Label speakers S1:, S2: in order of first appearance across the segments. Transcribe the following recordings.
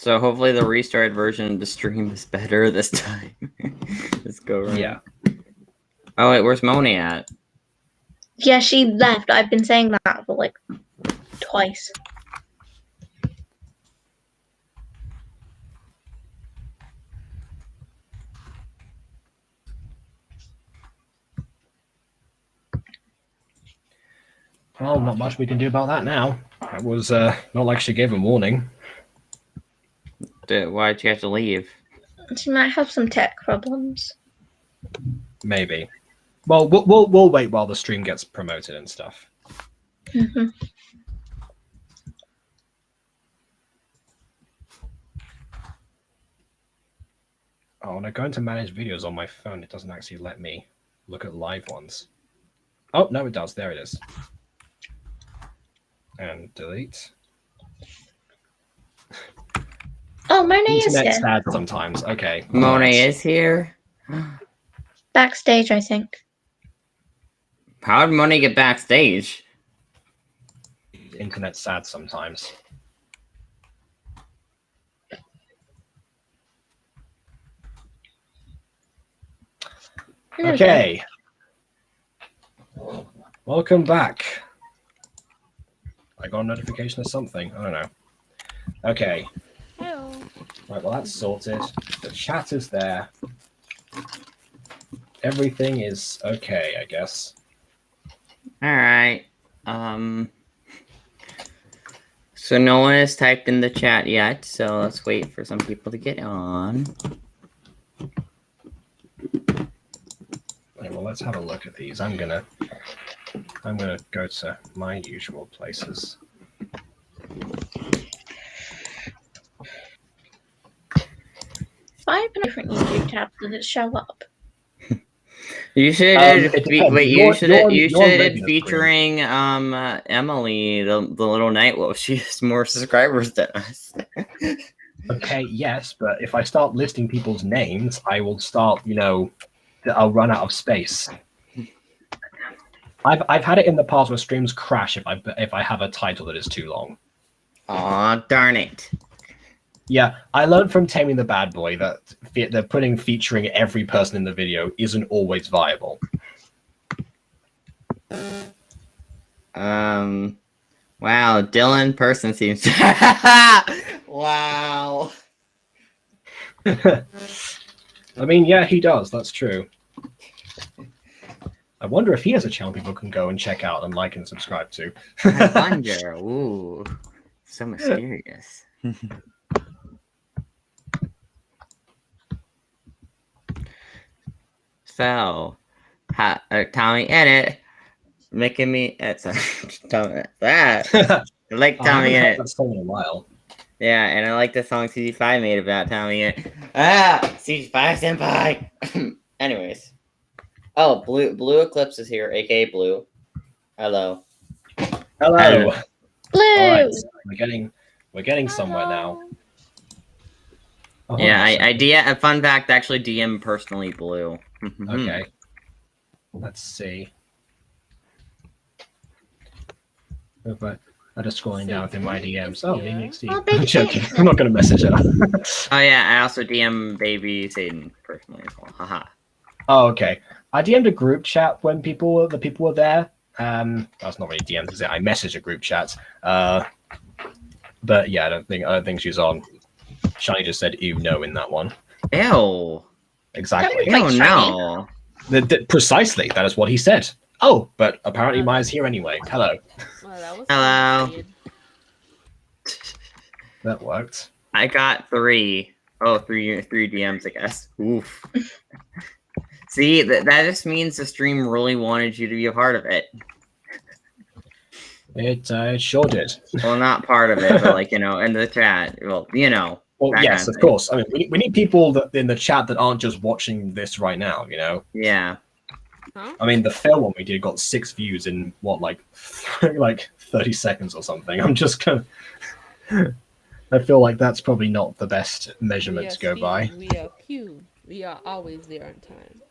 S1: So hopefully the restarted version of the stream is better this time. Let's go around.
S2: Yeah.
S1: Oh wait, where's Moni at?
S3: Yeah, she left. I've been saying that for like twice.
S2: Well, not much we can do about that now. It was not like she gave him warning.
S1: Why'd you have to leave?
S3: She might have some tech problems.
S2: Maybe. Well, we'll wait while the stream gets promoted and stuff.
S3: Mm-hmm.
S2: Oh, when I go into manage videos on my phone, it doesn't actually let me look at live ones. Oh, no, it does. There it is. And delete.
S3: Oh, Monet is
S2: Internet's
S3: here.
S2: sad sometimes. Okay.
S1: Moni is here.
S3: Backstage, I think.
S1: How did Moni get backstage?
S2: Internet's sad sometimes. Okay. Welcome back. I got a notification of something. I don't know. Okay.
S4: Hello.
S2: Right, well, that's sorted. The chat is there. Everything is okay, I guess.
S1: Alright. So no one has typed in the chat yet, so let's wait for some people to get on.
S2: Right, well, let's have a look at these. I'm gonna go to my usual places.
S3: 5 different YouTube tabs did it show up?
S1: You should wait. You should featuring Emily, the little night wolf. She has more subscribers than us.
S2: Okay, yes, but if I start listing people's names, I will start. I'll run out of space. I've had it in the past where streams crash if I have a title that is too long.
S1: Aw, darn it.
S2: Yeah, I learned from Taming the Bad Boy that featuring every person in the video isn't always viable.
S1: Wow, Dylan Person seems to... Wow.
S2: I mean, yeah, he does. That's true. I wonder if he has a channel people can go and check out and like and subscribe to.
S1: I wonder. Ooh, so mysterious. So, Tommy Edit making me. Tommy, that I like Tommy Edit.
S2: That's been a while.
S1: Yeah, and I like the song CG5 made about Tommy Edit. CG5 senpai. Anyways, oh, Blue Eclipse is here, aka Blue. Hello.
S2: Hello.
S3: Blue.
S2: All right, we're getting somewhere now. Oh,
S1: yeah, a fun fact. Actually, DM personally Blue.
S2: Okay. Let's see. But I'm just scrolling down through my DMs. Oh, NXT. I'm joking. I'm not going to message her.
S1: Oh yeah, I also DM Baby Satan personally as well. Haha.
S2: Oh, okay. I DM'd a group chat when the people were there. That's not really DMs, is it? I messaged a group chat. But yeah, I don't think she's on. Shiny just said "ew, no" in that one.
S1: Ew.
S2: Exactly.
S1: Ew, no.
S2: Precisely. That is what he said. Oh, but apparently Maya's here anyway. Hello.
S4: Well, that was
S1: Hello.
S4: weird.
S2: That worked.
S1: I got 3. Oh, three DMs, I guess. Oof. See, that just means the stream really wanted you to be a part of it.
S2: It sure did.
S1: Well, not part of it, but in the chat. Well,
S2: Well, yes,
S1: kind of
S2: of course. I mean, we need people in the chat that aren't just watching this right now,
S1: Yeah.
S4: Huh?
S2: I mean, the fail one we did got 6 views in, like 30 seconds or something. I'm just kind of... I feel like that's probably not the best measurement to go by.
S4: We are Q. We are always there on time.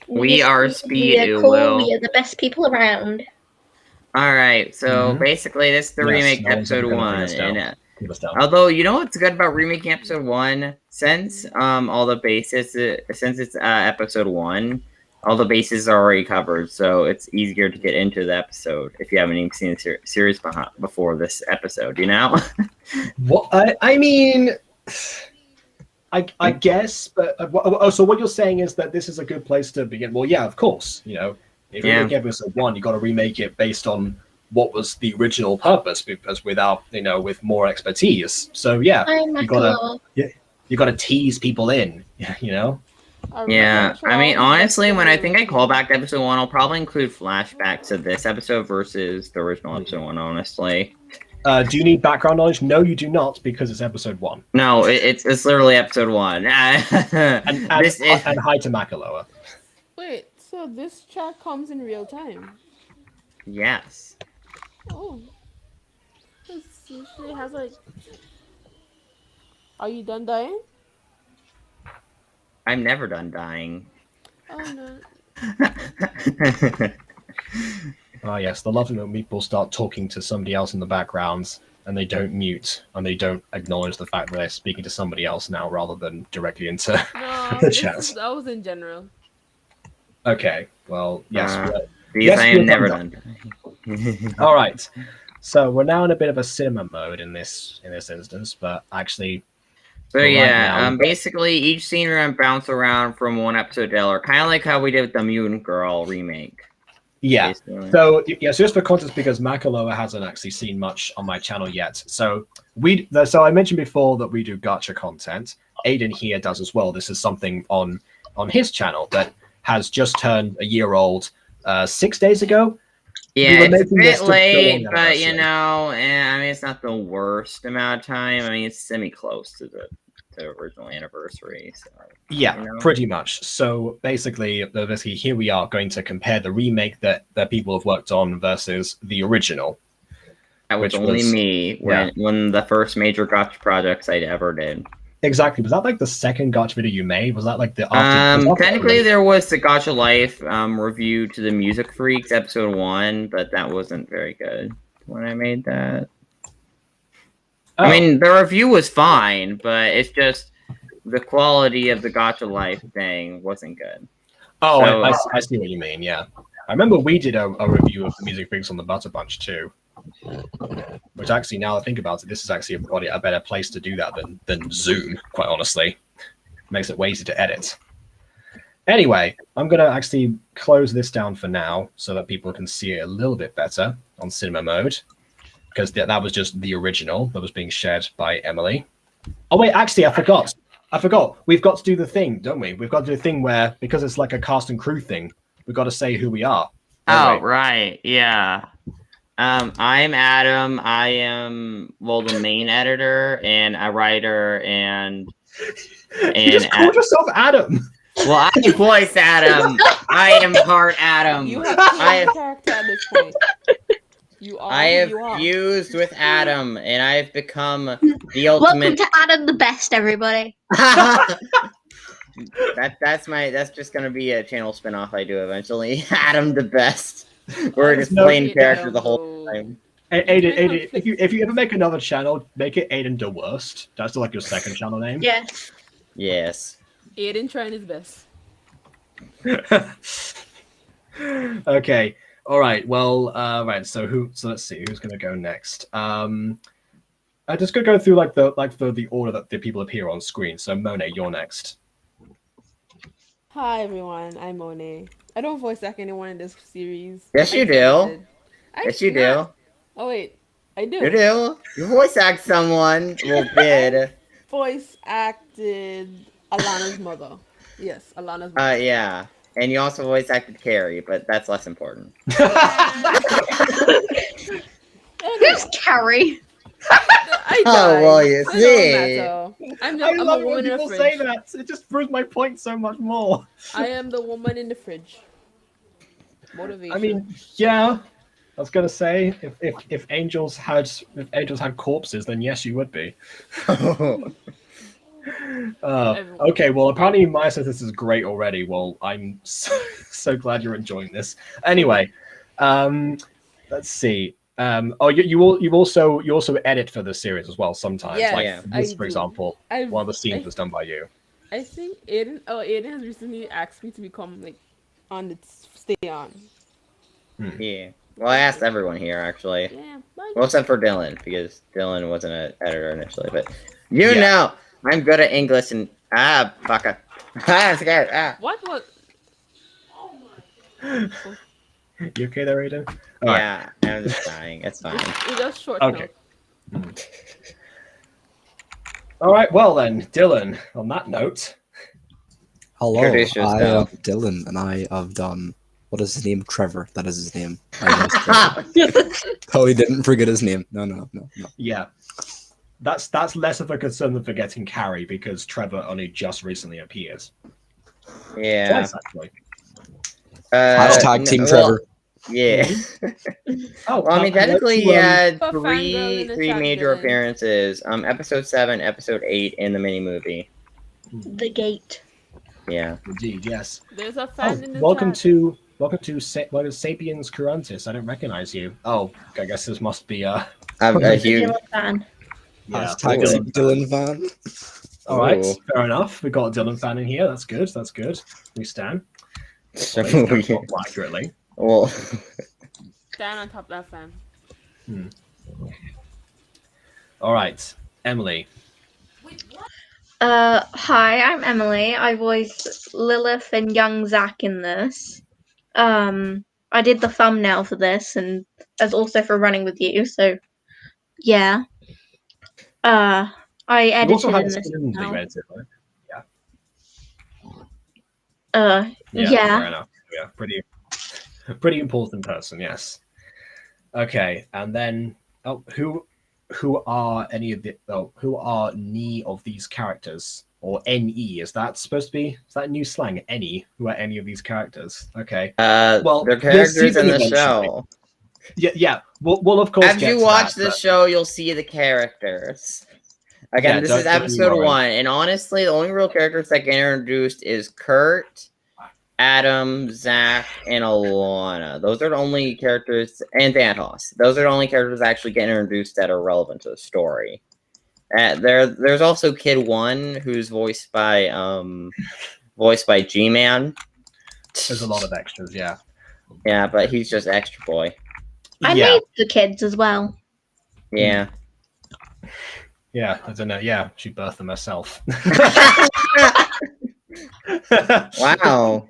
S1: We are Speed,
S3: we are cool. We are the best people around.
S1: All right, so
S2: Mhm.
S1: basically, this is the remake
S2: no one's ever
S1: episode
S2: gonna bring
S1: one,
S2: us down.
S1: and
S2: Keep us down.
S1: although you know what's good about remaking episode one, since all the bases, since it's episode one, all the bases are already covered, so it's easier to get into the episode if you haven't even seen the series before this episode. You know?
S2: What I mean, I guess, but so what you're saying is that this is a good place to begin. Well, yeah, of course. You know, if you make episode one, you got to remake it based on what was the original purpose, because without with more expertise. So yeah, you gotta tease people in. You know.
S1: Yeah, I mean, honestly, when I think I call back to episode one, I'll probably include flashbacks of this episode versus the original episode one, honestly.
S2: Do you need background knowledge? No, you do not, because it's episode one.
S1: No, it's literally episode one.
S2: and hi to Makaloa.
S4: Wait, so this track comes in real time?
S1: Yes.
S4: Oh. It usually has like... Are you done dying?
S1: I'm never done dying.
S4: Oh no.
S2: Oh yes, the lovely when people start talking to somebody else in the background and they don't mute and they don't acknowledge the fact that they're speaking to somebody else now rather than directly into the chat.
S4: That was in general.
S2: Okay, well, yes.
S1: Because I am never done dying.
S2: All right, so we're now in a bit of a cinema mode in this instance, but actually.
S1: So yeah, basically each scene we're gonna bounce around from one episode to the other, kind of like how we did with the Mutant Girl remake.
S2: Yeah.
S1: Basically.
S2: So just for context, because Makaloa hasn't actually seen much on my channel yet. So I mentioned before that we do gacha content. Aiden here does as well. This is something on his channel that has just turned a year old 6 days ago.
S1: Yeah, it's a bit late, but I mean, it's not the worst amount of time. I mean, it's semi-close to the original anniversary. So,
S2: yeah, pretty much. So basically, here we are going to compare the remake that people have worked on versus the original.
S1: That was only me when the first major gacha projects I ever did.
S2: Exactly. Was that like the second gacha video you made? Was that like the
S1: technically there was the Gacha Life review to the Music Freaks episode 1, but that wasn't very good when I made that. Oh. I mean, the review was fine, but it's just the quality of the Gacha Life thing wasn't good.
S2: Oh, so, I see what you mean. Yeah, I remember we did a review of the Music Freaks on the Butter Bunch too. Which actually, now I think about it, this is actually probably a better place to do that than Zoom, quite honestly. Makes it way easier to edit. Anyway, I'm going to actually close this down for now so that people can see it a little bit better on cinema mode. Because that was just the original that was being shared by Emily. Oh, wait, actually, I forgot. We've got to do the thing, don't we? We've got to do a thing where, because it's like a cast and crew thing, we've got to say who we are.
S1: Oh, right, yeah. I'm Adam. I am the main editor and a writer and
S2: you just called yourself Adam.
S1: Well, I voice Adam. I am part Adam.
S4: You have a character at this point.
S1: I have fused with Adam, and I have become the ultimate.
S3: Welcome to Adam the Best, everybody.
S1: That's just gonna be a channel spinoff I do eventually. Adam the Best. We're just playing character the whole time.
S2: Aiden, if you ever make another channel, make it Aiden the Worst. That's like your second channel name.
S3: Yes.
S1: Yes.
S4: Aiden trying his best.
S2: Okay. All right. Well. Right. So let's see who's gonna go next. I just gonna go through the order that the people appear on screen. So Monet, you're next.
S4: Hi everyone, I'm Monet. I don't voice act anyone in this series.
S1: Yes, you do. Yes, you do.
S4: Oh wait, I do.
S1: You do. You voice act someone. Well, did.
S4: Voice acted Alana's mother. Yes, Alana's mother.
S1: Yeah. And you also voice acted Carrie, but that's less important.
S3: Who's Carrie?
S1: Well, you see.
S4: I'm
S2: I
S4: a
S2: love
S4: woman
S2: when
S4: in the
S2: people
S4: fridge.
S2: say that. It just proves my point so much more.
S4: I am the woman in the fridge. Motivation.
S2: I mean, yeah. I was gonna say if angels had corpses, then yes, you would be. Okay, well, apparently Maya says this is great already. Well, I'm so glad you're enjoying this. Anyway, Let's see. You also edit for the series as well sometimes.
S4: Yes,
S2: like
S1: Yeah.
S2: this,
S4: I
S2: for
S4: do.
S2: example, one of the scenes was done by you.
S4: I think Aiden has recently asked me to become like on the stay on.
S1: Yeah. Well, I asked everyone here actually.
S4: Yeah,
S1: Well, except for Dylan, because Dylan wasn't an editor initially. But you
S2: Yeah.
S1: know, I'm good at English and fucker. Scared.
S4: what was?
S2: You okay there, Aiden?
S1: Yeah, I'm just dying. It's fine.
S4: It was short
S2: Okay.
S4: enough.
S2: All right. Well then, Dylan. On that note,
S5: Hello,
S1: Introduce
S5: I am
S1: yourself.
S5: Dylan, and I have done. What is his name? Trevor. That is his name. I know Trevor. Oh, he didn't forget his name. No.
S2: yeah, that's less of a concern than forgetting Carrie because Trevor only just recently appeared.
S1: Yeah.
S2: Twice, actually.
S5: Hashtag Team
S1: well,
S5: Trevor.
S1: Yeah.
S2: Oh,
S1: Well, I mean,
S2: hello
S1: technically,
S2: to,
S1: he had
S4: Put fangirl in the
S1: three
S4: chat,
S1: major
S4: Dylan.
S1: appearances. Episode 7, episode 8, in the mini movie.
S3: The gate.
S1: Yeah.
S2: Indeed, yes.
S4: There's a fan in the
S2: welcome
S4: chat.
S2: to Sapiens Curantis. I don't recognize you. Oh, I guess this must be
S1: A
S3: The
S1: huge.
S3: Dylan fan.
S2: yeah.
S5: Hashtag
S1: Dylan.
S5: Dylan Van.
S2: All right,
S1: Ooh.
S2: fair enough. We got a Dylan fan in here. That's good. That's good. We stand.
S1: So
S2: Well, accurately.
S1: well,
S4: Stand on top of that fan.
S2: All right, Emily.
S3: Hi, I'm Emily. I voiced Lilith and young Zach in this. I did the thumbnail for this and as also for Running With You, so yeah. I
S2: You also
S3: edited
S2: have
S3: in
S2: a
S3: this
S2: spoon that
S3: now.
S2: you edited, right?
S3: Yeah.
S2: Fair enough. Yeah, pretty important person. Yes. Okay, and then who are any of the who are any of these characters or NE? Is that supposed to be? Is that new slang? Any? Who are any of these characters? Okay. Well,
S1: they're
S2: you'll see
S1: characters in
S2: them
S1: the
S2: eventually.
S1: show.
S2: Yeah. We'll of course.
S1: As
S2: get
S1: you
S2: to
S1: watch
S2: that,
S1: the
S2: but-
S1: show, you'll see the characters. Again,
S2: Yeah,
S1: this
S2: don't
S1: is
S2: you
S1: episode
S2: worry.
S1: 1, and honestly, the only real characters that get introduced is Kurt, Adam, Zach, and Alana. Those are the only characters, and Thanos. Those are the only characters that actually get introduced that are relevant to the story. There's also Kid 1, who's voiced by G-Man.
S2: There's a lot of extras. Yeah.
S1: Yeah, but he's just extra boy.
S3: I
S2: yeah.
S3: made the kids as well.
S1: Yeah.
S2: Yeah. I don't know. Yeah, she birthed them herself.
S1: Wow.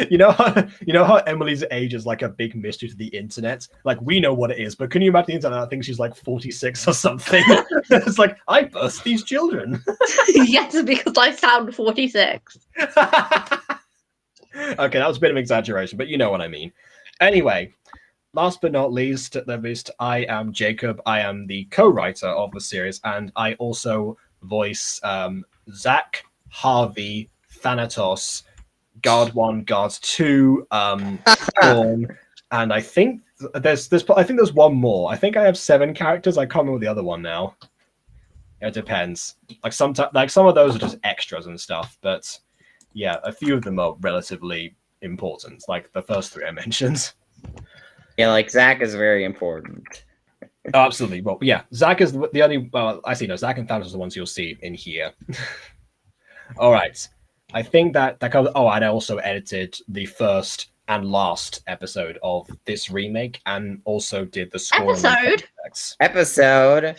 S2: You know how Emily's age is like a big mystery to the internet. Like we know what it is, but can you imagine the internet? I think she's like 46 or something. It's like I birthed these children.
S3: Yes, because I sound 46.
S2: Okay, that was a bit of an exaggeration, but you know what I mean. Anyway, last but not least, I am Jacob. I am the co-writer of the series, and I also voice Zach, Harvey, Thanatos, Guard 1, Guard 2, Storm, and I think there's one more. I think I have 7 characters. I can't remember the other one now. It depends. Some of those are just extras and stuff, but yeah, a few of them are relatively important. Like the first 3 I mentioned.
S1: Yeah, like Zach is very important.
S2: Oh, absolutely. Well, yeah, Zach is the only. Well, I see. No, Zach and Thanos are the ones you'll see in here. All right. I think that covers. Oh, and I also edited the first and last episode of this remake, and also did the score.
S3: Episode?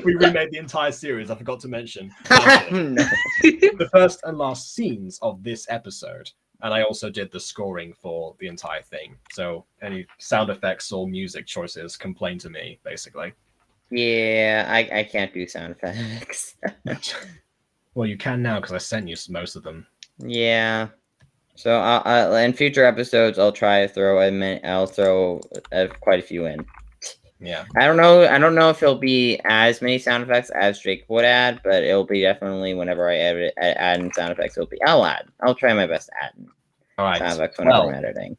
S2: We remade the entire series. I forgot to mention
S1: No.
S2: the first and last scenes of this episode, and I also did the scoring for the entire thing. So any sound effects or music choices, complain to me, basically.
S1: Yeah, I can't do sound effects.
S2: Well, you can now because I sent you most of them.
S1: Yeah. So in future episodes, I'll try to throw quite a few in.
S2: Yeah.
S1: I don't know if it'll be as many sound effects as Jake would add, but it'll be definitely whenever I add in sound effects, I'll try my best to add in
S2: All right.
S1: sound effects whenever I'm editing.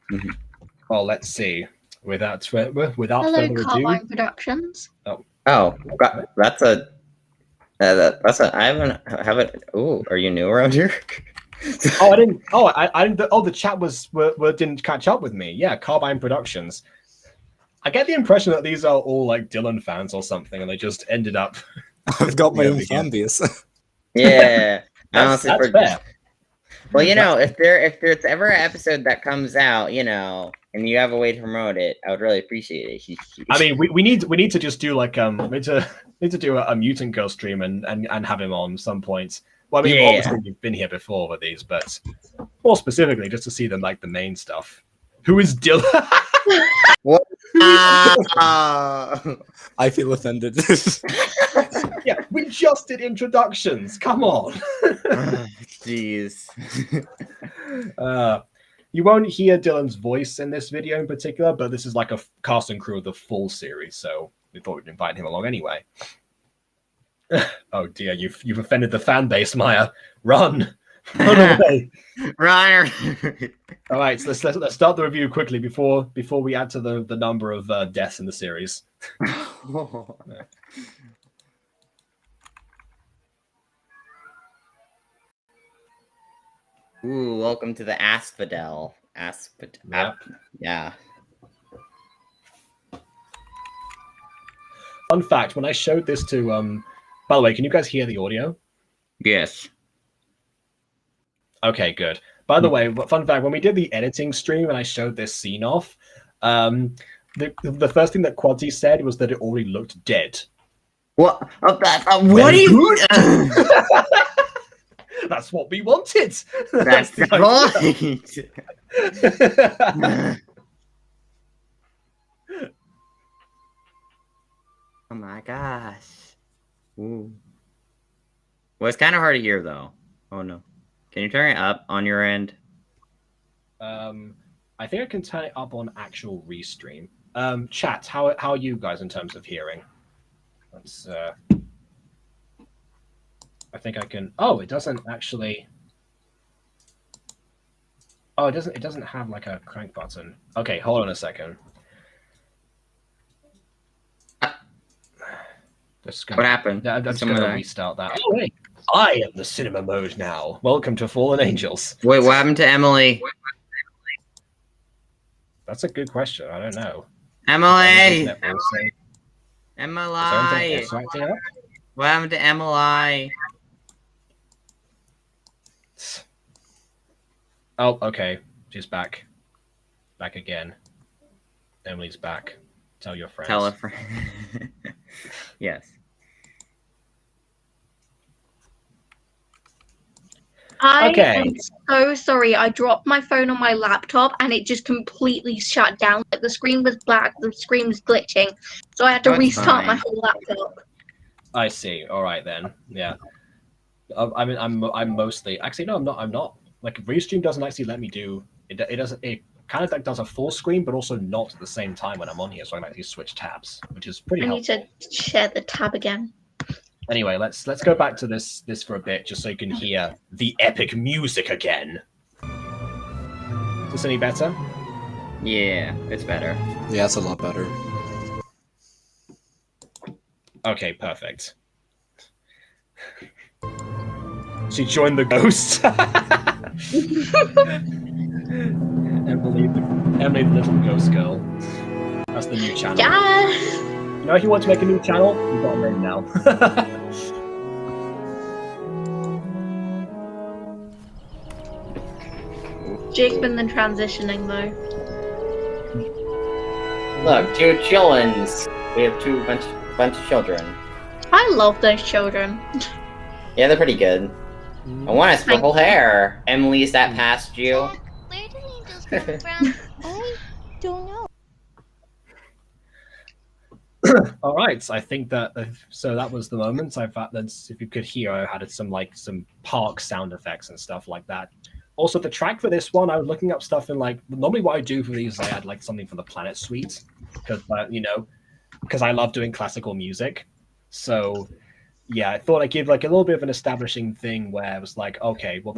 S2: Well, let's see. Without
S3: Hello,
S2: further ado.
S3: Carbine Productions.
S1: Oh, that's a. I haven't. Ooh, are you new around here?
S2: I didn't. Oh, I didn't. Oh, the chat didn't catch up with me. Yeah, Carbine Productions. I get the impression that these are all like Dylan fans or something, and they just ended up.
S5: I've got my
S2: Yeah,
S5: own
S2: we
S5: fan base.
S1: Yeah.
S2: That's
S1: Honestly,
S2: fair.
S1: well, if there's ever an episode that comes out, and you have a way to promote it, I would really appreciate it.
S2: I mean, we need to just do like we need to do a Mutant Girl stream and have him on some point. Well, I mean,
S1: Yeah.
S2: obviously we've been here before with these, but more specifically, just to see them like the main stuff. Who is Dylan?
S1: What?
S5: I feel offended.
S2: Yeah, we just did introductions. Come on.
S1: Jeez.
S2: You won't hear Dylan's voice in this video in particular, but this is like a cast and crew of the full series, so we thought we'd invite him along anyway. Oh dear, you've offended the fan base, Maya. Run away.
S1: Ryan.
S2: All right, so let's start the review quickly before we add to the number of deaths in the series.
S1: Ooh, welcome to the Asphodel.
S2: Yep.
S1: Yeah.
S2: Fun fact: when I showed this to by the way, can you guys hear the audio?
S1: Yes.
S2: Okay, good. By the way, fun fact: when we did the editing stream and I showed this scene off, the first thing that Quadzy said was that it already looked dead.
S1: What? What do you?
S2: That's what we wanted.
S1: That's the point. Oh my gosh. Ooh. Well, it's kind of hard to hear though. Oh no. Can you turn it up on your end?
S2: I think I can turn it up on actual restream. Chat, how are you guys in terms of hearing? Let's. I think I can. Oh, it doesn't actually. Oh, it doesn't have like a crank button. Okay, hold on a second.
S1: What happened?
S2: I'm just
S1: Someone
S2: gonna
S1: died?
S2: restart that. Oh wait, I am the cinema mode now. Welcome to Fallen Angels.
S1: Wait, what happened to Emily?
S2: That's a good question. I don't know.
S1: Emily!
S2: Is
S1: Emily!
S2: there anything else acting up?
S1: What happened to Emily?
S2: Oh, okay. She's back. Back again. Emily's back. Tell your friends.
S1: Tell a friend. Yes.
S3: I
S2: Okay.
S3: am so sorry. I dropped my phone on my laptop and it just completely shut down. Like the screen was black, the screen was glitching, so I had to
S1: That's
S3: restart my
S1: fine.
S3: whole laptop.
S2: I see. All right then. Yeah. I mean, I'm mostly actually no, I'm not. Like Restream doesn't actually let me do it. It doesn't. It kind of like does a full screen, but also not at the same time when I'm on here, so I can actually switch tabs, which is pretty
S3: I need
S2: helpful.
S3: to share the tab again.
S2: Anyway, let's go back to this for a bit, just so you can hear the epic music again. Is this any better?
S1: Yeah, it's better.
S5: Yeah, it's a lot better.
S2: Okay, perfect. She joined the ghost. Emily, the little ghost girl. That's the new channel.
S3: Yeah.
S2: You know, if you want to make a new channel, you've got a name now.
S3: Jake's been then transitioning though.
S1: Look, two chillins. We have bunch of children.
S3: I love those children.
S1: Yeah, they're pretty good. One has purple hair. Emily's that past you.
S6: Where did angels come from? I don't know.
S2: All right, I think that so that was the moment. That's if you could hear, I had some park sound effects and stuff like that. Also, the track for this one, I was looking up stuff in like normally what I do for these, I add like something from the Planet Suite because I love doing classical music. So yeah, I thought I'd give like a little bit of an establishing thing where it was like, okay, well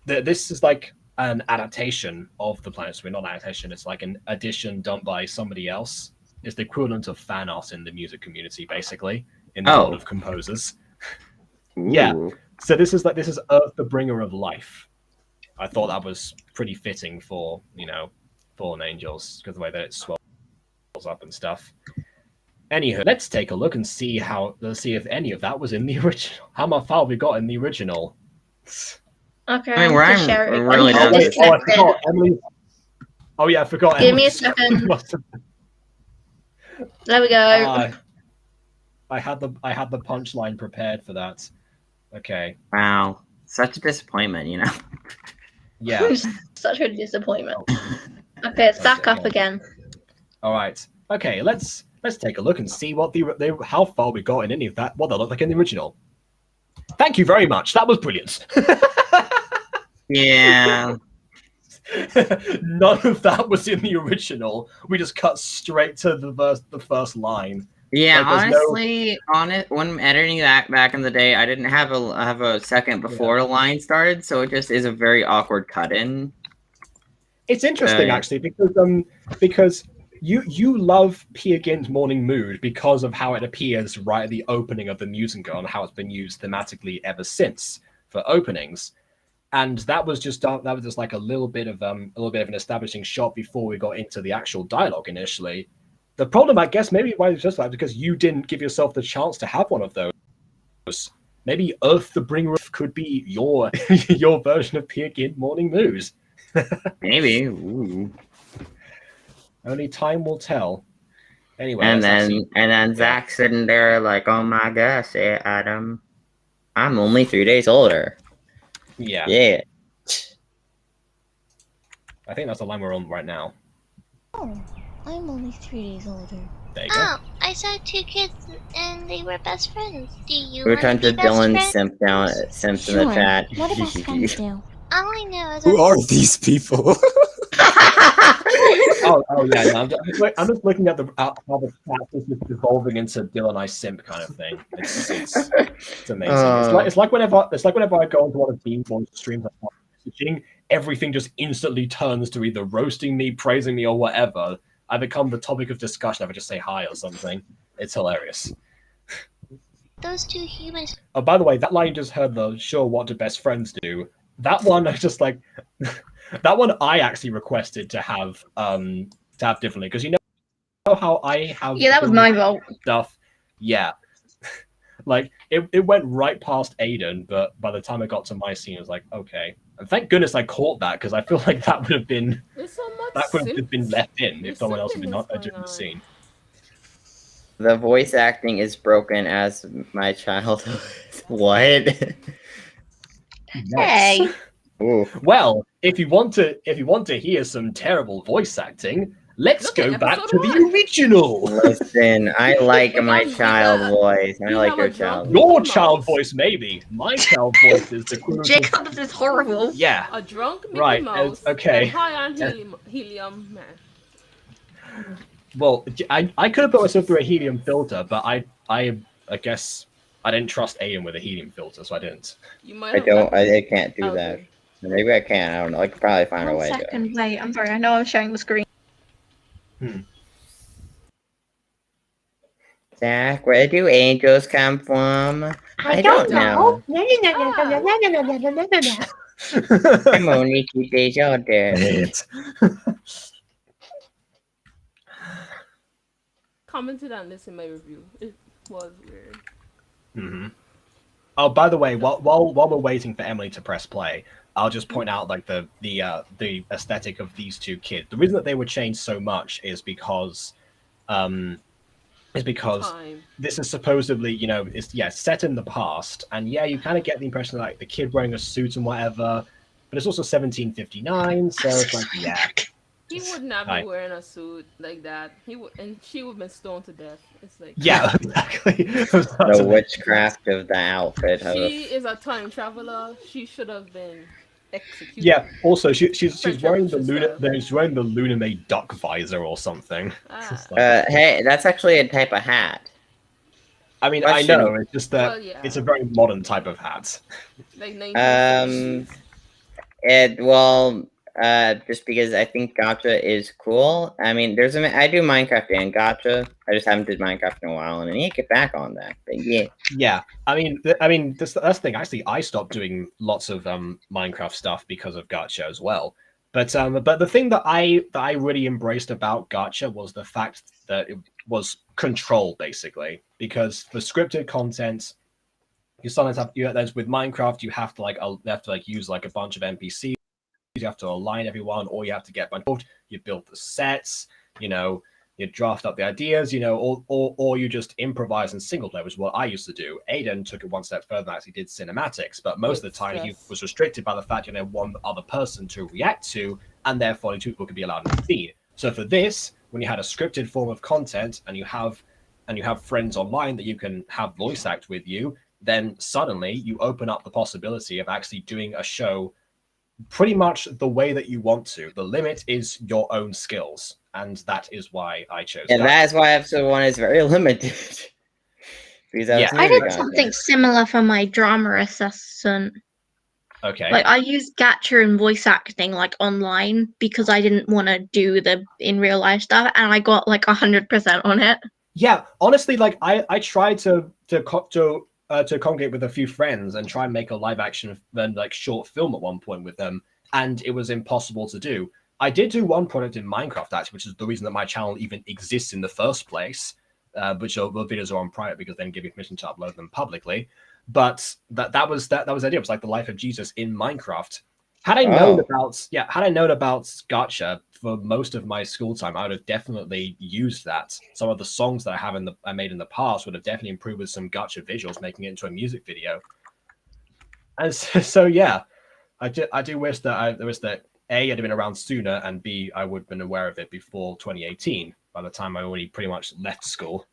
S2: this is like an adaptation of the Planet Suite, not an adaptation. It's like an addition done by somebody else. It's the equivalent of fan art in the music community, basically, in the world of composers. Yeah. So this is Earth, the bringer of life. I thought that was pretty fitting for Fallen Angels because the way that it's spelled up and stuff. Anywho, let's take a look and see if any of that was in the original. How much file we got in the original?
S3: Okay,
S1: I mean,
S3: I'm to share it
S1: I'm
S3: again.
S1: really
S2: Oh
S1: down
S2: wait,
S1: to-
S2: I forgot Emily. Oh yeah, I forgot.
S3: Give me a
S2: Emily's-
S3: second.
S2: must have-
S3: There we go.
S2: I had the punchline prepared for that. Okay.
S1: Wow, such a disappointment, you know.
S2: Yeah.
S3: Such a disappointment. Okay, it's back up again.
S2: All right. Okay. Let's take a look and see what how far we got in any of that. What they look like in the original. Thank you very much. That was brilliant.
S1: Yeah.
S2: None of that was in the original. We just cut straight to the first line.
S1: Yeah,
S2: Like,
S1: honestly, when editing that back in the day, I didn't have a second before the line started, so it just is a very awkward cut-in.
S2: It's interesting actually because you love Peer Gynt's Morning Mood because of how it appears right at the opening of the musical and how it's been used thematically ever since for openings. And that was just like a little bit of an establishing shot before we got into the actual dialogue initially. The problem, I guess, maybe why it's just like because you didn't give yourself the chance to have one of those. Maybe Earth the Bringer could be your your version of Peer Gynt Morning Mood.
S1: Maybe. Ooh.
S2: Only time will tell. Anyway,
S1: And then Zach's sitting there like, "Oh my gosh, Adam, I'm only 3 days older."
S2: Yeah.
S1: Yeah.
S2: I think that's the line we're on right now.
S6: Oh, I'm only 3 days older.
S2: There you go.
S6: Oh, I saw 2 kids and they were best friends. Do you
S1: We're
S6: want
S1: trying
S6: to
S1: to
S6: be best
S1: Dylan
S6: friends?
S1: simp in the chat.
S6: What do best friends do? All I know is
S5: Who are these people?
S2: Oh yeah, no, I'm just looking at how the chat is just evolving into Dylan I simp kind of thing. It's amazing. It's like whenever I go onto one of Team Boy's streams, like messaging, everything just instantly turns to either roasting me, praising me, or whatever. I become the topic of discussion if I just say hi or something. It's hilarious.
S6: those 2 humans.
S2: Oh, by the way, that line you just heard, the sure what do best friends do? That one I just like that one I actually requested to have differently because you know how I have
S3: That was my fault.
S2: stuff. Yeah. Like it went right past Aiden, but by the time I got to my scene, I was like, okay. And thank goodness I caught that because I feel like that would have been left in if someone else had been not a different scene.
S1: The voice acting is broken as my childhood. What?
S3: Hey.
S1: Ooh.
S2: Well, if you want to hear some terrible voice acting, let's go back to the original.
S1: Listen, I like my child voice. I like your child.
S2: Your child voice, maybe. My child voice is the equivalent.
S3: Jacob's is horrible.
S2: Yeah.
S4: A drunk Mickey
S2: Right,
S4: Mouse
S2: okay.
S4: and high on helium man.
S2: Well, I could have put myself through a helium filter, but I guess I didn't trust Aiden with a helium filter, so I didn't.
S4: You might
S1: I
S4: have
S1: don't.
S4: left-
S1: I can't do that.
S4: Okay.
S1: Maybe I can. I don't know. I could probably find a
S3: 1
S1: way to it.
S3: second, wait. I'm sorry. I know I'm sharing the screen.
S1: Zach, where do angels come from? I don't know. I'm only 2 days older.
S4: Commented on this in my review. It was weird.
S2: Mm-hmm. Oh, by the way, while we're waiting for Emily to press play, I'll just point out like the aesthetic of these 2 kids. The reason that they were changed so much is because
S4: Time.
S2: this is supposedly, it's set in the past, and yeah, you kind of get the impression of, like the kid wearing a suit and whatever, but it's also 1759, so it's like, yeah.
S4: He would not
S2: Hi.
S4: be wearing a suit like that. He would, and she would have been stoned to death. It's like
S2: Yeah, exactly.
S1: The witchcraft of the outfit.
S4: she is a time traveler. She should have been executed.
S2: Yeah. Also, she's
S4: French
S2: wearing the
S4: Revolution style.
S2: Luna May duck visor or something.
S4: Ah.
S2: It's like-
S1: Hey, that's actually a type of hat.
S2: I mean,
S1: question.
S2: I know. It's just that
S4: Well, yeah.
S2: it's a very modern type of hat.
S4: Like 1950s.
S1: Just because I think Gacha is cool. I mean, I do Minecraft and Gacha. I just haven't did Minecraft in a while, and I need to get back on that. But yeah.
S2: Yeah, I mean, that's the thing. Actually, I stopped doing lots of Minecraft stuff because of Gacha as well. But the thing that I really embraced about gacha was the fact that it was control, basically, because for scripted content, you sometimes have there's with Minecraft you have to use like a bunch of NPCs, you have to align everyone, or you have to get involved. You build the sets, you draft up the ideas, or you just improvise in single player, which is what I used to do. Aiden took it one step further and actually did cinematics, but most of the time he was restricted by the fact you had one other person to react to, and therefore only two people could be allowed in the feed. So for this, when you had a scripted form of content and you have friends online that you can have voice act with you, then suddenly you open up the possibility of actually doing a show pretty much the way that you want to. The limit is your own skills, and that is why I chose.
S1: And that is why episode 1 is very limited.
S3: I did something similar for my drama assessment.
S2: Okay.
S3: Like I used gacha and voice acting like online because I didn't want to do the in real life stuff, and I got like 100% on it.
S2: Yeah, honestly, like I tried to congregate with a few friends and try and make a live action then like short film at one point with them, and it was impossible to do. I did do one project in Minecraft actually, which is the reason that my channel even exists in the first place, which the videos are on private because then give me permission to upload them publicly. But that was the idea. It was like the life of Jesus in Minecraft. Had I known about gacha for most of my school time, I would have definitely used that. Some of the songs that I made in the past would have definitely improved with some gacha visuals, making it into a music video. And so yeah, I do wish that A, I'd have been around sooner, and B, I would have been aware of it before 2018, by the time I already pretty much left school.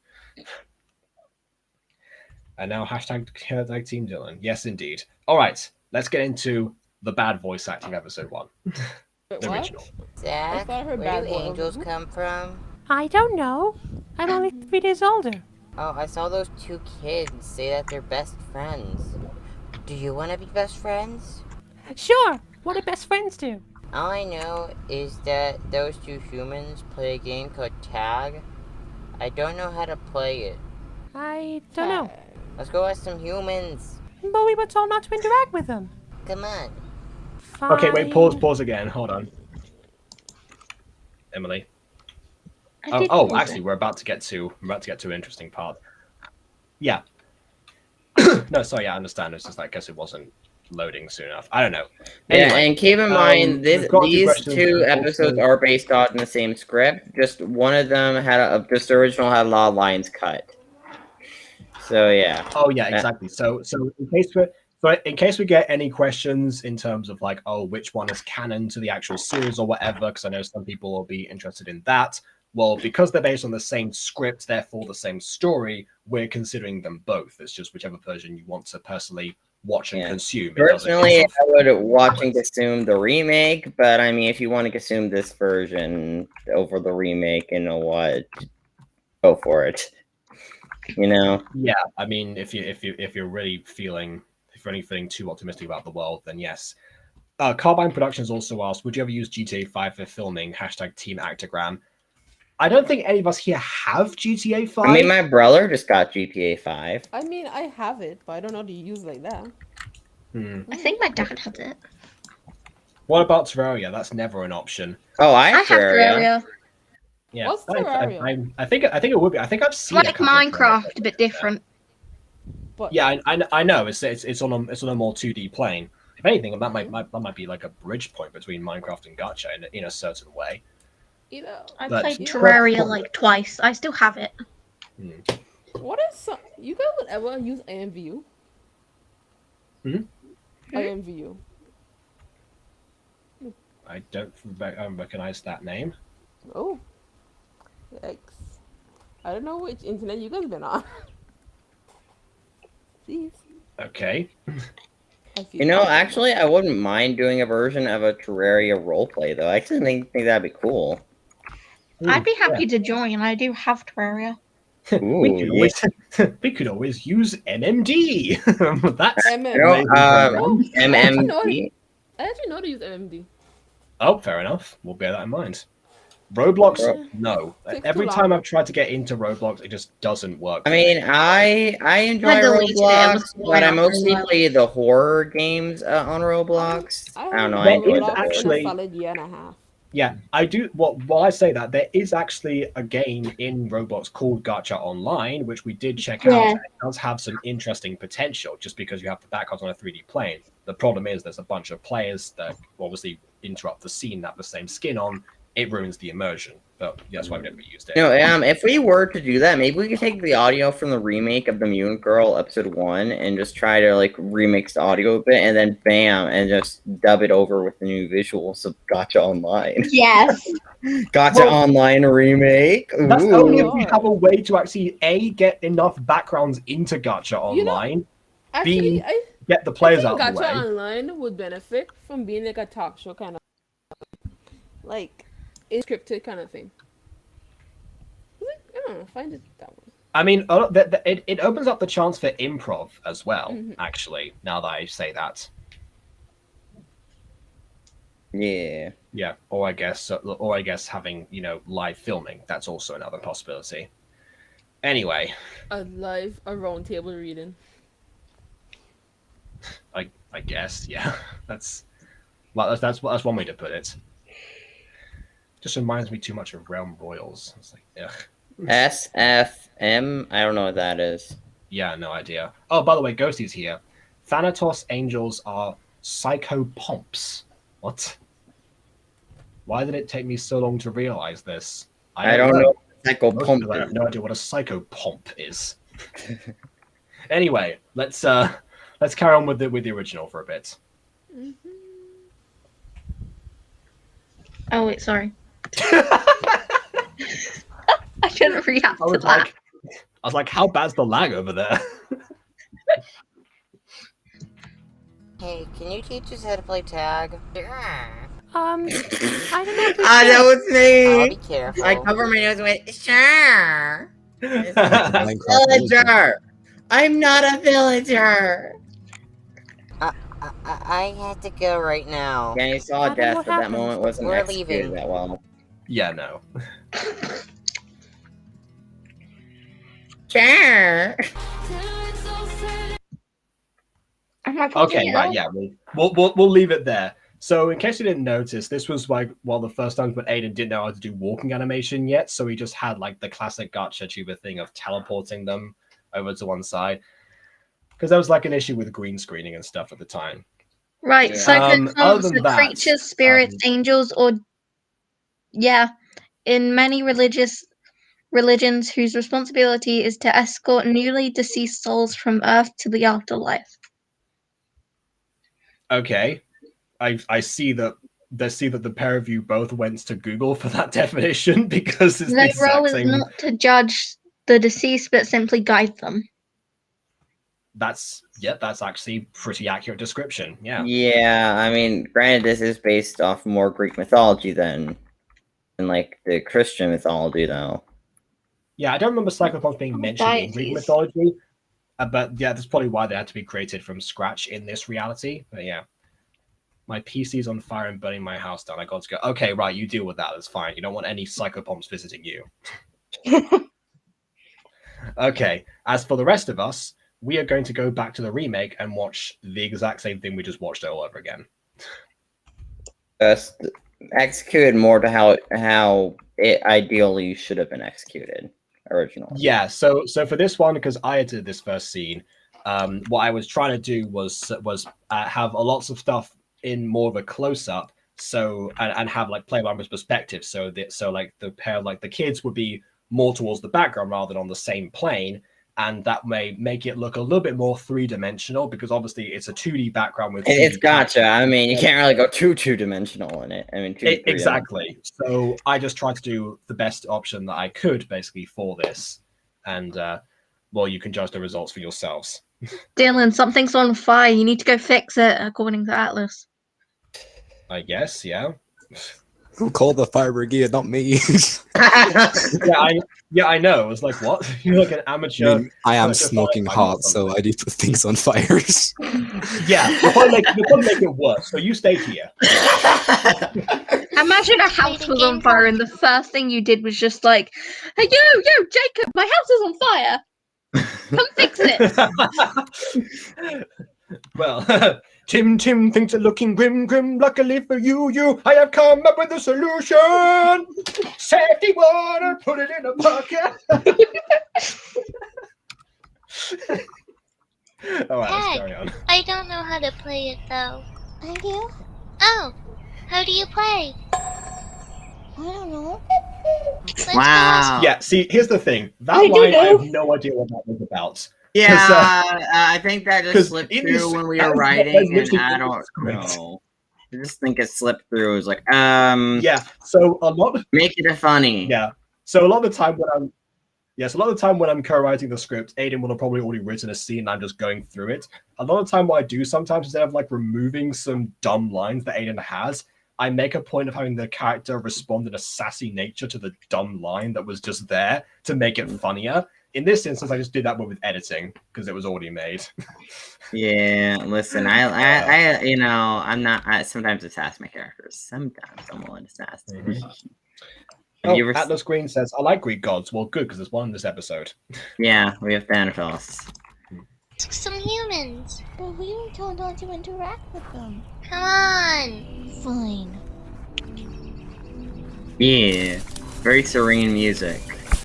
S2: And now hashtag Team Dylan. Yes, indeed. All right, let's get into the bad voice acting episode 1. The original.
S6: Zach, where do angels come from?
S7: I don't know. I'm only 3 days older.
S6: Oh, I saw those 2 kids say that they're best friends. Do you want to be best friends?
S7: Sure. What do best friends do?
S6: All I know is that those 2 humans play a game called Tag. I don't know how to play it.
S7: I don't know.
S6: Let's go ask some humans.
S7: But we were told not to interact with them.
S6: Come on.
S7: Fine.
S2: Okay, wait, pause again. Hold on. Emily. Actually, we're about to get to an interesting part. Yeah. No, sorry, yeah, I understand. It's just like, I guess it wasn't loading soon enough. I don't know. Anyway,
S1: yeah, and keep in mind, these 2 episodes are based on the same script. Just one of them just the original had a lot of lines cut. So yeah.
S2: Oh yeah, exactly. So in case we get any questions in terms of like, which one is canon to the actual series or whatever, because I know some people will be interested in that. Well, because they're based on the same script, therefore the same story, we're considering them both. It's just whichever version you want to personally watch and consume.
S1: Personally, I would watch and consume the remake, but I mean, if you want to consume this version over the remake, you know what? Go for it. Yeah,
S2: I mean, if you're really feeling too optimistic about the world, then yes. Carbine Productions also asked, would you ever use GTA 5 for filming? #Team Actogram. I don't think any of us here have GTA 5.
S1: I mean, my brother just got GTA 5.
S4: I mean, I have it, but I don't know how to use it like that.
S3: I think my dad has it.
S2: What about Terraria? That's never an option.
S1: Oh, I have Terraria.
S2: Yeah,
S4: what's Terraria?
S2: I think it would be. I think I've seen
S3: like Minecraft, a bit different.
S4: But
S2: yeah, I know it's on a more 2D plane. If anything, that might be like a bridge point between Minecraft and gacha in a certain way.
S3: I played Terraria like twice. I still have it.
S4: What is you guys would ever use AMVU? AMVU.
S2: I don't recognize that name.
S4: Oh, yikes! I don't know which internet you guys been on. Please.
S2: Okay.
S1: Actually, I wouldn't mind doing a version of a Terraria roleplay, though. I actually think that'd be cool.
S3: I'd be happy to join. I do have Terraria.
S2: We could always use MMD. That's
S1: MMD.
S4: I actually know to use MMD.
S2: Oh, fair enough. We'll bear that in mind. Roblox,
S1: Ro-
S2: no.
S4: Takes too
S2: Every
S4: long.
S2: time I've tried to get into Roblox, it just doesn't work.
S1: I mean, I enjoy
S3: I deleted it, it
S1: Roblox,
S3: was
S1: but
S3: boring
S1: I
S3: after a
S1: mostly
S3: while.
S1: play the horror games on Roblox.
S4: I
S1: I don't know.
S4: haven't
S1: I
S4: played
S1: enjoy
S2: There is
S1: the
S4: Roblox in a
S2: actually-
S4: solid year and a half.
S2: Yeah, I do. Well, while I say that, there is actually a game in Roblox called Gacha Online, which we did check out.
S3: Yeah.
S2: And it does have some interesting potential, just because you have the backgrounds on a 3D plane. The problem is there's a bunch of players that obviously interrupt the scene that have the same skin on. It ruins the immersion. But that's why we never used it.
S1: No, if we were to do that, maybe we could take the audio from the remake of the Mutant Girl episode 1 and just try to like remix the audio a bit, and then bam, and just dub it over with the new visuals of Gacha Online.
S3: Yes.
S1: Gacha
S2: Well,
S1: Online remake.
S2: That's
S1: Ooh.
S2: only if we have a way to actually get enough backgrounds into Gacha
S4: You know,
S2: Online,
S4: Actually,
S2: get the
S4: I
S2: players
S4: think
S2: out of the
S4: Gacha
S2: way.
S4: Online would benefit from being like a talk show kind of, like, a scripted kind of thing. I don't know, find it that one.
S2: I mean, it opens up the chance for improv as well.
S4: Mhm.
S2: Actually, now that I say that,
S1: Yeah.
S2: yeah. Or I guess having live filming. That's also another possibility. Anyway,
S4: A round table reading.
S2: I guess yeah. That's one way to put it. Just reminds me too much of Realm Royals. It's like, ugh.
S1: SFM? I don't know what that is.
S2: Yeah, no idea. Oh, by the way, Ghosty's here. Thanatos angels are psychopomps. What? Why did it take me so long to realize this?
S1: I don't know what
S2: Most
S1: psychopomp
S2: people have
S1: is.
S2: no idea what a psychopomp is. Anyway, let's carry on with the original for a bit.
S3: Oh wait, sorry. I shouldn't react
S2: I
S3: to
S2: was
S3: that.
S2: like, how bad's the lag over there?
S6: Hey, can you teach us how to play tag?
S7: I don't know if we
S1: That was
S6: I'll be
S1: me.
S6: careful.
S1: I cover my nose with sure. It's like a
S5: Minecraft
S1: villager. I'm not a villager.
S6: I have to go right now.
S1: Yeah, you saw
S7: I don't know
S1: death,
S7: what
S1: but that
S7: happened.
S1: moment wasn't
S6: We're
S1: executed
S6: leaving.
S1: that well.
S2: Yeah, no.
S1: Sure.
S3: Am I putting
S2: Okay,
S3: it
S2: right,
S3: up?
S2: yeah, we'll leave it there. So, in case you didn't notice, this was like one of the first times when Aiden didn't know how to do walking animation yet, so he just had like the classic Gacha tuber thing of teleporting them over to one side, because there was like an issue with green screening and stuff at the time.
S3: Right,
S1: Yeah.
S3: psychopomps
S2: Other than
S3: are
S2: that,
S3: creatures, spirits, angels, or in many religions whose responsibility is to escort newly deceased souls from Earth to the afterlife.
S2: Okay, I see that. The pair of you both went to Google for that definition because it's the
S3: Their
S2: exact
S3: role is
S2: same.
S3: not to judge the deceased, but simply guide them.
S2: That's actually pretty accurate description. Yeah.
S1: Yeah, I mean, granted, this is based off more Greek mythology than like the Christian mythology, though.
S2: Yeah, I don't remember psychopomps being mentioned in Greek
S3: deities.
S2: mythology, but yeah, that's probably why they had to be created from scratch in this reality. But yeah, my PC's on fire and burning my house down. I got to go. Okay, right, you deal with that. That's fine. You don't want any psychopomps visiting you. Okay, as for the rest of us, we are going to go back to the remake and watch the exact same thing we just watched all over again.
S1: Just executed more to how it ideally should have been executed originally.
S2: Yeah, so for this one, because I edited this first scene, what I was trying to do was have lots of stuff in more of a close up, so and have like play by perspective, so like the pair, like the kids would be more towards the background rather than on the same plane, and that may make it look a little bit more three-dimensional because obviously it's a 2D background with.
S1: It's gotcha. I mean, you can't really go too two-dimensional in it. I mean,
S2: Exactly. So I just tried to do the best option that I could basically for this, and well, you can judge the results for yourselves.
S3: Dylan, something's on fire. You need to go fix it, according to Atlas.
S2: I guess, yeah.
S5: Who called the fire brigade? Not me.
S2: Yeah, I know. It's like, what? You're like an amateur.
S5: I am
S2: amateur
S5: smoking
S2: firefighter or
S5: hot, so
S2: something.
S5: I do put things on fires.
S2: Yeah, you'll probably make it worse. So you stay here.
S3: Imagine a house was on fire and the first thing you did was just like, hey, yo, Jacob, my house is on fire. Come fix it.
S2: Well, Tim thinks it looking grim. Luckily for you, I have come up with a solution. Safety water, put it in a bucket. All right, let's carry on.
S8: I don't know how to play it though.
S9: I do.
S8: Oh, how do you play?
S9: I don't know.
S8: Let's
S1: Wow.
S2: Yeah, see, here's the thing. That
S3: I do
S2: line, I
S3: know.
S2: have no idea what that was about.
S1: Yeah,
S2: 'Cause,
S1: I think that
S2: 'cause
S1: just slipped
S2: in
S1: through
S2: this-
S1: when we
S2: that
S1: were
S2: was- that
S1: writing,
S2: was
S1: and
S2: literally
S1: I
S2: in the
S1: don't
S2: script.
S1: know. I just think it slipped through. It was like,
S2: Yeah, so a lot of
S1: make it funny.
S2: Yeah. So a lot of the time when I'm co-writing the script, Aiden will have probably already written a scene and I'm just going through it. A lot of the time what I do sometimes, instead of like removing some dumb lines that Aiden has, I make a point of having the character respond in a sassy nature to the dumb line that was just there to make it funnier. In this instance, I just did that with editing because it was already made.
S1: Yeah, listen, I you know, I'm not. I sometimes I sass my characters. Sometimes I'm willing to sass. Have you ever?
S2: Atlas Green says, I like Greek gods. Well, good, because there's one in this episode.
S1: Yeah, we have Thanatos.
S8: some humans.
S9: But we were told not to interact with them.
S8: Come on.
S9: Fine.
S1: Yeah, very serene music.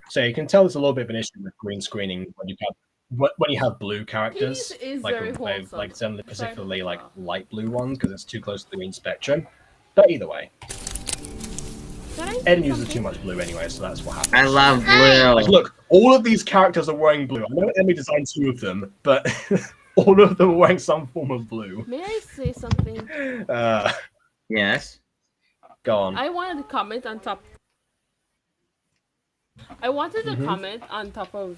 S2: So you can tell there's a little bit of an issue with green screening when you have blue characters,
S4: Peace is
S2: like
S4: very wholesome.
S2: like generally particularly like light blue ones because it's too close to the green spectrum. But either way,
S4: Can I say
S2: Eden uses
S4: something?
S2: too much blue anyway, so that's what happens.
S1: I love
S8: Hi.
S2: Like,
S1: blue.
S2: look, all of these characters are wearing blue. I know Emmy designed 2 of them, but all of them are wearing some form of blue.
S4: May I say something?
S1: Yes.
S2: Go on.
S4: I wanted to comment on top. I wanted to comment on top of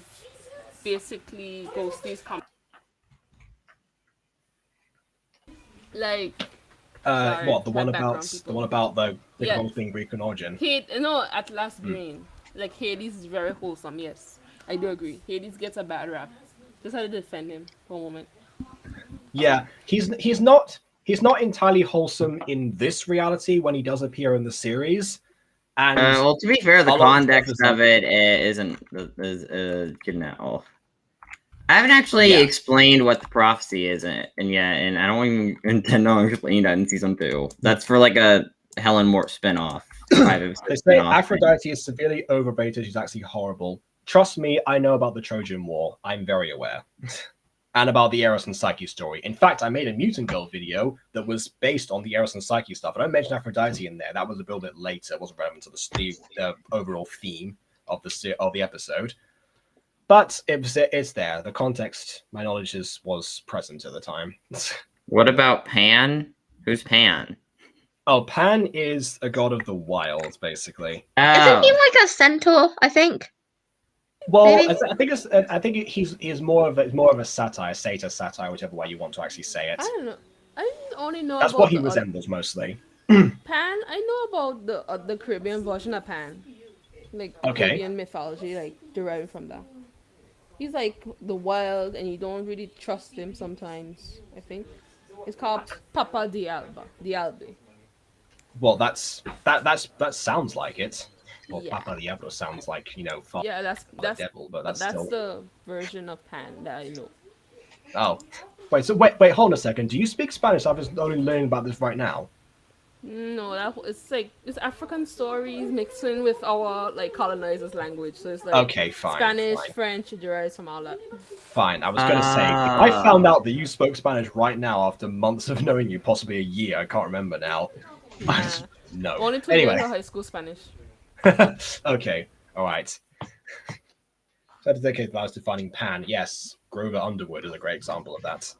S4: basically Ghosty's comment. Like, sorry,
S2: What the one
S4: bad
S2: about
S4: background
S2: the
S4: people.
S2: one about the
S4: Yeah.
S2: gold being Greek in origin?
S4: Atlas Green. Like Hades is very wholesome. Yes, I do agree. Hades gets a bad rap. Just had to defend him for a moment.
S2: Yeah, he's not entirely wholesome in this reality when he does appear in the series. And
S1: Well, to be fair, the
S2: a lot of
S1: context
S2: stuff is
S1: of it isn't you know. I haven't actually
S2: Yeah.
S1: explained what the prophecy is, and I don't even intend on explaining that in season 2. That's for like a Helen Mort spinoff.
S2: They say Aphrodite is severely overrated. She's actually horrible. Trust me, I know about the Trojan War. I'm very aware. And about the Eros and Psyche story. In fact, I made a Mutant Girl video that was based on the Eros and Psyche stuff. I don't mention Aphrodite in there. That was a little bit later. It wasn't relevant to the overall theme of the episode. But it's there. The context, my knowledge was present at the time.
S1: What about Pan? Who's Pan?
S2: Oh, Pan is a god of the wild, basically.
S3: Isn't he like a centaur? I think.
S2: Well,
S3: Maybe?
S2: I think he's more of a satire, whichever way you want to actually say it.
S4: I don't know. I only know
S2: That's
S4: about
S2: what he
S4: the
S2: resembles mostly.
S4: Pan. I know about the Caribbean version of Pan, like
S2: Okay.
S4: Caribbean mythology, like derived from that. He's like the wild, and you don't really trust him sometimes. I think it's called Papa Dialbe.
S2: Well, that sounds like it. Well,
S4: Yeah.
S2: Papa Diablo sounds like father
S4: Yeah, that's
S2: devil, but that's
S4: that's
S2: still.
S4: the version of Pan that I know.
S2: Oh, wait, hold on a second. Do you speak Spanish? I'm just only learning about this right now.
S4: No, it's African stories mixed in with our like colonizers' language. So it's like
S2: Okay, fine.
S4: Spanish,
S2: fine.
S4: French, derives from all that.
S2: Fine. I was gonna say if I found out that you spoke Spanish right now after months of knowing you, possibly a year, I can't remember now. I just, no.
S4: Only 2 years
S2: Anyway.
S4: of high school Spanish.
S2: Okay, all right. So to dedicate the last defining Pan, yes, Grover Underwood is a great example of that.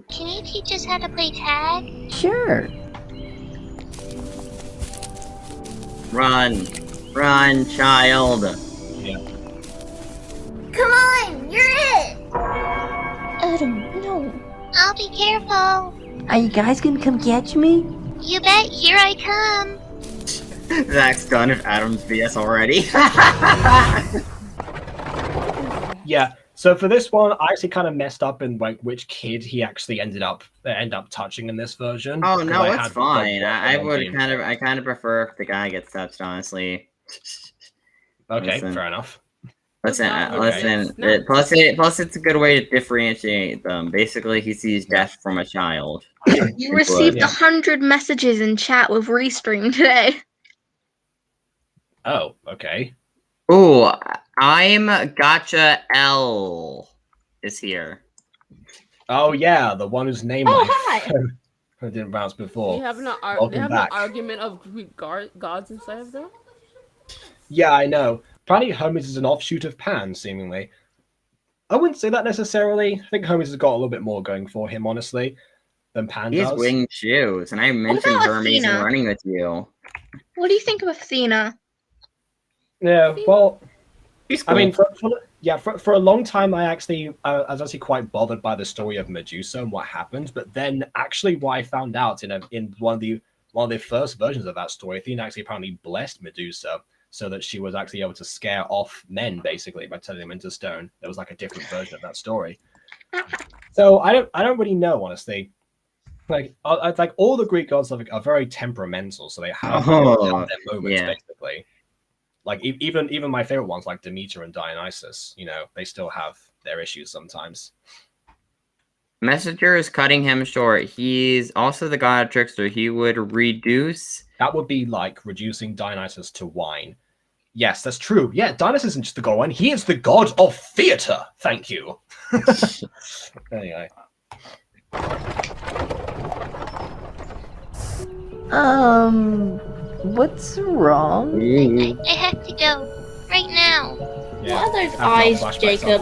S8: Can you teach us how to play tag?
S10: Sure.
S1: Run, child.
S2: Yeah.
S8: Come on, you're it.
S9: Adam, no.
S8: I'll be careful.
S10: Are you guys gonna come catch me?
S8: You bet. Here I come.
S1: Zach's done with Adam's BS already.
S2: Yeah. So for this one, I actually kind of messed up in like which kid he actually end up touching in this version.
S1: Oh
S2: 'cause
S1: no,
S2: I
S1: it's
S2: had
S1: fine.
S2: Dog
S1: I
S2: Walker
S1: would
S2: being-
S1: I kind of prefer if the guy gets touched. Honestly.
S2: Okay,
S1: Listen.
S2: fair enough.
S1: Listen,
S4: not
S1: listen.
S4: really.
S1: Plus, it's a good way to differentiate them. Basically, he sees death from a child.
S3: You received
S2: Yeah.
S3: 100 messages in chat with Restream today.
S2: Oh, okay.
S1: Ooh, I'm Gotcha L is here.
S2: Oh yeah, the one whose name
S3: hi.
S2: I didn't bounce
S4: They
S2: before.
S4: have an
S2: Welcome back.
S4: argument of Greek gods inside of them.
S2: Yeah, I know. Apparently Hermes is an offshoot of Pan, seemingly. I wouldn't say that necessarily. I think Hermes has got a little bit more going for him, honestly, than Pan
S1: He has
S2: does.
S1: winged shoes, and I mentioned
S3: about
S1: Hermes and
S3: Athena?
S1: running with you.
S3: What do you think of Athena?
S2: Yeah, well,
S1: He's
S2: I mean, for a long time, I was actually quite bothered by the story of Medusa and what happened. But then, actually, what I found out in one of the first versions of that story, Athena actually apparently blessed Medusa so that she was actually able to scare off men, basically, by turning them into stone. There was like a different version of that story. So I don't really know, honestly. Like all the Greek gods are very temperamental, so they have their moments, basically. Like even my favorite ones, like Demeter and Dionysus, they still have their issues sometimes.
S1: Messenger is cutting him short. He's also the god of trickster. He would reduce.
S2: That would be like reducing Dionysus to wine. Yes, that's true. Yeah, Dionysus isn't just the god of wine. He is the god of theater. Thank you. Anyway.
S10: What's wrong?
S8: I have to go right now.
S3: What are those eyes, Jacob?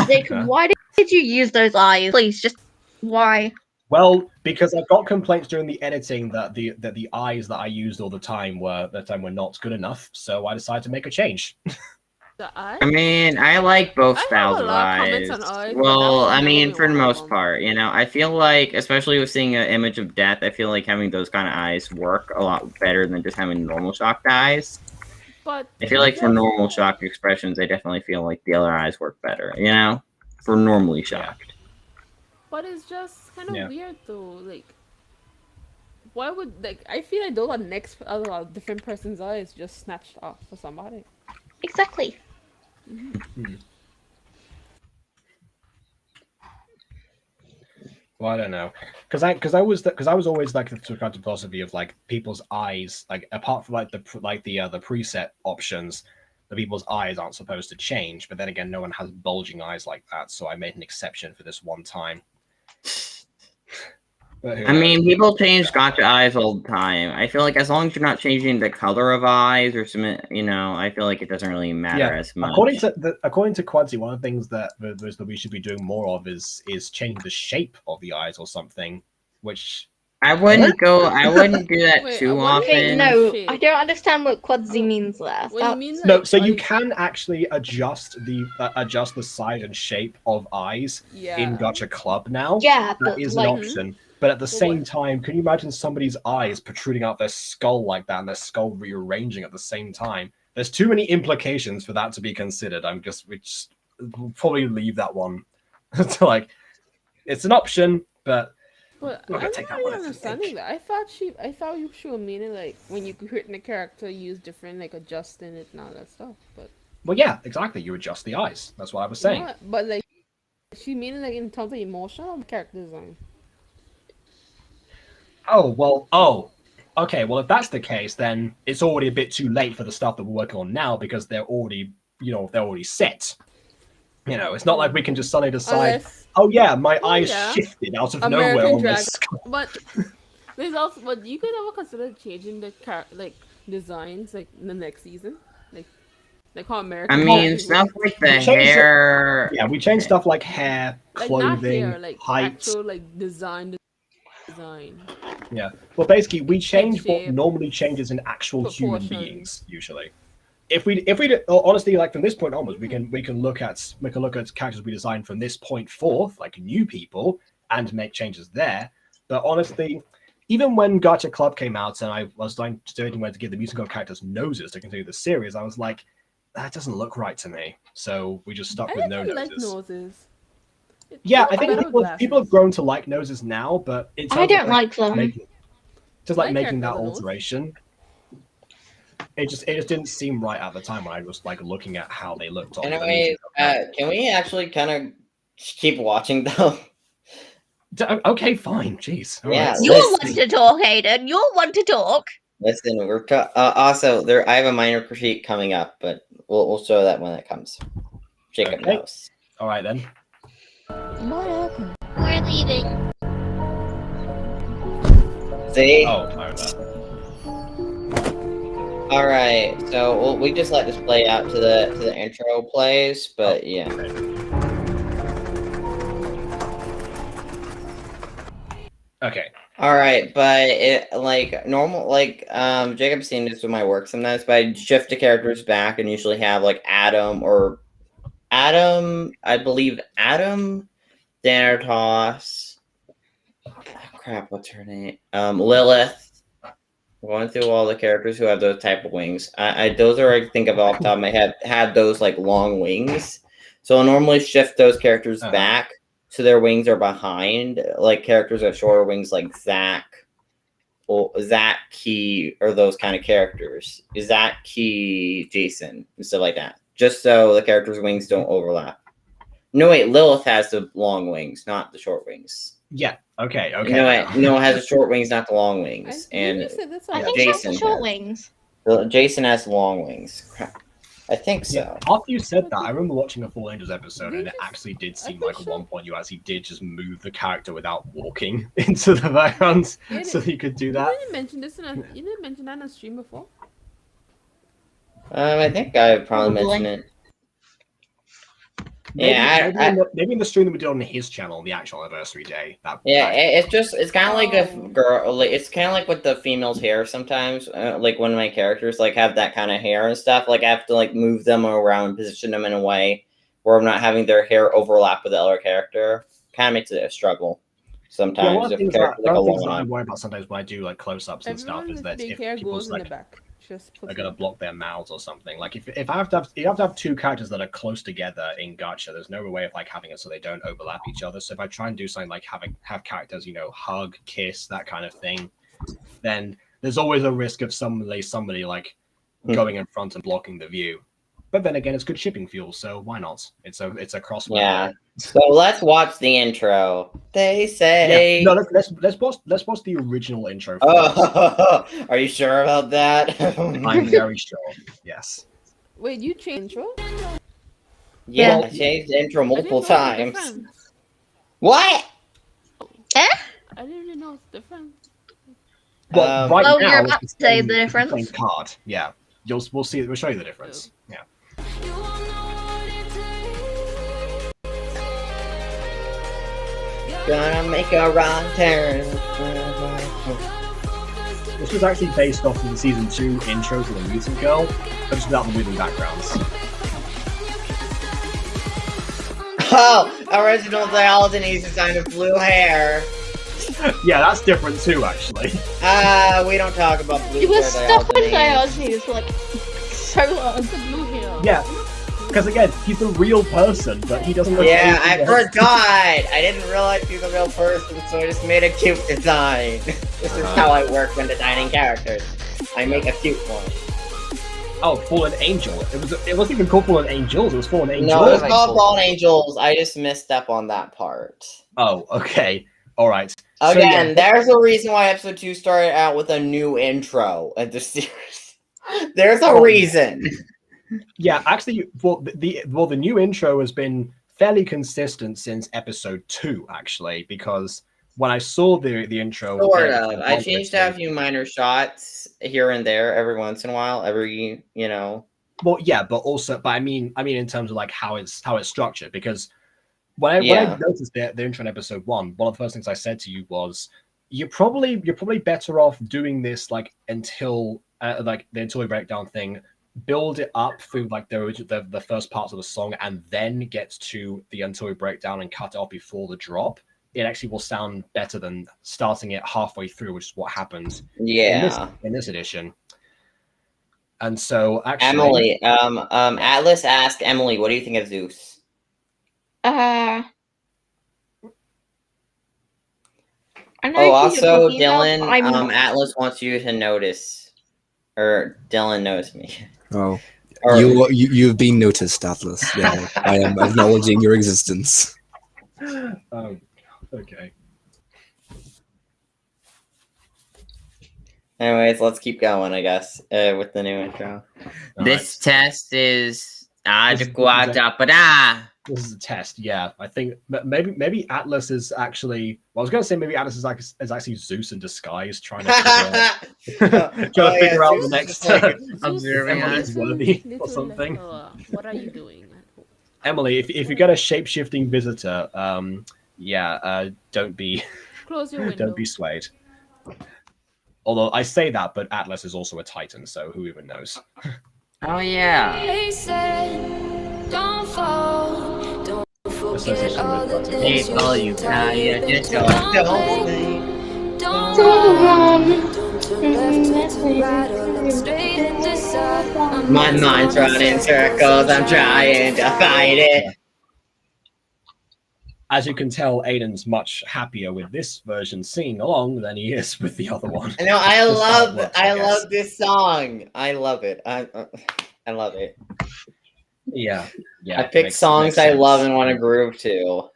S3: Jacob, why did you use those eyes? Please, just why?
S2: Well, because I got complaints during the editing that the eyes that I used all the time were not good enough, so I decided to make a change.
S1: I mean, I like both styles of eyes. Well, I mean, for the most part, I feel like, especially with seeing an image of death, I feel like having those kind of eyes work a lot better than just having normal shocked eyes.
S4: But
S1: I feel like for normal shocked expressions, I definitely feel like the other eyes work better, for normally shocked.
S4: But it's just kind of weird though. Like, why would I feel like those are different person's eyes just snatched off for somebody.
S3: Exactly.
S2: Mm-hmm. Well, I don't know, because I was always like the kind of philosophy of like people's eyes, like apart from the preset options, the people's eyes aren't supposed to change. But then again, no one has bulging eyes like that, so I made an exception for this one time.
S1: I mean, people change gotcha eyes all the time. I feel like as long as you're not changing the color of eyes or something, I feel like it doesn't really matter as much.
S2: According to Quincy, one of the things that we should be doing more of is changing the shape of the eyes or something, which
S1: I wouldn't do that too often.
S3: Okay, no, I don't understand what Quadzi means there.
S4: What you mean?
S2: No, so you can actually adjust the size and shape of eyes in Gacha Club now.
S3: Yeah,
S2: that is an option. But at the same time, can you imagine somebody's eyes protruding out their skull like that and their skull rearranging at the same time? There's too many implications for that to be considered. We'll probably leave that one to it's an option, but
S4: I'm not really understanding that. I thought you were meaning like when you create the character, use different adjusting it and all that stuff. But
S2: well, yeah, exactly. You adjust the eyes. That's what I was saying.
S4: Yeah, but she meaning in terms of emotional character design.
S2: Okay. Well, if that's the case, then it's already a bit too late for the stuff that we're working on now because they're already set. It's not like we can just suddenly decide. My eyes shifted out of nowhere on this skull.
S4: But there's also, but you could ever consider changing the designs in the next season, like how American.
S1: I mean, stuff like the hair.
S2: We changed stuff like hair, clothing,
S4: not hair,
S2: height,
S4: actual design.
S2: Yeah. Well, basically, we change what normally changes in actual human beings usually. If we honestly, from this point onwards, we can look at characters we designed from this point forth, like new people, and make changes there. But honestly, even when Gacha Club came out and I was debating whether to give the musical characters noses to continue the series, I was like, that doesn't look right to me. So we just stuck
S4: I
S2: with no
S4: actually like
S2: noses.
S4: noses.
S2: Yeah,
S4: It's
S2: I think
S4: better with
S2: people have
S4: glasses.
S2: grown to like noses now, but in terms
S3: I
S2: of
S3: don't like them.
S2: making,
S4: My
S2: making that
S4: character has a nose.
S2: alteration, it just didn't seem right at the time when I was like looking at how they looked on the
S1: Anyway,
S2: music.
S1: can we actually kind of keep watching though?
S2: Okay, fine. Jeez. All
S1: Yeah,
S2: right.
S3: You're one to talk, Hayden. You're one to talk.
S1: Listen, also there. I have a minor critique coming up, but we'll show that when it comes. Jacob
S2: Okay.
S1: knows.
S2: All right then.
S9: What happened?
S8: We're leaving.
S1: See?
S2: Oh, I know.
S1: All right. So we just let this play out to the intro plays, but yeah.
S2: Okay.
S1: All right, but it like normal like Jacob's seen this with my work sometimes, but I shift the characters back and usually have like Adam, I believe Adam, Thanatos. Oh, crap, what's her name? Lilith. Going through all the characters who have those type of wings. Those are I think of off the top of my head had those like long wings. So I'll normally shift those characters back. So their wings are behind, like characters with shorter wings, like Zach, or Zach Key, or those kind of characters. Zach Key, Jason, and stuff like that. Just so the characters' wings don't overlap. No, wait, Lilith has the long wings, not the short wings.
S2: Yeah. Okay. Okay.
S1: No, it has the short wings, not the long wings. And
S3: I think she has the short wings.
S1: Jason has long wings. Crap. I think so.
S2: Yeah. After you said that, I remember watching a Full Angels episode, and it actually did seem like at one point you actually did just move the character without walking into the background, so you could do that.
S4: You didn't mention this you didn't mention that on a stream before.
S1: I think I probably mentioned it.
S2: Maybe in the stream that we did on his channel on the actual anniversary day.
S1: It's kind of like a girl. Like, it's kind of like with the female's hair sometimes. Like when my characters like have that kind of hair and stuff. Like I have to like move them around, position them in a way where I'm not having their hair overlap with the other character. Kind of makes it a struggle sometimes.
S2: One of the things that I worry about sometimes when I do like close-ups and stuff is that if people's like are gonna block their mouths or something. Like if I have to have two characters that are close together in gacha, there's no way of like having it so they don't overlap each other. So if I try and do something like have characters, hug, kiss, that kind of thing, then there's always a risk of somebody like going in front and blocking the view. But then again, it's good shipping fuel, so why not? It's a cross.
S1: Yeah. So let's watch the intro. They say.
S2: Yeah. No, let's watch the original intro.
S1: Oh, are you sure about that?
S2: I'm very sure. Yes.
S4: Wait, you changed intro?
S1: Yeah, I changed the intro multiple times. What?
S3: Eh?
S4: I didn't even know it's different.
S2: Well, right now,
S3: you're about to say the difference.
S2: Same card. Yeah, we'll see. We'll show you the difference. Yeah.
S1: Gonna make a wrong turn.
S2: This was actually based off of the season 2 intro to the Mutant Girl, but just without the wooden backgrounds.
S1: Oh, original Diogenes designed with blue hair.
S2: Yeah, that's different too, actually.
S1: We don't talk about blue hair.
S3: You were stuck with Diogenes for like so long.
S4: Blue hair.
S2: Yeah, because again, he's a real person, but he doesn't look.
S1: Yeah, I forgot. I didn't realize he's a real person, so I just made a cute design. This is how I work when designing characters. I make a cute one.
S2: Oh, Fallen Angel. It wasn't even called Fallen Angels. It was Fallen Angels.
S1: No, it's called Fallen Angels. I just missed up on that part.
S2: Oh, okay. All right.
S1: Again, there's a reason why episode 2 started out with a new intro of the series. There's a reason.
S2: Yeah, actually, the new intro has been fairly consistent since episode 2, actually, because when I saw the intro,
S1: sort of. I changed out a few minor shots here and there every once in a while.
S2: Well, yeah, but I mean in terms of like how it's structured, because when I noticed the intro in episode 1, one of the first things I said to you was, you're probably better off doing this like until like the until we breakdown thing. Build it up through like the first parts of the song, and then get to the until we break down and cut it off before the drop. It actually will sound better than starting it halfway through, which is what happened.
S1: Yeah.
S2: In this edition. And so actually,
S1: Emily, Atlas asked Emily, "What do you think of Zeus?"
S3: I know
S1: Oh,
S3: who you're
S1: also,
S3: talking about,
S1: Dylan,
S3: but I'm not.
S1: Atlas wants you to notice, or Dylan knows me.
S5: Oh,
S1: Or-
S5: you've been noticed, Atlas. Yeah, I am acknowledging your existence.
S2: Oh, okay.
S1: Anyways, let's keep going, I guess, with the new intro. This test is
S2: This is a test, yeah. I think maybe Atlas is actually. Well, I was going to say maybe Atlas is actually Zeus in disguise, trying to figure out the next
S1: observing us.
S2: is worthy or something.
S4: What are you doing?
S2: Emily, if you get a shape-shifting visitor, don't be
S4: Close your window.
S2: don't be swayed. Although I say that, but Atlas is also a Titan, so who even knows?
S1: Oh yeah.
S11: Don't fall, don't forget all the
S1: Hey,
S11: things
S1: all you tired, just don't
S11: don't run, don't turn left, turn right, or look straight and decide.
S1: My mind's running in circles, I'm trying to fight it.
S2: As you can tell, Aiden's much happier with this version singing along than he is with the other one.
S1: No, I love this song. I love it. I love it.
S2: Yeah.
S1: I pick songs I love and want to groove to.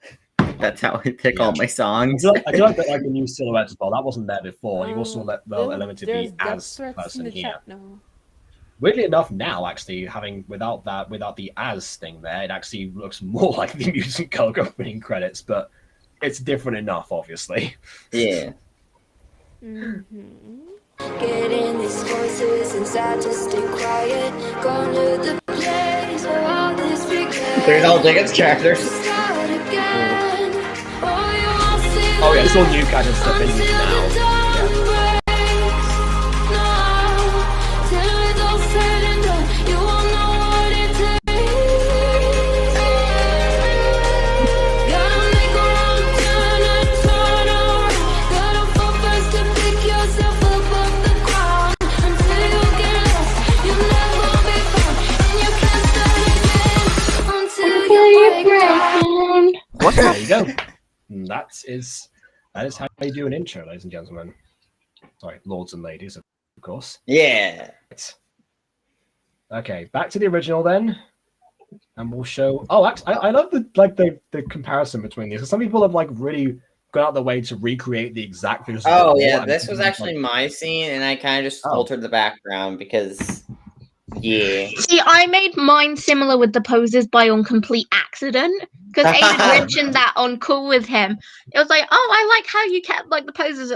S1: That's how I pick all my songs.
S2: I do like that, like the new silhouette as well. That wasn't there before. You also let the element to be as person here. Weirdly enough, now actually without the as thing there, it actually looks more like the Music Girl opening credits, but it's different enough, obviously.
S1: Yeah.
S11: Getting these voices inside to stay quiet. Going to the place where all this begins.
S1: There's all Dickens characters.
S2: Oh yeah, it's all new kind of stuff in now. There you go. That is how you do an intro, ladies and gentlemen. Sorry, lords and ladies, of course.
S1: Yeah.
S2: Okay, back to the original then, and we'll show. Oh, actually, I love the comparison between these. Some people have really gone out of their way to recreate the exact visuals.
S1: Oh yeah, this was actually my scene, and I kind of just altered the background because. Yeah.
S3: See, I made mine similar with the poses on complete accident because Aiden mentioned that on Call with him. It was like, oh, I like how you kept the poses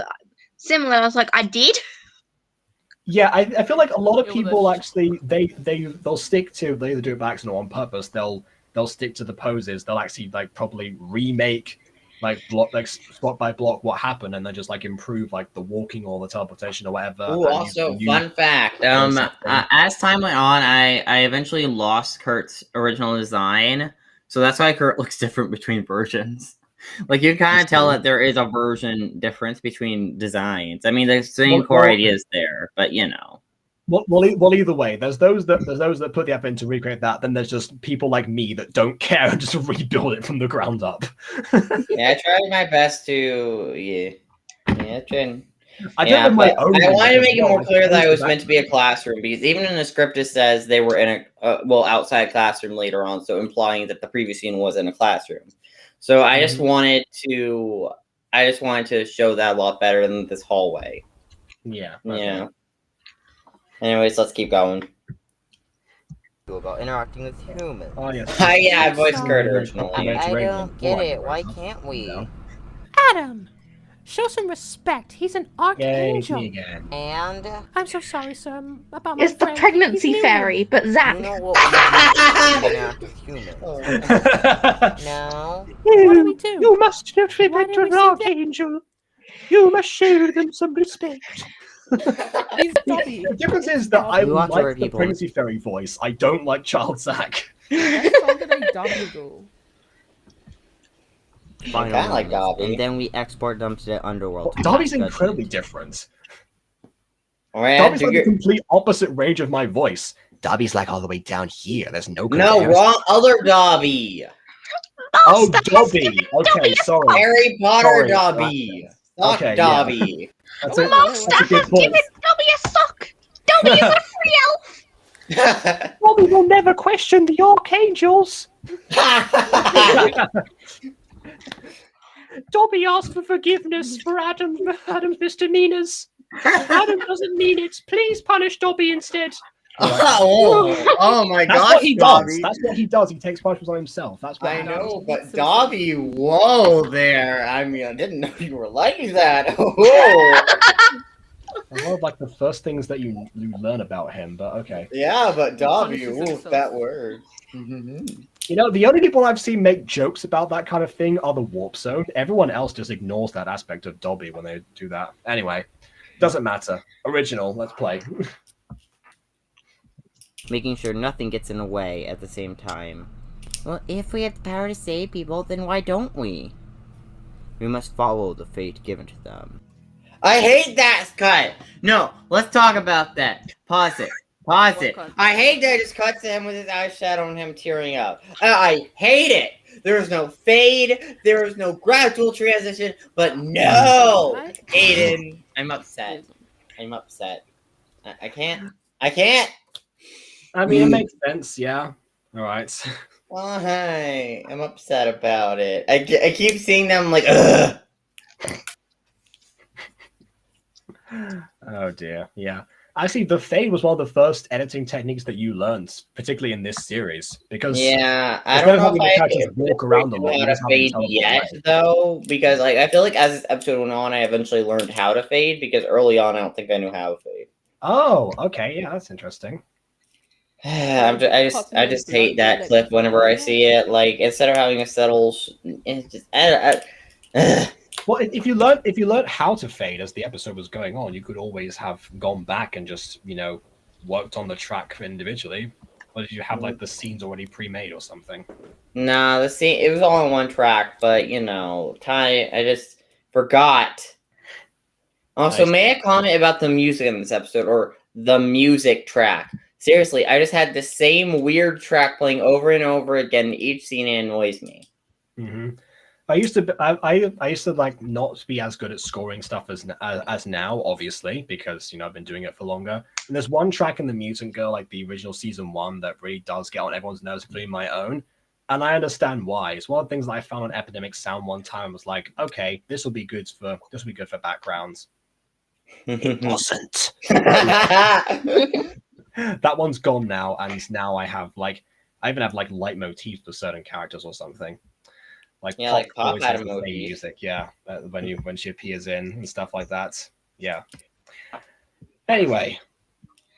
S3: similar. I was like, I did.
S2: Yeah, I feel like a lot of people actually they'll stick to, they either do it by accident or on purpose. They'll stick to the poses. They'll actually probably remake block by block what happened, and then just improve the walking or the teleportation or whatever.
S1: Oh, also fun fact. As time went on, I eventually lost Kurt's original design, so that's why Kurt looks different between versions. You kind of tell that there is a version difference between designs. I mean, the same core idea is there, but you know.
S2: Well, either way, there's those that put the effort in to recreate that. Then there's just people like me that don't care and just rebuild it from the ground up.
S1: Yeah, I tried my best to. I wanted to make it more clear that it was meant to be a classroom, because even in the script it says they were in a outside classroom later on, so implying that the previous scene was in a classroom. So I just wanted to show that a lot better than this hallway.
S2: Yeah.
S1: Yeah. Anyways, let's keep going.
S6: About interacting with humans.
S2: Oh yes.
S1: Yeah, I voiced Kurt originally.
S6: I don't get it. Why can't we?
S7: Adam, show some respect. He's an archangel.
S6: And
S7: I'm so sorry, sir, about my
S3: It's the
S7: friend.
S3: pregnancy fairy, but Zach.
S6: you know what we do to interact with humans? No.
S7: What do we do?
S10: You must not
S7: Why
S10: respect
S7: didn't we
S10: an
S7: see that?
S10: archangel. You must show them some respect.
S2: The difference is that I like the pregnancy fairy voice. I don't like Child Zach.
S4: How did I Dobby go?
S1: I kinda like Dobby.
S6: And then we export them to the underworld.
S2: Dobby's incredibly different. Dobby's like the complete opposite range of my voice. Dobby's like all the way down here. There's no
S1: No, wrong. Other Dobby.
S2: Oh, Dobby. Okay, sorry.
S1: Harry Potter
S2: Sorry.
S1: Dobby. Sock
S2: Okay,
S1: Dobby.
S2: Yeah. That's a good point.
S3: Give Dobby a sock. Dobby is a free elf.
S10: Dobby will never question the archangels. Dobby asked for forgiveness for Adam's misdemeanors. Adam doesn't mean it. Please punish Dobby instead.
S1: Oh my
S2: That's
S1: gosh,
S2: what he
S1: Dobby.
S2: does. That's what he does. He takes punishments on himself. That's what
S1: I
S2: he
S1: know,
S2: does.
S1: but Dobby, whoa there. I mean, I didn't know you were like that. Oh.
S2: One of like the first things that you learn about him, but okay.
S1: Yeah, but Dobby, oof, that word.
S2: You know, the only people I've seen make jokes about that kind of thing are the Warp Zone. Everyone else just ignores that aspect of Dobby when they do that. Anyway, doesn't matter. Original, let's play.
S6: Making sure nothing gets in the way at the same time. Well, if we have the power to save people, then why don't we? We must follow the fate given to them.
S1: I hate that cut. No, let's talk about that. Pause it. Pause it. I hate that it just cuts to him with his eyeshadow and him tearing up. I hate it. There is no fade. There is no gradual transition. But no, Aiden, I'm upset. I'm upset. I can't. I can't.
S2: I mean, it makes sense. Yeah. All right.
S1: Why? I'm upset about it. I keep seeing them like, ugh.
S2: Oh dear. Yeah. Actually, the fade was one of the first editing techniques that you learned, particularly in this series, because
S1: yeah, I don't know if I
S2: walk around a lot.
S1: How to fade yet, though, because like I feel like as this episode went on, I eventually learned how to fade. Because early on, I don't think I knew how to fade.
S2: Oh, okay, yeah, that's interesting.
S1: I just hate that clip whenever I see it. Like instead of having a settle, it's just
S2: Well, if you learned how to fade as the episode was going on, you could always have gone back and just, you know, worked on the track individually. Or did you have like the scenes already pre-made or something?
S1: Nah, the scene, it was all on one track, but you know, I just forgot. Also, may I comment about the music in this episode or the music track? Seriously, I just had the same weird track playing over and over again. Each scene annoys me.
S2: Mm-hmm. I used to like not be as good at scoring stuff as now, obviously, because you know I've been doing it for longer. And there's one track in the Mutant Girl, like the original season 1, that really does get on everyone's nerves, including my own. And I understand why. It's one of the things that I found on Epidemic Sound one time. Was like, okay, this will be good for backgrounds. It wasn't. That one's gone now, and now I even have like leitmotifs for certain characters or something. Like
S1: yeah,
S2: Pop
S1: like Pop
S2: always
S1: had
S2: has the same music, yeah. When she appears in and stuff like that, yeah. Anyway,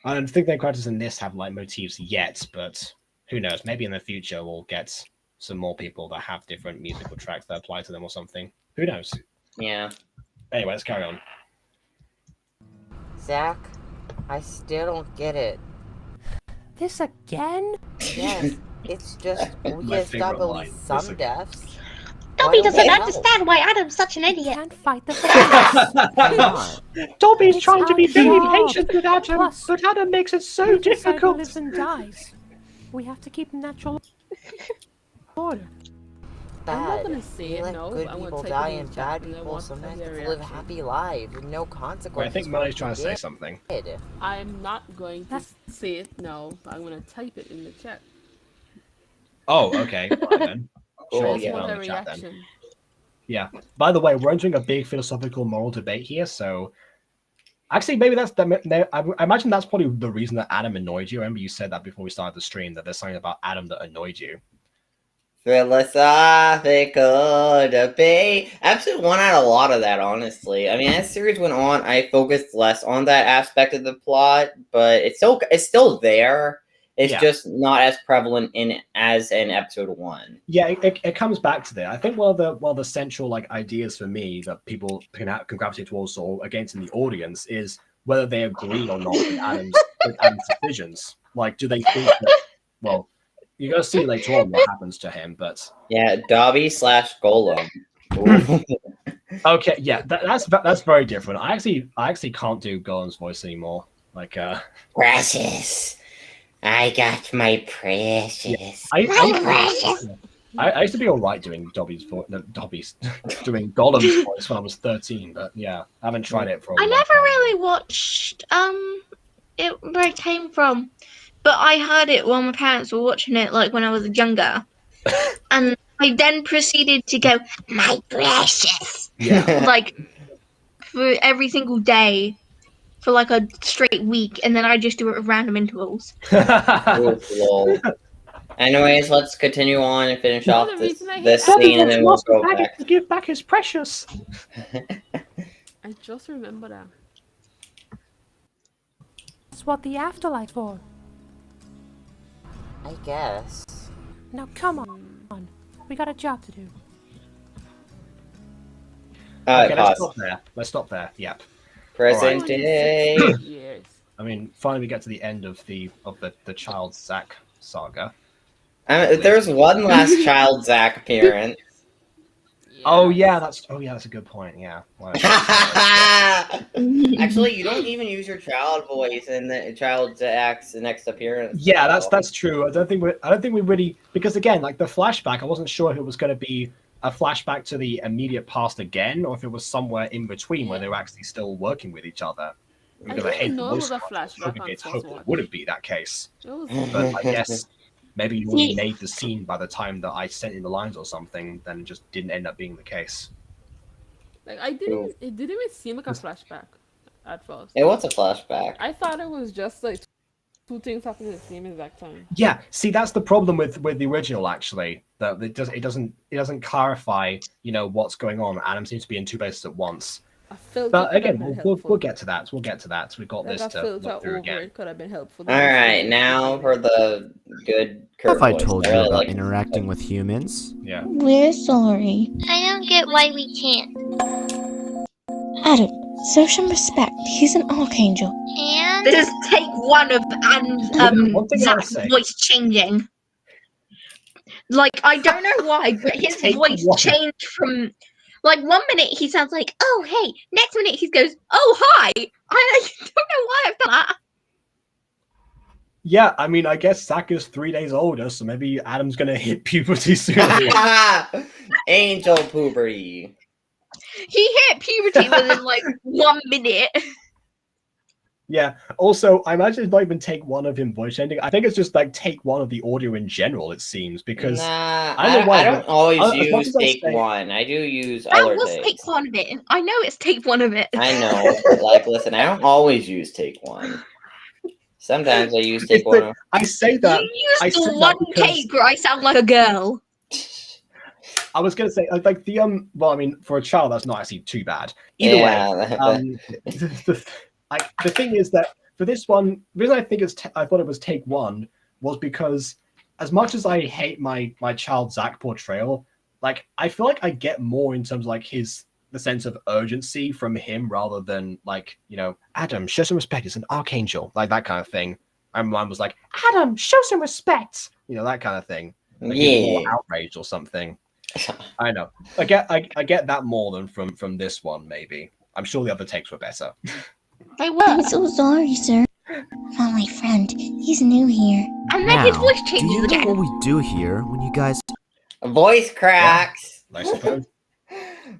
S2: I don't think the characters in this have leitmotifs yet, but who knows? Maybe in the future we'll get some more people that have different musical tracks that apply to them or something. Who knows?
S1: Yeah.
S2: Anyway, let's carry on.
S6: Zach, I still don't get it.
S7: This again?
S6: Yes, it's just we can stop at least some deaths.
S8: Dobby doesn't understand why Adam's such an idiot.
S7: Can't fight the facts.
S10: Dobby's
S7: It's
S10: trying to
S7: our
S10: be very
S7: job.
S10: patient with Adam,
S7: Plus,
S10: but Adam makes it so
S7: we decide who
S10: difficult.
S7: lives and dies. We have to keep natural order.
S4: I'm not
S6: Bad.
S4: gonna say
S6: We
S4: it,
S6: let
S4: no.
S6: good
S4: I'm
S6: people
S4: gonna type
S6: die
S4: it in
S6: and
S4: chat
S6: bad
S4: and I
S6: people
S4: want
S6: sometimes
S4: their
S6: get to live
S4: reaction.
S6: happy lives with no consequences.
S2: I think Molly's trying to say something.
S4: I'm not going to say it, no. I'm gonna type it in the chat.
S2: Oh, okay. Right, then. Sure,
S4: I just
S2: yeah,
S4: want
S2: on
S4: their
S2: the chat then.
S4: reaction.
S2: Yeah. By the way, we're entering a big philosophical moral debate here, so actually, maybe I imagine that's probably the reason that Adam annoyed you. I remember you said that before we started the stream, that there's something about Adam that annoyed you.
S1: Philosophical debate. Episode 1 had a lot of that, honestly. I mean, as the series went on, I focused less on that aspect of the plot, but it's still there. It's just not as prevalent as in episode 1.
S2: Yeah, it comes back to that. I think one of the central like ideas for me that people can gravitate towards or against in the audience is whether they agree or not with Adam's decisions. Like, do they think that? Well, you're gonna see later on what happens to him, but
S1: yeah, Dobby / Golem.
S2: Okay, yeah, that's very different. I actually can't do Golem's voice anymore. Like,
S6: Precious, I got my precious.
S2: I used to be all right doing doing Golem's voice when I was 13, but yeah, I haven't tried it for a
S3: I
S2: long
S3: never
S2: time.
S3: really watched it where it came from, but I heard it while my parents were watching it, like when I was younger, and I then proceeded to go, "My precious," like for every single day for like a straight week, and then I just do it at random intervals.
S1: Oof, lol. Anyways, let's continue on and finish off this
S10: Dobby
S1: scene, and then we'll
S10: lost the
S1: go
S10: packet
S1: back.
S10: to give back his precious.
S4: I just remember that.
S7: That's what the afterlife for.
S6: I guess.
S7: Now come on. We got a job to do.
S2: Okay, let's
S1: Pause.
S2: stop there. Let's stop there. Yep.
S1: Present
S2: Alright.
S1: day.
S4: Yes.
S2: I mean, finally we get to the end of the child Zack saga.
S1: There's one last child Zack appearance.
S2: Oh yeah, that's a good point. Yeah.
S1: Actually, you don't even use your child voice in the child Zack's next appearance.
S2: Yeah, that's true. I don't think we really, because again, like the flashback, I wasn't sure if it was going to be a flashback to the immediate past again, or if it was somewhere in between where they were actually still working with each other. Because I hate
S4: know it was a flashback on
S2: it
S4: first watch.
S2: wouldn't be that case.
S4: It was-
S2: But I guess maybe you already made the scene by the time that I sent in the lines or something, then it just didn't end up being the case.
S4: Like it didn't even seem like a flashback at first.
S1: It was a flashback.
S4: I thought it was just like two things happening at the same exact time.
S2: Yeah, see, that's the problem with the original. Actually, that it doesn't clarify, what's going on. Adam seems to be in two places at once. But again, we'll get to that. We'll get to that. We've got this to look through again.
S4: It could have been helpful.
S1: All right, now for the good Kurt
S12: Have I
S1: voice.
S12: told
S1: I
S12: you
S1: really
S12: about
S1: like-
S12: interacting with humans?
S2: Yeah.
S9: We're sorry.
S8: I don't get why we can't.
S9: Adam, show some respect. He's an archangel.
S8: And
S3: This is take one of
S2: One thing I would
S3: Zach's
S2: say-
S3: voice changing. Like I don't know why, but his
S2: Take
S3: voice
S2: one.
S3: changed from like 1 minute he sounds like, "Oh hey," next minute he goes, "Oh hi." I don't know why I've done that.
S2: Yeah, I mean, I guess Zack is 3 days older, so maybe Adam's gonna hit puberty soon.
S1: Angel puberty.
S3: He hit puberty within like 1 minute.
S2: Yeah. Also, I imagine it's not even take one of him voice changing. I think it's just like take one of the audio in general. It seems because
S1: Nah,
S2: I don't know why,
S1: I don't
S2: but
S1: always
S2: as much
S1: use
S2: as I
S1: take
S2: say-
S1: one. I do use
S3: That
S1: other
S3: was
S1: takes.
S3: take one of it. I know it's take one of it.
S1: I know, but like, listen, I don't always use take one. Sometimes I use take one.
S2: I say that.
S3: You
S2: I
S3: used
S2: say
S3: the
S2: that
S3: one
S2: because-
S3: take where I sound like a girl.
S2: I was gonna say like the Well, I mean, for a child, that's not actually too bad. Either way, the thing is that for this one, the reason I think I thought it was take one was because as much as I hate my child Zack portrayal, like I feel like I get more in terms of like the sense of urgency from him rather than like, Adam, show some respect, it's an archangel, like that kind of thing. And mine was like,
S10: Adam, show some respect.
S2: that kind of thing. Like he's more outraged or something. I know. I get that more than from this one, maybe. I'm sure the other takes were better.
S3: They were.
S9: I'm so sorry, sir. Found my friend. He's new here.
S3: And then his
S12: Now,
S3: voice
S12: do
S3: changes
S12: you know
S3: again.
S12: what we do here when you guys
S1: Voice cracks.
S2: I suppose.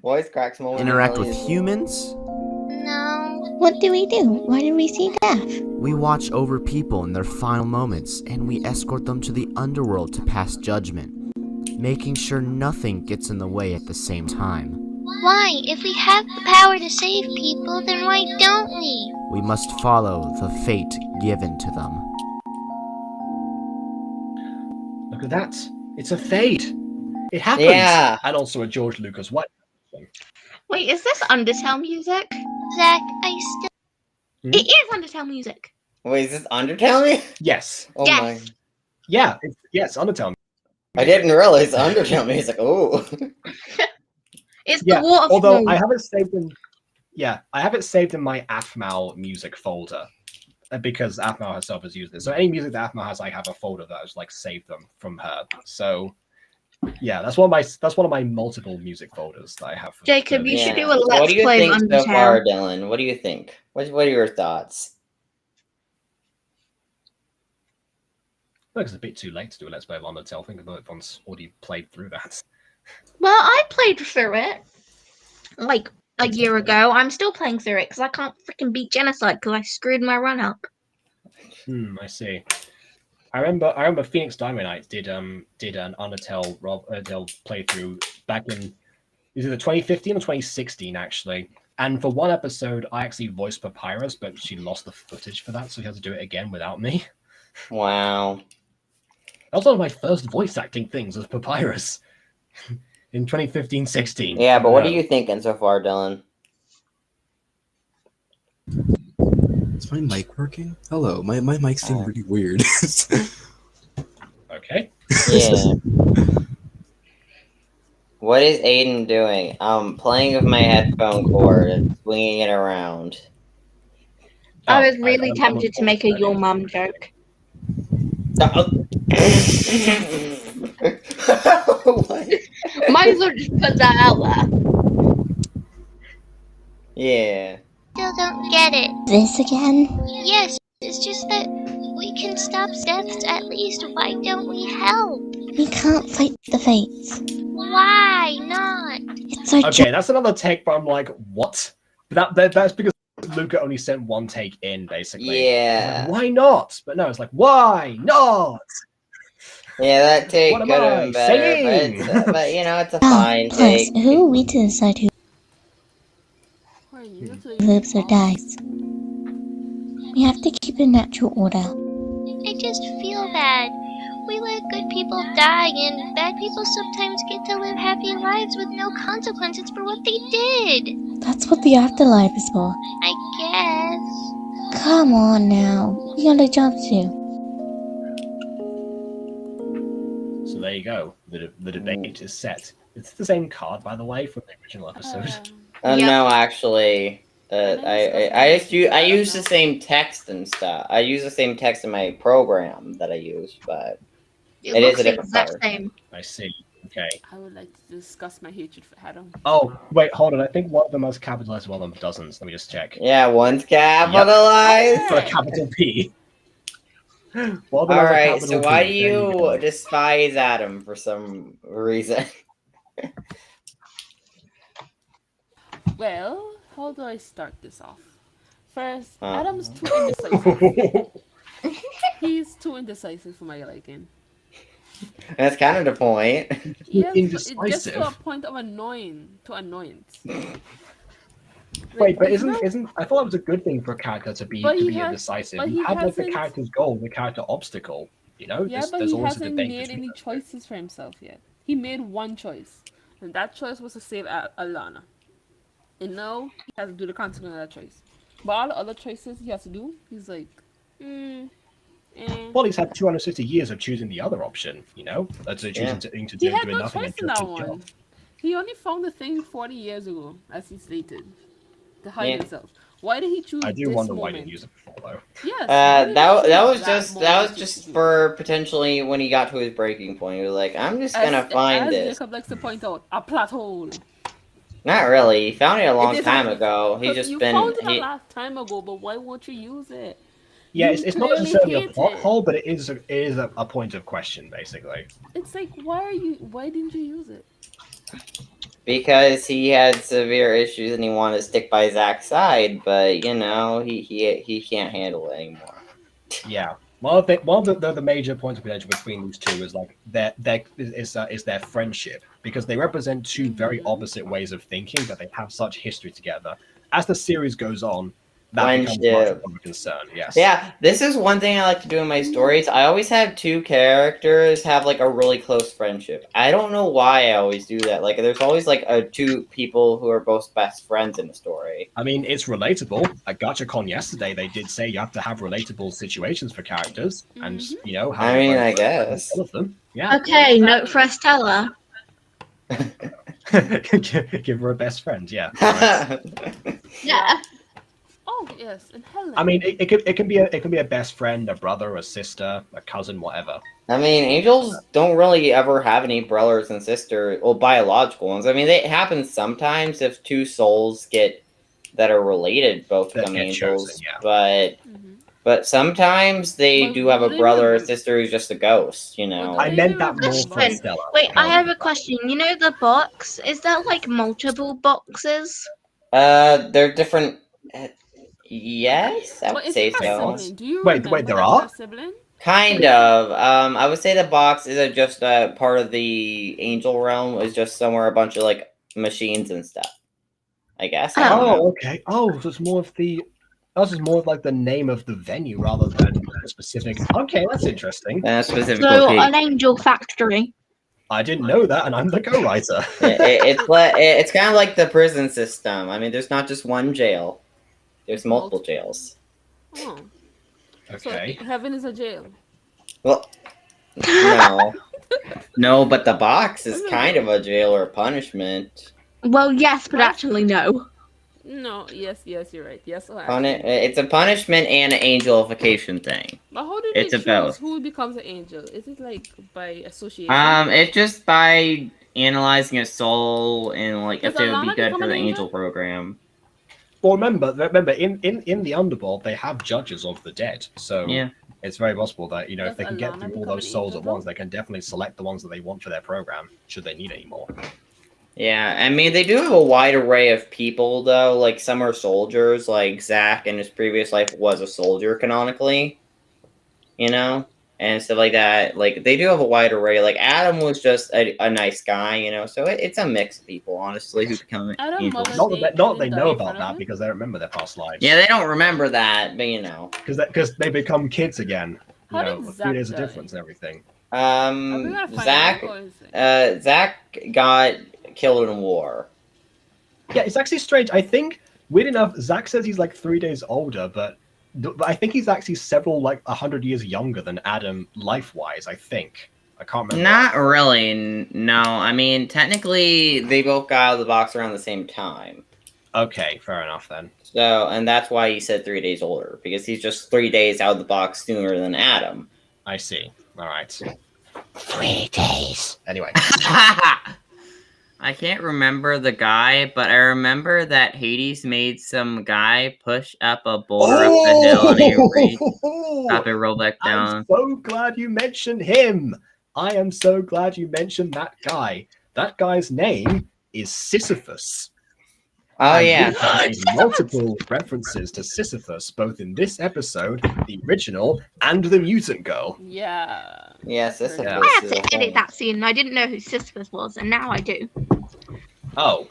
S1: Voice cracks moment.
S12: interact with humans?
S8: no.
S9: What do we do? Why did we see death?
S12: We watch over people in their final moments, and we escort them to the underworld to pass judgment, making sure nothing gets in the way at the same time.
S8: Why? If we have the power to save people, then why don't we?
S12: We must follow the fate given to them.
S2: Look at that. It's a fade. It happens.
S1: Yeah.
S2: And also a George Lucas White.
S3: Wait, is this Undertale music?
S8: Zack, I still.
S3: It is Undertale music.
S1: Wait, is this Undertale?
S2: Yes.
S1: Oh
S3: Yes.
S1: my!
S2: Yeah. Yes. Undertale.
S1: I didn't realize Undertale music. Oh.
S3: It's
S2: Yeah.
S3: the waterfall.
S2: Although I haven't saved in. Yeah, I have it saved in my Aphmau music folder because Aphmau herself has used it. So any music that Aphmau has, I have a folder that has like saved them from her. So Yeah, that's one of my multiple music folders that I have.
S3: Jacob, you should do a
S1: So what
S3: let's
S1: do you
S3: play of
S1: think so far,
S3: Undertale.
S1: Dylan? What do you think? What are your thoughts?
S2: I think it's a bit too late to do a let's play of Undertale. I think everyone's already played through that.
S3: Well, I played through it like a year ago. I'm still playing through it because I can't freaking beat Genocide because I screwed my run up.
S2: I see. I remember Phoenix Dynamite did an Undertale playthrough back in either 2015 or 2016 actually. And for one episode, I actually voiced Papyrus, but she lost the footage for that, so he had to do it again without me.
S1: Wow.
S2: That was one of my first voice acting things was Papyrus in 2015-16.
S1: Yeah, but what are you thinking so far, Dylan?
S5: Is my mic working? Hello, my mic seemed really weird.
S2: Okay.
S1: Yeah. What is Aiden doing? Playing with my headphone cord, swinging it around.
S3: I was really tempted to make a your mum joke. Might as well just put that out there.
S1: Yeah.
S8: Still don't get it.
S9: This again?
S8: Yes, it's just that we can stop deaths at least. Why don't we help?
S9: We can't fight the fates.
S8: Why not?
S9: It's our
S2: Okay, that's another take, but I'm like, what? That's because Luca only sent one take in, basically.
S1: Yeah.
S2: Like, why not? But no, it's like, why not?
S1: Yeah, that take
S2: What am
S1: could have
S2: I
S1: been better,
S2: saying?
S1: but you know, it's a
S9: Oh,
S1: fine
S9: plus,
S1: take.
S9: who are we to decide who lives or dies? We have to keep a natural order.
S8: I just feel bad. We let good people die, and bad people sometimes get to live happy lives with no consequences for what they did.
S9: That's what the afterlife is for.
S8: I guess.
S9: Come on now. We got a job to do.
S2: So there you go. The debate is set. It's the same card, by the way, from the original episode.
S1: No, actually, I use the same text and stuff. I use the same text in my program that I use, but it is a different card.
S2: I see. Okay.
S4: I would like to discuss my hatred for Adam.
S2: Oh, wait, hold on. I think one of them has capitalized, one of them doesn't. Let me just check.
S1: Yeah, one's capitalized.
S2: Yep. For a capital P.
S1: All right, so why do you despise Adam for some reason?
S4: Well, how do I start this off? First,
S1: Huh.
S4: Adam's too indecisive. He's too indecisive for my liking.
S1: That's kind of the point.
S4: Yes, it gets to a point of annoyance.
S2: Wait, but isn't I thought it was a good thing for a character to be indecisive. You have like the character's goal, the character obstacle. You know,
S4: Yeah, but
S2: there's
S4: he
S2: always a
S4: hasn't
S2: debate
S4: made
S2: between
S4: any choices for himself yet. He made one choice, and that choice was to save Alana. And now he has to do the consequence of that choice. But all the other choices he has to do, he's like,
S2: Well, he's had 260 years of choosing the other option, you know? That's choosing to
S4: He
S2: do
S4: had no
S2: nothing
S4: choice
S2: and
S4: in
S2: just
S4: that
S2: his
S4: one.
S2: job.
S4: He only found the thing 40 years ago, as he stated, to hide
S1: Yeah.
S4: himself. Why did he choose
S2: I do
S4: this
S2: wonder why
S4: moment?
S2: he didn't use it before, though.
S4: Yes.
S1: That was just for potentially when he got to his breaking point. He was like, I'm just gonna find
S4: as
S1: this.
S4: Jacob likes to point out, a plot hole.
S1: Not really. He found it a long
S4: It is
S1: time
S4: a-
S1: ago. He
S4: Because
S1: just
S4: you
S1: been.
S4: found it a long time ago, but why won't you use it?
S2: Yeah,
S4: You
S2: it's not
S4: clearly
S2: necessarily a
S4: hate
S2: plot
S4: it.
S2: hole, but it is a point of question, basically.
S4: It's like, why didn't you use it?
S1: Because he had severe issues and he wanted to stick by Zach's side, but you know he can't handle it anymore.
S2: Yeah. One of the major points of contention between these two is like their friendship, because they represent two very opposite ways of thinking, but they have such history together. As the series goes on, that becomes much
S1: Friendship.
S2: more of a concern. Yes.
S1: Yeah, this is one thing I like to do in my stories. I always have two characters have like a really close friendship. I don't know why I always do that. Like, there's always like two people who are both best friends in the story.
S2: I mean, it's relatable. At GachaCon yesterday, they did say you have to have relatable situations for characters, and you know,
S1: I mean, I guess.
S2: all of them. Yeah.
S3: Okay, note for Estella.
S2: Give her a best friend. Yeah.
S3: Yeah.
S4: Oh yes, and Helen.
S2: I mean, it can be a best friend, a brother, a sister, a cousin, whatever.
S1: I mean, angels don't really ever have any brothers and sisters, well, biological ones. I mean, it happens sometimes if two souls that are related both become angels,
S2: chosen, yeah.
S1: but sometimes they do have a brother or sister who's just a ghost, you know.
S2: I meant that more for
S3: Question.
S2: Stella.
S3: Wait, I have a question. You know the box? Is there like multiple boxes?
S1: They're different. Yes, I would say so.
S2: Wait, there are?
S1: Kind of. I would say the box isn't just a part of the angel realm. It's just somewhere a bunch of like machines and stuff. I guess. I don't know.
S2: Oh, okay. Oh, so it's more of the. This is more of like the name of the venue rather than a specific. Okay, that's interesting.
S1: Specific
S3: So
S1: location.
S3: an angel factory.
S2: I didn't know that, and I'm the co-writer.
S1: It's kind of like the prison system. I mean, there's not just one jail. There's multiple jails.
S4: Oh.
S2: Okay.
S4: So heaven is a jail.
S1: Well, no. No, but the box is kind of a jail or a punishment.
S3: Well, yes, but actually no.
S4: No, yes, you're right. Yes,
S1: It's a punishment and an angelification thing.
S4: But how do they choose who becomes an angel? Is it like by association?
S1: It's just by analyzing a soul and like if they would be good for the angel program.
S2: Well, remember, in the underworld, they have judges of the dead, so
S1: yeah.
S2: It's very possible that if they can get through all those souls at once, they can definitely select the ones that they want for their program, should they need any more.
S1: Yeah, I mean, they do have a wide array of people, though. Like, some are soldiers, like Zach in his previous life was a soldier, canonically. And stuff like that. Like, they do have a wide array. Like, Adam was just a nice guy, so it's a mix of people, honestly, who become angels.
S2: Not that they know about that, because they don't remember their past lives.
S1: Yeah, they don't remember that, but
S2: Because they become kids again.
S4: How did Zach
S2: 3 days of
S4: die?
S2: difference and everything.
S1: Zach got killed in war.
S2: Yeah, it's actually strange. I think, weird enough, Zach says he's like 3 days older, but I think he's actually several, 100 years younger than Adam, life-wise, I think. I can't remember.
S1: Not really, no. I mean, technically, they both got out of the box around the same time.
S2: Okay, fair enough then.
S1: So, and that's why he said 3 days older, because he's just 3 days out of the box sooner than Adam.
S2: I see. All right. 3 days. Anyway.
S1: I can't remember the guy, but I remember that Hades made some guy push up a boulder up the hill and he stop it, roll back down.
S2: I'm so glad you mentioned him. I am so glad you mentioned that guy. That guy's name is Sisyphus.
S1: Oh,
S2: and
S1: yeah.
S2: we've made multiple references to Sisyphus, both in this episode, the original, and the mutant girl.
S4: Yeah.
S1: Yeah, Sisyphus.
S3: I had to edit that scene, and I didn't know who Sisyphus was, and now I do.
S2: Oh.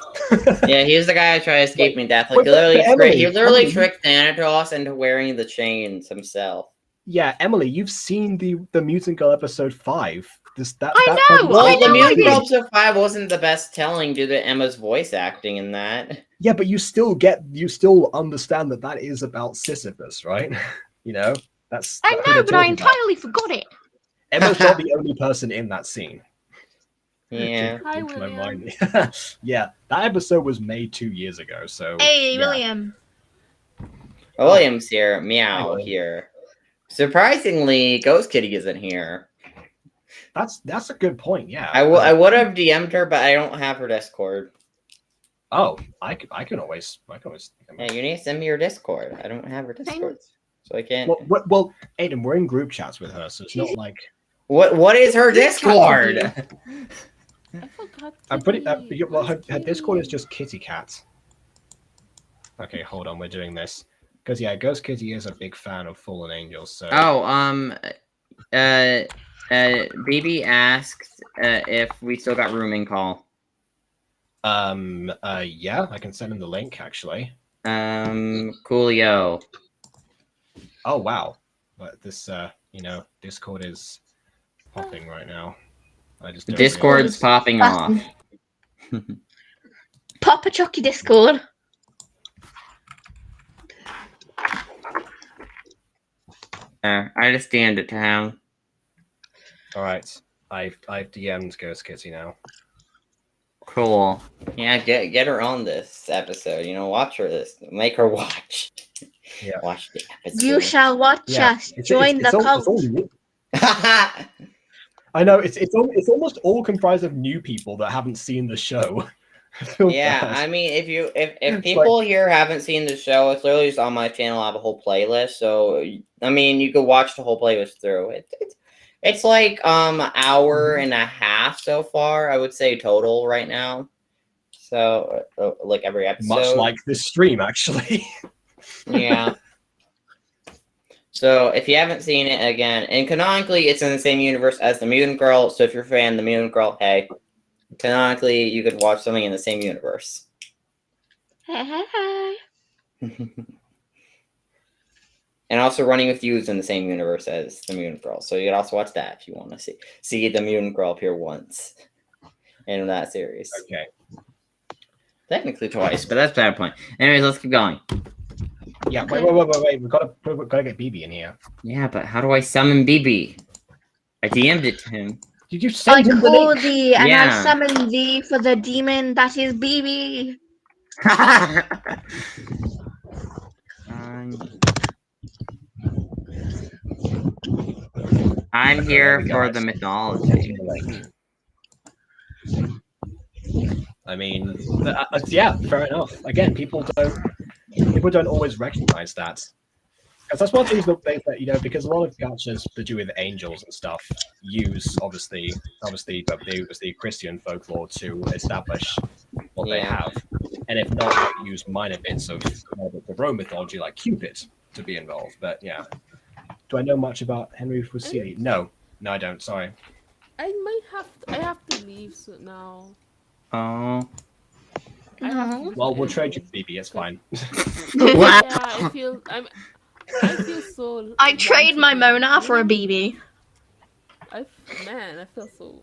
S1: Yeah, he was the guy who tried escaping death. Like, he literally tricked Thanatos into wearing the chains himself.
S2: Yeah, Emily, you've seen the mutant girl episode 5.
S3: I know!
S1: Well, the mutant girl episode 5 wasn't the best telling due to Emma's voice acting in that.
S2: Yeah, but you still understand that is about Sisyphus, right? That's.
S3: I know, but I entirely forgot it.
S2: Emma's not the only person in that scene.
S1: Yeah.
S4: Hi, William.
S2: Yeah, that episode was made 2 years ago, so.
S3: Hey,
S2: yeah.
S3: William.
S1: William's here. Meow here. Surprisingly, Ghost Kitty isn't here.
S2: That's a good point. Yeah.
S1: I would have DM'd her, but I don't have her Discord.
S2: Oh, I can always.
S1: Yeah, you need to send me your Discord. I don't have her Discord, so I can't.
S2: Well, Aiden, we're in group chats with her, so it's not like.
S1: What is her Discord?
S4: I forgot.
S2: I'm pretty. Well, her Discord is just Kitty Cat. Okay, hold on. We're doing this because Ghost Kitty is a big fan of Fallen Angels. So.
S1: BB asked if we still got rooming call.
S2: Yeah, I can send him the link actually.
S1: Coolio.
S2: Oh wow, but this Discord is popping right now.
S1: Discord's popping off.
S3: Pop a Chucky Discord.
S1: I just DM'd it to him.
S2: All right, I've DM'd Ghost Kitty now.
S1: Cool. Yeah, get her on this episode. Watch her make her watch.
S2: Yeah.
S1: Watch the episode.
S3: You shall watch us. Join the cult.
S2: I know it's almost all comprised of new people that haven't seen the show.
S1: Yeah, I mean, if people here haven't seen the show, it's literally just on my channel. I have a whole playlist, so I mean, you could watch the whole playlist through. It's like hour and a half so far, I would say total right now. So like every episode,
S2: much like this stream, actually.
S1: Yeah. So if you haven't seen it again, and canonically, it's in the same universe as the Mutant Girl. So if you're a fan of the Mutant Girl, hey. Canonically, you could watch something in the same universe.
S3: Hey.
S1: And also Running with You is in the same universe as the Mutant Girl. So you could also watch that if you want to see the Mutant Girl appear once in that series.
S2: Okay.
S1: Technically twice, but that's bad point. Anyways, let's keep going.
S2: Yeah, wait. We've got to get BB in here.
S1: Yeah, but how do I summon BB? I DM'd it to him.
S2: Did you send him
S3: call thee, and
S1: Yeah.
S3: I summon thee for the demon that is BB.
S1: I'm here for the mythology.
S2: I mean, yeah, fair enough. Again, people don't always recognize that. Because that's one of the things that, because a lot of gachas to do with angels and stuff use obviously the Christian folklore to establish what they have, and if not, use minor bits of Roman mythology like Cupid to be involved. But yeah, do I know much about Henry Fuseli? No, I don't. Sorry.
S4: I have to leave now.
S1: Oh.
S2: Well, we'll trade you for BB. It's fine.
S4: Yeah, I feel so.
S3: I trade my Mona for a BB.
S4: I feel so.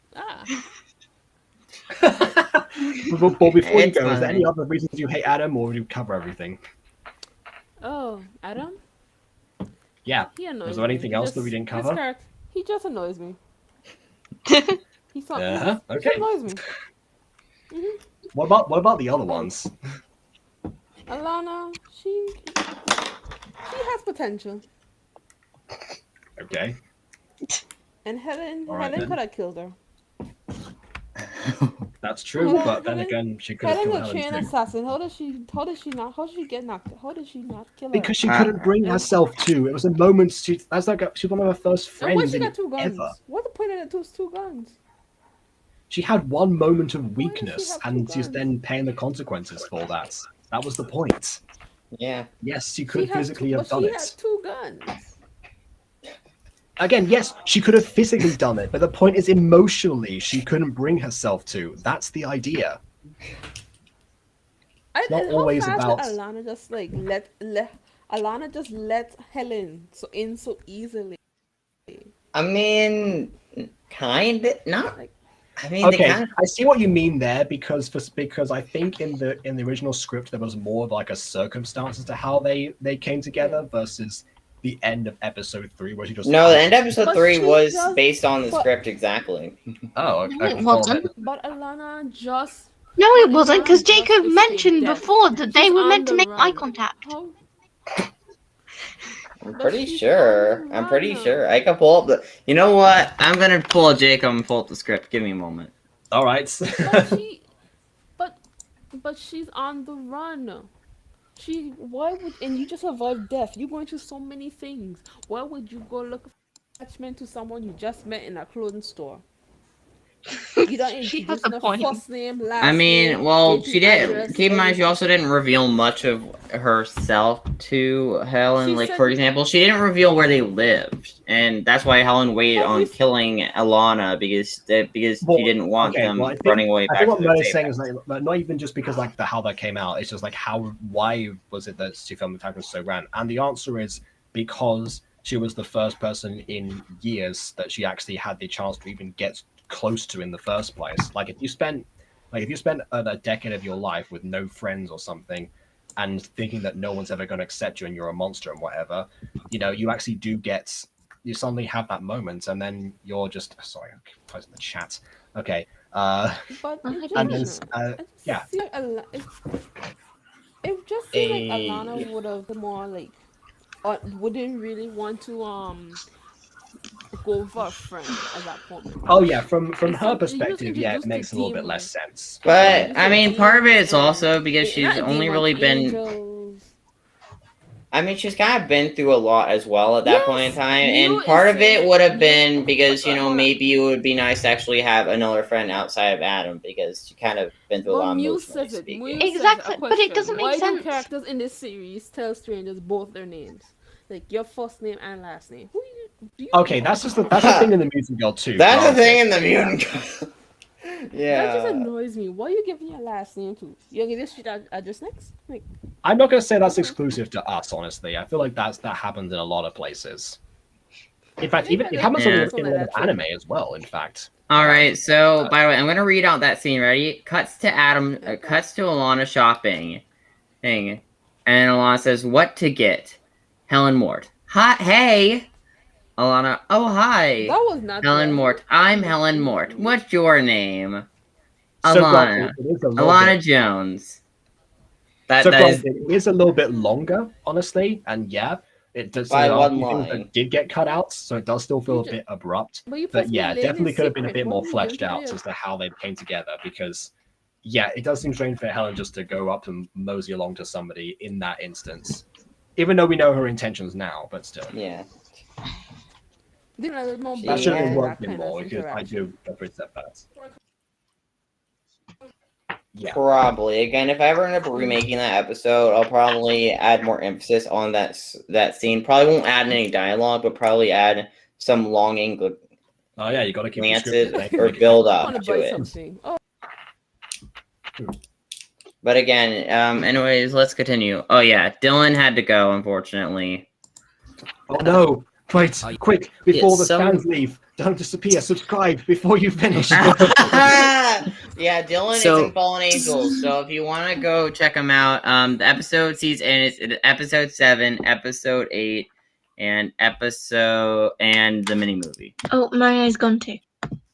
S2: But before you go, is there any other reasons you hate Adam, or would you cover everything?
S4: Oh, Adam?
S2: Yeah.
S4: He annoys
S2: Was there anything
S4: me.
S2: else that we didn't cover?
S4: He just annoys me.
S2: Okay.
S4: He annoys me.
S2: What about the other ones?
S4: Alana, she has potential.
S2: Okay.
S4: And Helen
S2: then.
S4: could have killed her.
S2: That's true, but then again, she could have killed
S4: Helen's a
S2: Helen
S4: trained
S2: too.
S4: assassin. How did she not kill her?
S2: Because she couldn't bring herself to. It was a moment. She was one of her first
S4: And
S2: friends
S4: why she got 2 guns?
S2: ever.
S4: What's the point of those 2 guns?
S2: She had one moment of weakness, and she's then paying the consequences for that. That was the point.
S1: Yeah.
S2: Yes, she could physically have done
S4: She
S2: it.
S4: had 2 guns.
S2: Again, yes, she could have physically done it, but the point is emotionally she couldn't bring herself to. That's the idea. It's not always about.
S4: Alana just Alana just let Helen so easily.
S1: I mean, kind of not. I mean,
S2: Okay, I see what you mean there because I think in the original script there was more of like a circumstances to how they came together versus the end of episode 3 where she just
S1: the end of episode 3 was based on the script exactly.
S2: Oh, okay.
S3: It wasn't.
S4: But Alana just
S3: No, it wasn't, because Jacob mentioned before that they were meant to make eye contact.
S1: I'm pretty sure. I can pull up the. You know what? I'm gonna pull a Jacob and pull up the script. Give me a moment.
S2: All right.
S4: But she's on the run. And you just survived death. You're going through so many things. Why would you go look for attachment to someone you just met in a clothing store? You don't
S3: She has a point.
S4: First name, last
S1: I mean,
S4: name,
S1: well,
S4: dating
S1: she did.
S4: address,
S1: Keep in mind, she
S4: everything.
S1: also didn't reveal much of herself to Helen.
S4: She
S1: Like,
S4: said-
S1: for example, she didn't reveal where they lived, and that's why Helen waited on killing Alana because she didn't want them running away
S2: I
S1: back
S2: think
S1: to
S2: what
S1: their
S2: Mel is
S1: safe
S2: saying is like not even just because like how that came out. It's just like why was it that she filmed the title so ran? And the answer is because she was the first person in years that she actually had the chance to even get close to in the first place. Like if you spent a decade of your life with no friends or something and thinking that no one's ever going to accept you and you're a monster and whatever, you actually you suddenly have that moment and then you're just sorry, I'm closing the chat. Okay.
S4: But
S2: and then, yeah.
S4: it just seems like Alana would have more like wouldn't really want to go for a friend at that point.
S2: Oh yeah, from
S4: It's
S2: her
S4: something-
S2: perspective, yeah, it
S4: introduced
S2: makes a little bit
S4: demons.
S2: less sense.
S1: But I
S4: Introduced
S1: mean, part of it
S4: demons
S1: is also
S4: and-
S1: because she's
S4: not
S1: only
S4: demons,
S1: really been.
S4: angels.
S1: I mean, she's kind of been through a lot as well at that point in
S4: Yes,
S1: time,
S4: you
S1: and part of
S4: insane-
S1: it would have
S4: you-
S1: been because
S4: hold on.
S1: maybe it would be nice to actually have another friend outside of Adam because she kind of been through a lot
S4: But Muse
S1: emotionally
S4: says it.
S1: speaking.
S4: Muse says
S3: Exactly,
S4: a
S3: but it
S4: question.
S3: doesn't make
S4: Why
S3: sense.
S4: do characters in this series tell strangers both their names, like your first name and last name? Who do you
S2: Okay, that's the thing in the Mutant Girl too.
S1: That's the
S2: granted.
S1: thing in the Mutant Girl.
S4: That just
S1: Yeah.
S4: annoys me. Why are you giving your last name to? You're gonna give this street address next? Like,
S2: I'm not gonna say that's exclusive to us, honestly. I feel like that happens in a lot of places. In fact, even it happens
S1: Yeah.
S2: in a lot of anime as well. In fact.
S1: All right. So, by the way, I'm gonna read out that scene. Ready? Cuts to Adam. Cuts to Alana shopping. Thing, and Alana says, "What to get?" Helen Mort. Hi. Hey. Alana. Oh, hi.
S4: that was not
S1: Helen
S4: fair.
S1: Mort. I'm Helen Mort. What's your name?
S2: So
S1: Alana.
S2: it is a little
S1: Alana
S2: bit-
S1: Jones. That
S2: So
S1: is.
S2: it is a little bit longer, honestly, and yeah, it does.
S1: By
S2: there are
S1: one
S2: a few things
S1: line.
S2: that did get cut out, so it does still feel a bit abrupt.
S4: But you
S2: But
S4: supposed to
S2: yeah,
S4: be a lady
S2: definitely
S4: in
S2: could have been a
S4: secret.
S2: bit
S4: What
S2: more
S4: are you
S2: fleshed
S4: doing
S2: out
S4: here?
S2: as to how they came together. Because yeah, it does seem strange for Helen just to go up and mosey along to somebody in that instance, even though we know her intentions now. But still,
S1: Yeah.
S4: Didn't I more
S2: that should have
S4: basic,
S2: worked
S4: that
S2: in
S4: kind of
S2: more because I
S4: interaction.
S2: do appreciate that. Yeah.
S1: Probably. Again, if I ever end up remaking that episode, I'll probably add more emphasis on that scene. Probably won't add any dialogue, but probably add some longing
S2: Oh yeah, you got to keep the
S1: glances
S2: script.
S1: or build
S4: I
S1: up
S4: wanna
S1: to
S4: buy
S1: it.
S4: something. Oh,
S1: But again, anyways, let's continue. Oh yeah, Dylan had to go, unfortunately.
S2: Oh no! Wait, quick! Before the
S5: some-
S2: fans leave, don't disappear. Subscribe before you finish.
S1: Yeah, Dylan is
S5: So-
S1: in Fallen Angels, so if you want to go check him out, the episode season is episode 7, episode 8, and the mini movie.
S3: Oh, Mario's gone too.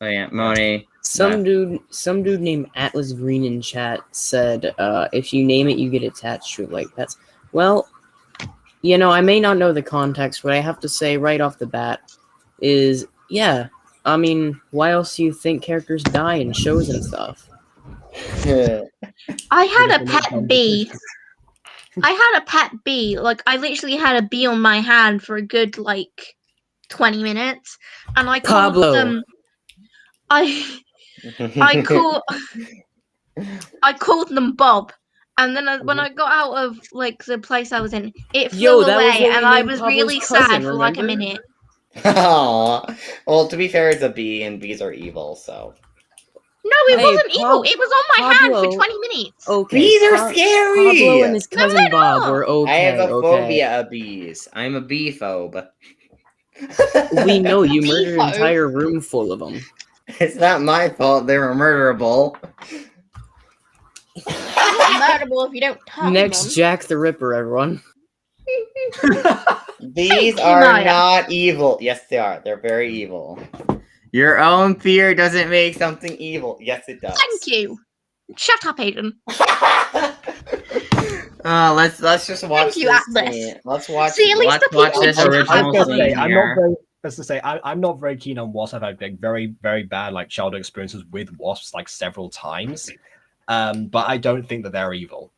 S1: Oh yeah, Moni.
S5: Some dude named Atlas Green in chat said, if you name it, you get attached to it like pets. Well, you know, I may not know the context. What I have to say right off the bat is, yeah, I mean, why else do you think characters die in shows and stuff?
S3: I had a pet bee. I had a pet bee. Like, I literally had a bee on my hand for a good, 20 minutes. And I called
S5: Pablo.
S3: them... I called them Bob. And then when I got out of, the place I was in, it flew
S5: that was
S3: away.
S5: what we
S3: And I
S5: named
S3: was
S5: Pablo's
S3: really
S5: cousin,
S3: sad for, a
S5: remember?
S3: minute.
S1: Aw. Well, to be fair, it's a bee, and bees are evil, so.
S3: No, it
S5: Hey,
S3: wasn't evil. It was on my hand
S5: Pablo.
S3: for 20 minutes.
S5: Okay,
S1: Bees are scary!
S5: Pablo and his cousin Bob were okay.
S1: I have a
S5: okay.
S1: phobia of bees. I'm a bee phobe.
S5: We know you murdered an
S3: Bee-phobe.
S5: entire room full of them.
S1: It's not my fault they were murderable.
S3: Murderable if you don't touch
S5: Next,
S3: them.
S5: Jack the Ripper, everyone.
S1: Bees
S3: you,
S1: are
S3: Maya.
S1: not evil. Yes, they are. They're very evil. Your fear doesn't make something evil. Yes, it does.
S3: Thank you. Shut up, Aiden.
S1: Let's just watch
S3: Thank you,
S1: this
S3: Atlas.
S1: scene. Let's watch.
S3: See, at least
S1: let's
S3: the
S1: watch
S3: people
S1: this
S3: watch
S1: original
S3: Atlas.
S1: scene
S2: I'm
S1: here.
S2: not very. As to say, I'm not very keen on wasps. I've had very, very bad childhood experiences with wasps several times, but I don't think that they're evil.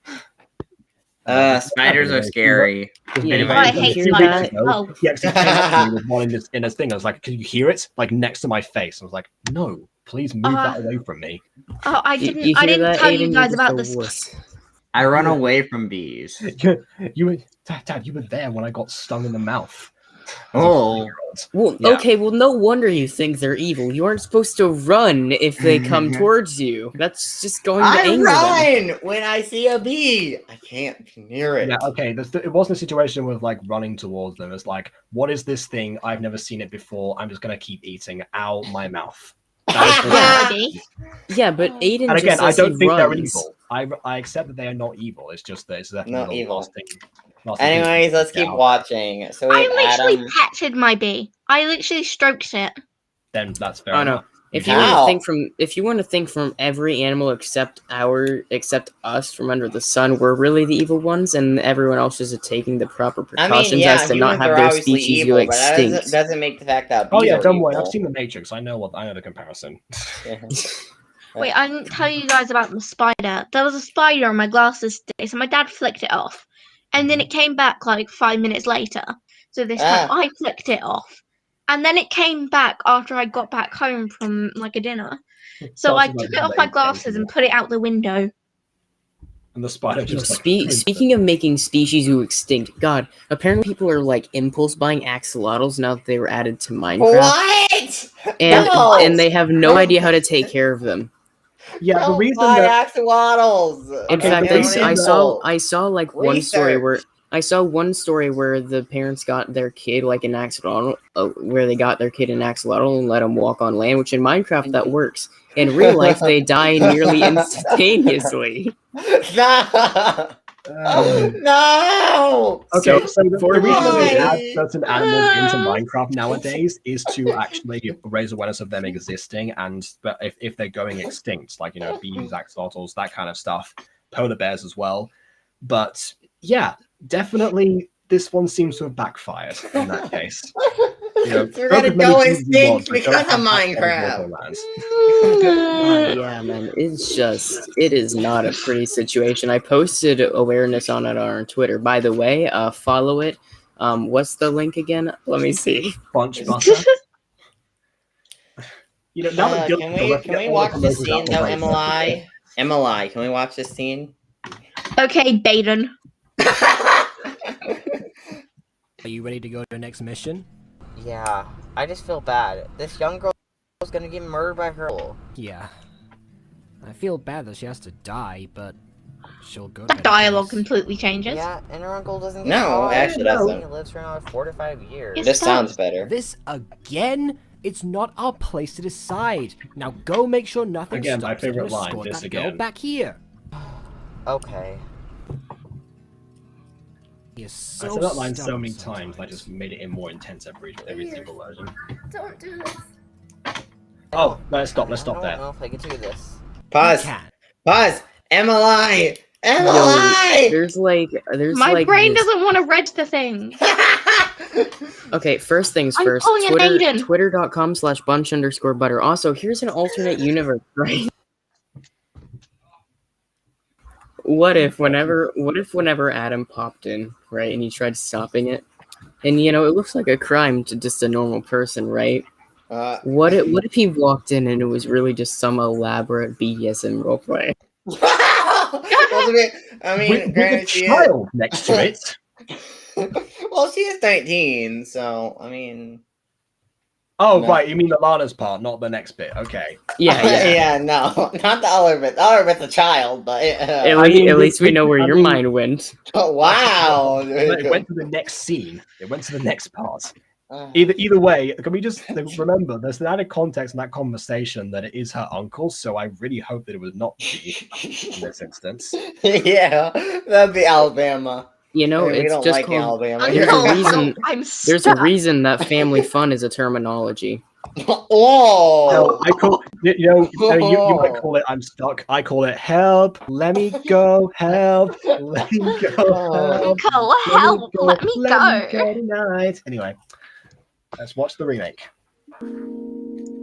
S1: Spiders are scary.
S5: Yeah,
S1: Anyway.
S3: I hate
S5: hear
S3: spiders.
S5: that?
S3: Oh.
S2: Yeah, 'cause he came up to me with one in his thing. I was like, "Can you hear it?" Next to my face. I was like, "No, please move that away from me."
S3: Oh, I
S5: You
S3: didn't.
S5: hear
S3: I didn't
S5: that,
S3: tell
S5: Aiden?
S3: you
S5: You're
S3: guys
S5: just
S3: about
S5: a
S3: this.
S5: wuss.
S1: I run away from bees.
S2: Dad, you were there when I got stung in the mouth.
S1: Oh.
S5: Well,
S2: Yeah.
S5: okay, well, no wonder you think they're evil. You aren't supposed to run if they come towards you. That's just going to
S1: I
S5: anger them.
S1: run when I see a bee. I can't be near it.
S2: Yeah, okay. It wasn't a situation with running towards them. It's what is this thing? I've never seen it before. I'm just gonna keep eating. Ow, my mouth. That is
S5: Yeah, but Aiden
S2: and again,
S5: just
S2: I
S5: says
S2: don't
S5: he
S2: think they're
S5: runs.
S2: evil. I accept that they are not evil. It's just that it's definitely
S1: Not
S2: the
S1: evil.
S2: last thing.
S1: Anyways, let's keep watching. So we
S3: I
S1: have
S3: literally
S1: Adam.
S3: petted my bee. I literally stroked it.
S2: Then that's fair
S5: Oh
S2: enough.
S5: no. If you want to think from every animal except us from under the sun, we're really the evil ones, and everyone else is taking the proper precautions as to not have their species go extinct.
S1: But that doesn't make the fact that
S2: Oh yeah,
S1: bees are
S2: don't worry.
S1: evil.
S2: I've seen the Matrix. I know the comparison.
S3: Wait, I didn't tell you guys about the spider. There was a spider on my glasses today, so my dad flicked it off. And then it came back like 5 minutes later. So this time I flicked it off. And then it came back after I got back home from like a dinner. So I took it off my glasses and put it out the window.
S2: And the spider just
S5: Speaking of making species go extinct, God, apparently people are like impulse buying axolotls now that they were added to Minecraft.
S1: What?
S5: And they have no idea how to take care of them.
S2: Yeah, the reason
S1: buy
S2: that
S1: axolotls.
S5: In fact, I saw like one story where the parents got their kid like an axolotl, where they got their kid an axolotl and let them walk on land, which in Minecraft that works. In real life, they die nearly instantaneously.
S1: No!
S2: Okay, so the reason they add certain animals into Minecraft nowadays is to actually raise awareness of them existing, but if they're going extinct, like, you know, bees, axolotls, that kind of stuff, polar bears as well. But yeah, definitely this one seems to have backfired in that case. You know,
S1: you're gonna go extinct because of Minecraft.
S5: Yeah, man, it is not a pretty situation. I posted awareness on it on Twitter. By the way, follow it. What's the link again? Let me see.
S2: Bunch butter. You know, now
S1: can we watch this scene though, Emily? Emily, can we watch this scene?
S3: Okay, Baden.
S13: Are you ready to go to the next mission?
S6: Yeah, I just feel bad. This young girl is gonna get murdered by her.
S13: Yeah. I feel bad that she has to die, but she'll go to
S3: That dialogue completely changes.
S6: Yeah, and her uncle doesn't get
S1: No, actually doesn't.
S6: He lives for another 4 to 5 years.
S1: This sounds better.
S13: This again? It's not our place to decide. Now go make sure nothing
S2: Again,
S13: stops.
S2: my favorite
S13: and
S2: line,
S13: escort
S2: this
S13: that
S2: again.
S13: girl back here.
S6: Okay.
S2: I said that line so many times, I just made it more intense every single version.
S11: Don't do this.
S2: Oh, let's stop
S6: I don't
S2: there.
S6: know if I can do this.
S1: Pause. Pause. Emily! Emily!
S5: There's
S3: My brain doesn't want to read the thing.
S5: Okay, first things
S3: I'm
S5: first.
S3: calling it Aiden.
S5: Twitter.com/bunch_butter. Also, here's an alternate universe, right? What if whenever Adam popped in, right, and he tried stopping it, and you know it looks like a crime to just a normal person, right? What if he walked in and it was really just some elaborate BDSM roleplay?
S1: I mean,
S2: with a
S1: granted, she
S2: child next to it.
S1: Well, she is 19, so I mean.
S2: Oh,
S1: No.
S2: right, you mean the Lana's part, not the next bit. Okay.
S1: Yeah, no, not the other bit. The other bit's a child, but
S5: At least we know where your mind went.
S1: Oh, wow!
S2: It went to the next scene. It went to the next part. Either way, can we just remember there's an added context in that conversation that it is her uncle, so I really hope that it was not me in this instance.
S1: Yeah, that'd be Alabama.
S5: You know,
S1: We
S5: it's
S1: don't
S5: just
S1: like
S5: called.
S1: Alabama.
S5: There's a reason. There's a
S3: stuck.
S5: reason that family fun is a terminology.
S1: Whoa!
S2: No, I call you might call it I'm stuck. I call it help. Let me go. Help. Let me go. Help.
S3: Let me go.
S2: Tonight. Anyway, let's watch the remake.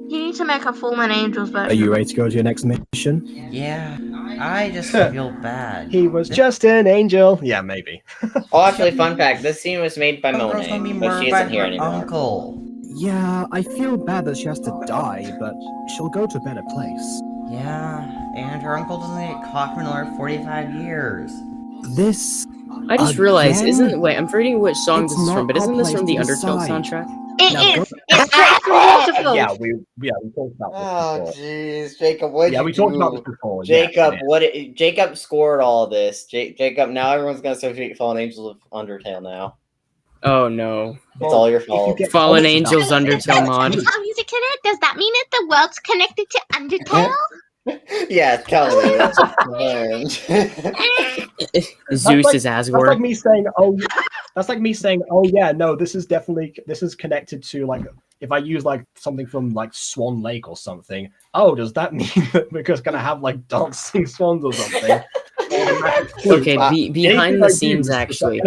S3: You need to make a Fallen Angels version.
S13: Are you ready to go to your next mission?
S6: Yeah, I just feel bad.
S2: He was just an angel. Yeah, maybe.
S1: Oh, actually, fun fact: this scene was made by
S6: Some girl's gonna be
S1: Monet, but she
S6: murdered by
S1: isn't here
S6: her
S1: anymore.
S6: uncle.
S13: Yeah, I feel bad that she has to die, but she'll go to a better place.
S6: Yeah, and her uncle doesn't get caught for another 45 years.
S13: This.
S5: I just realized,
S13: Again?
S5: wait, I'm forgetting which song
S13: It's
S5: this is from,
S13: not
S5: but isn't
S13: our
S5: this from the
S13: place to
S5: Undertale
S13: decide.
S5: soundtrack?
S3: It
S13: Now
S3: is. It's straight from Waterfall.
S2: Yeah, we talked about
S1: Oh,
S2: this before.
S1: jeez, Jacob, what?
S2: Yeah, we talked about this before.
S1: Jacob,
S2: yeah.
S1: Jacob scored all this. Jacob, now everyone's gonna associate Fallen Angels with Undertale now.
S5: Oh no.
S1: It's all your fault.
S5: Fallen Angels Undertale mod.
S3: Music in it? Does that mean that the world's connected to Undertale?
S1: Yeah, tell me.
S5: Zeus is
S2: That's
S5: Asgore.
S2: like me saying, oh, that's like me saying, oh yeah, no, this is connected to like if I use like something from like Swan Lake or something, oh, does that mean that we're just gonna have like dancing swans or something?
S5: Okay, behind the scenes, actually.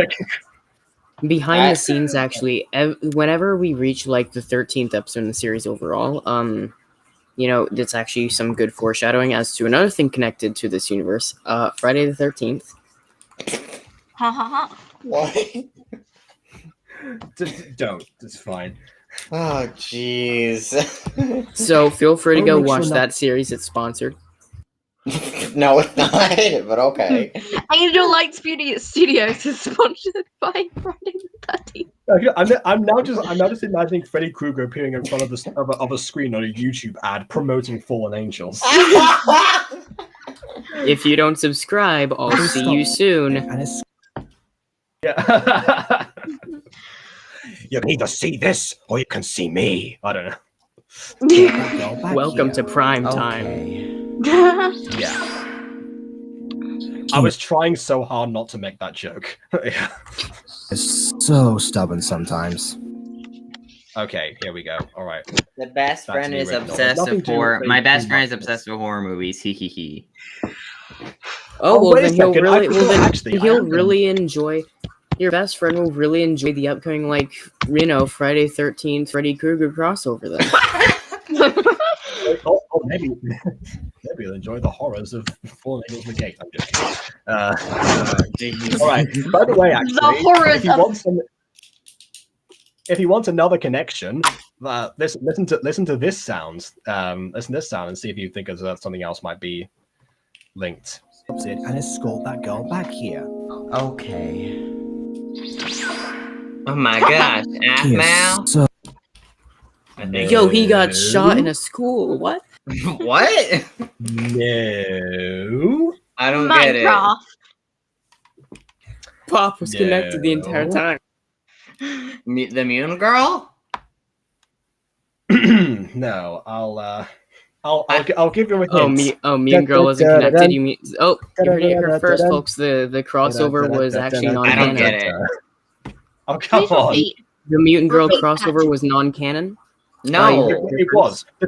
S5: Behind the scenes, actually, whenever we reach like the 13th episode in the series overall, that's actually some good foreshadowing as to another thing connected to this universe. Friday the 13th.
S3: Ha ha ha.
S6: Why?
S2: Don't. It's fine.
S6: Oh, jeez.
S5: So feel free to go
S2: make sure
S5: watch
S2: not-
S5: that series. It's sponsored.
S6: No, it's not, but okay.
S3: Angel Light Studios is sponsored by Friday the 13th.
S2: I'm now just imagining Freddy Krueger appearing in front of of a screen on a YouTube ad promoting Fallen Angels.
S5: If you don't subscribe, I'll see you soon.
S2: Yeah. You can either see this or you can see me. I don't know.
S5: Welcome to prime time.
S2: Yeah. I was trying so hard not to make that joke. Yeah.
S14: It's so stubborn sometimes.
S2: Okay, here we go. All right.
S1: The best
S2: Back to
S1: friend
S2: the
S1: is
S2: original.
S1: obsessed
S2: Nothing
S1: with
S2: to
S1: horror.
S2: do
S1: My
S2: with
S1: best
S2: too
S1: friend is
S2: much.
S1: obsessed with horror movies. He he he.
S5: Oh, well,
S2: wait a
S5: then he'll
S2: second, I
S5: really,
S2: forgot,
S5: well, then
S2: actually, I
S5: he'll
S2: am gonna-
S5: really enjoy. Your best friend will really enjoy the upcoming, Friday 13th Freddy Krueger crossover. Then.
S2: Maybe you'll enjoy the horrors of Fallen Angels in the Gate. I'm just kidding. All right. By the way, actually,
S3: The horrors
S2: if he wants another connection, listen to this sound. Listen to this sound and see if you think something else might be linked.
S14: And escort that girl back here.
S6: Okay.
S1: Oh my gosh, Athmal.
S14: So
S1: I think.
S5: Yo, he got shot in a school. What?
S1: What?
S2: No.
S1: I don't get it.
S3: Minecraft.
S5: Pop was connected the entire time.
S1: The Moon Girl?
S2: No, I'll give you a hint.
S5: Mean Girl wasn't connected. You mean? Oh, you heard it here first, folks. The crossover was actually
S1: I don't get
S5: non-canon.
S1: it.
S2: Oh come on!
S5: The Mutant Girl
S3: Repeat that.
S5: crossover was non-canon.
S1: No.
S2: It was the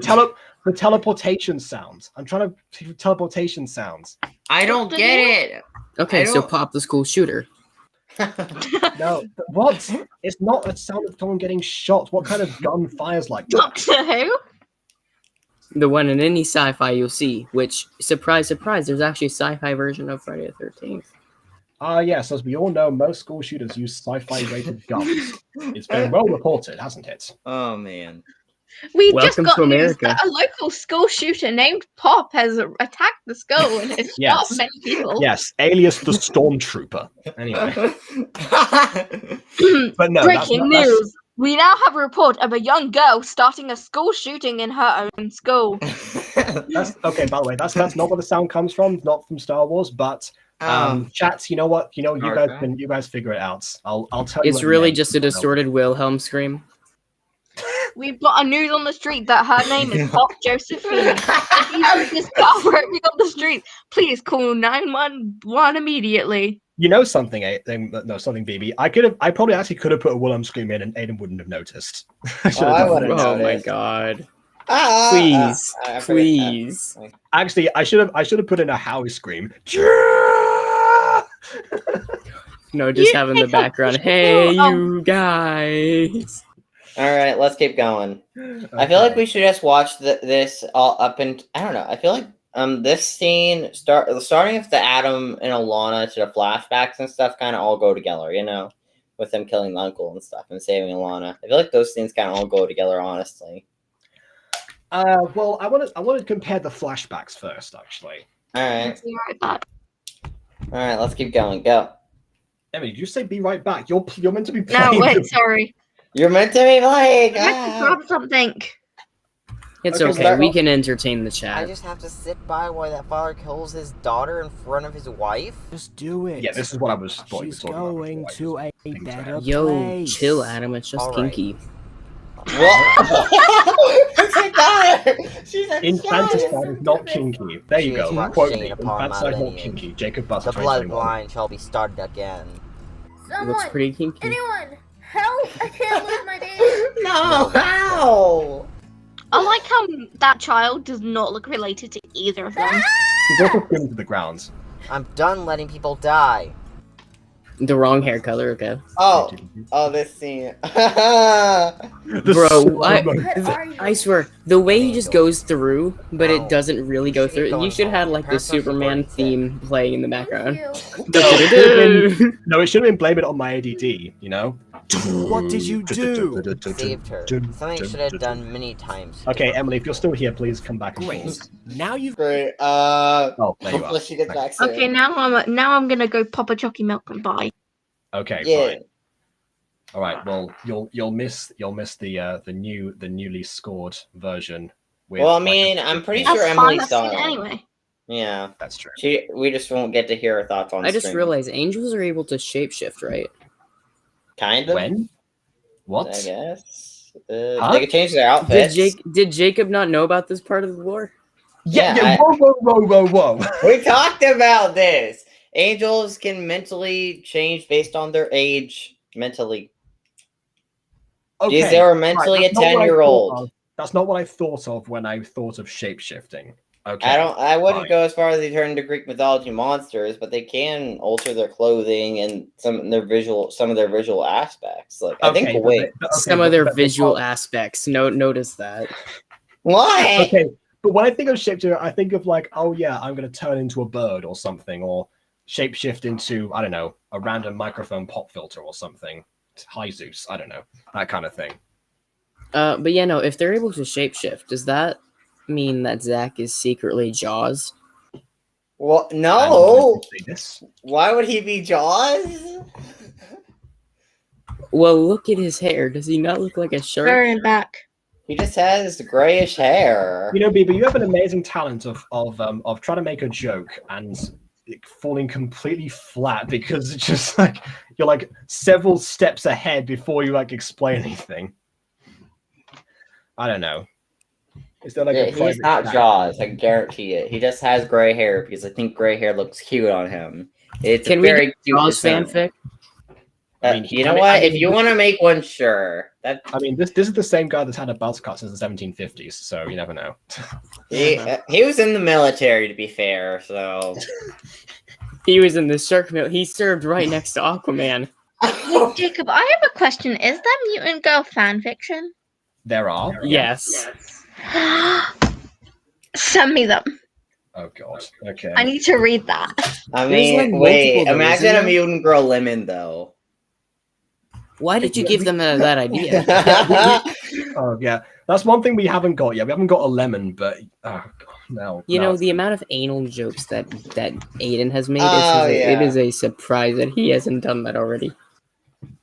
S2: teleportation sounds. I'm trying to teleportation sounds.
S1: I don't get it.
S5: Okay,
S1: I
S5: so
S1: don't-
S5: Pop the school shooter.
S2: No, what? It's not a sound of someone getting shot. What kind of gun fires like that?
S3: Doctor Who?
S5: The one in any sci-fi you'll see. Which, surprise, surprise, there's actually a sci-fi version of Friday the 13th.
S2: Yes, as we all know, most school shooters use sci-fi rated guns. It's been well reported, hasn't it?
S1: Oh man.
S3: We
S5: Welcome
S3: just got
S5: to
S3: news
S5: America.
S3: that a local school shooter named Pop has attacked the school and has
S2: Yes.
S3: shot many people.
S2: Yes, alias the Stormtrooper. Anyway, but no,
S3: Breaking news. We now have a report of a young girl starting a school shooting in her own school.
S2: That's okay. By the way, that's not where the sound comes from. Not from Star Wars, but chats. You know what? You guys figure it out. I'll tell you.
S5: It's
S2: at the
S5: really
S2: end.
S5: just a distorted Wilhelm scream.
S3: We've got a news on the street that her name is Pop Josephine. If you see this girl roaming on the street, please call 911 immediately.
S2: You know something? Something, BB. I probably actually could have put a Willem scream in, and Aiden wouldn't have noticed.
S6: I wouldn't
S5: Oh my
S6: notice.
S5: god!
S6: Ah,
S5: Please,
S6: I forget
S5: please.
S6: that.
S2: Actually, I should have put in a Howie scream.
S5: No, just
S3: You
S5: having the
S3: think I'm-
S5: background. Hey,
S3: Oh.
S5: you guys.
S6: All right, let's keep going. I feel like we should just watch this all up and I don't know. I feel like this scene starting with the Adam and Alana to the flashbacks and stuff kind of all go together, you know, with them killing the uncle and stuff and saving Alana. I feel like those scenes kind of all go together, honestly.
S2: Well, I want to compare the flashbacks first, actually.
S6: All right,
S3: Be right back.
S6: all right, let's keep going. Go.
S2: Emily, did you say be right back? You're meant to be
S3: No,
S2: playing.
S3: wait, sorry.
S6: You're meant to be like.
S3: I have to grab something.
S5: It's
S2: Okay,
S5: okay.
S6: start-
S5: We can entertain the
S6: I
S5: chat.
S6: just have to sit by while that father kills his daughter in front of his wife.
S13: Just do it.
S2: Yeah, this is what I was talking
S13: She's
S2: about.
S13: going to a better
S5: Yo,
S13: place.
S5: chill, Adam. It's just
S6: All right.
S5: kinky.
S6: What? It's her daughter. She's a
S2: Infanticide is not kinky. There you
S6: She
S2: go.
S6: is what
S2: Quote
S6: shade
S2: me.
S6: upon my
S2: Infanticide is not
S6: lineage.
S2: kinky. Jacob
S6: The
S2: Butler. 2021.
S6: bloodline shall be started again.
S5: It looks pretty kinky.
S15: Anyone, Help! I can't lose my baby!
S6: No, how?
S3: I like how that child does not look related to either of them.
S2: He's also pinned to the ground.
S6: I'm done letting people die.
S5: The wrong hair color, okay.
S6: Oh, this scene.
S5: Bro, I swear, the way he just goes through, but it doesn't really go through. You should have had like the Superman theme playing in the background.
S2: No, it should have been Blame It on My ADD, you know?
S12: What did you do?
S6: Saved her. Something I should have done many times.
S2: Okay, Emily, if you're still here, please come back and
S12: Great. Now you've
S6: Great.
S2: Oh, there you are.
S6: Hopefully she gets back soon.
S3: Okay, now I'm gonna go pop a jockey milk and buy.
S2: Okay,
S6: Yeah.
S2: fine. All right. Well, you'll miss the newly scored version. With,
S6: Well, I mean, I'm pretty sure
S3: That's
S6: Emily
S3: fine,
S6: saw
S3: I've
S6: it.
S3: seen it anyway.
S6: Yeah,
S2: that's true.
S6: We just won't get to hear her thoughts on
S5: I just
S6: stream.
S5: realized angels are able to shapeshift, right?
S6: Kind of.
S2: When? What?
S6: I guess.
S2: Huh?
S6: They could change their outfits.
S5: Did Jacob not know about this part of the lore?
S6: Yeah,
S2: whoa.
S6: We talked about this. Angels can mentally change based on their age mentally.
S2: Okay,
S6: They were mentally
S2: right,
S6: a 10-year-old.
S2: That's not what I thought of when I thought of shapeshifting. Okay.
S6: I wouldn't
S2: fine.
S6: go as far as they turn into Greek mythology monsters, but they can alter their clothing and some of their visual aspects. Like I think
S5: some of their visual aspects. Notice that.
S6: Why?
S2: Okay, but when I think of shapeshifter, I think of like, oh yeah, I'm gonna turn into a bird or something, or shapeshift into, I don't know, a random microphone pop filter or something. Hi Zeus, I don't know, that kind of thing.
S5: But yeah, no, if they're able to shapeshift, does that mean that Zach is secretly Jaws?
S6: Well, no. Why would he be Jaws?
S5: Well, look at his hair. Does he not look like a shark?
S3: Very back.
S6: He just has grayish hair.
S2: You know, Bieber, you have an amazing talent of trying to make a joke and it falling completely flat because it's just like you're like several steps ahead before you like explain anything. I don't know. Is there like a
S6: he's not Jaws, I guarantee it. He just has gray hair because I think gray hair looks cute on him. It's
S5: Can
S6: a
S5: we
S6: very
S5: get
S6: cute
S5: Jaws
S6: design.
S5: fanfic?
S6: You know what? If you want to make one, sure.
S2: I mean, this is the same guy that's had a buzz cut since the 1750s, so you never know.
S6: He was in the military, to be fair, so...
S5: He was in the shark mill. He served right next to Aquaman.
S3: Hey, Jacob, I have a question. Is there mutant girl fan fiction?
S2: There are.
S5: Yes.
S3: Send me them.
S2: Oh god. Okay.
S3: I need to read that.
S6: I
S5: There's,
S6: mean,
S5: like,
S6: wait,
S5: multiple though,
S6: imagine
S5: isn't
S6: a
S5: there?
S6: mutant girl lemon, though.
S5: Why did you give them that idea?
S2: Oh yeah, that's one thing we haven't got yet. We haven't got a lemon, but oh god, no.
S5: You know,
S2: no.
S5: the amount of anal jokes that Aiden has made,
S6: yeah.
S5: it is a surprise that he hasn't done that already.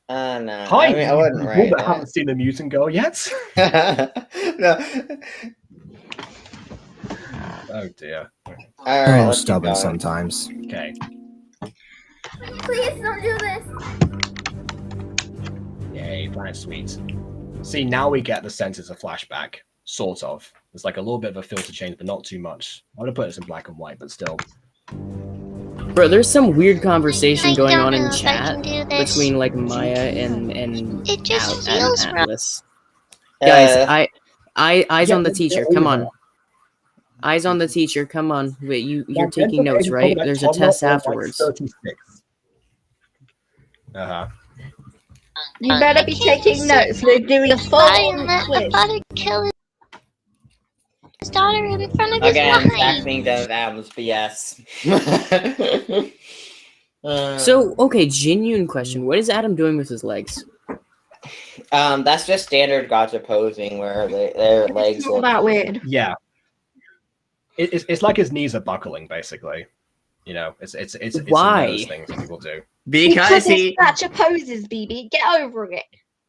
S6: No.
S2: Hi,
S6: I mean, I wouldn't
S2: people
S6: write
S2: that
S6: that.
S2: haven't seen the mutant girl yet.
S6: No.
S2: Oh dear.
S6: Alright,
S14: Oh,
S6: let's keep
S14: stubborn
S6: going.
S14: sometimes.
S2: Okay.
S15: Please don't do this.
S2: Yay, Planet Sweet. See, now we get the sense it's a flashback, sort of. It's like a little bit of a filter change, but not too much. I'm gonna put this in black and white, but still.
S5: Bro, there's some weird conversation
S8: I
S5: going
S8: don't
S5: on in
S8: know if I
S5: chat
S8: can do this.
S5: between like Maya and
S8: It just
S5: Al-
S8: feels
S5: and
S8: wrong.
S5: Atlas. Guys, eyes
S2: Yeah,
S5: on the
S2: they're
S5: teacher.
S2: all
S5: Come on.
S2: there.
S5: Eyes on the teacher. Come on. Wait, you're
S2: Yeah,
S5: taking
S2: they're
S5: notes, right?
S2: that
S5: There's a
S2: toddler
S5: test
S2: or, like,
S5: afterwards.
S2: 36. Uh-huh.
S3: You better be taking notes. We're doing a full quiz.
S8: Father killed his daughter in front of his
S6: Again,
S8: wife.
S6: Zach being done with Adam's BS.
S5: So, okay, genuine question. What is Adam doing with his legs?
S6: That's just standard gotcha posing where their legs
S3: It's not that weird.
S2: Yeah. It's like his knees are buckling, basically. You know, it's
S5: Why?
S2: one of those things that people do.
S6: Because
S3: it's such a poses, BB. Get over it.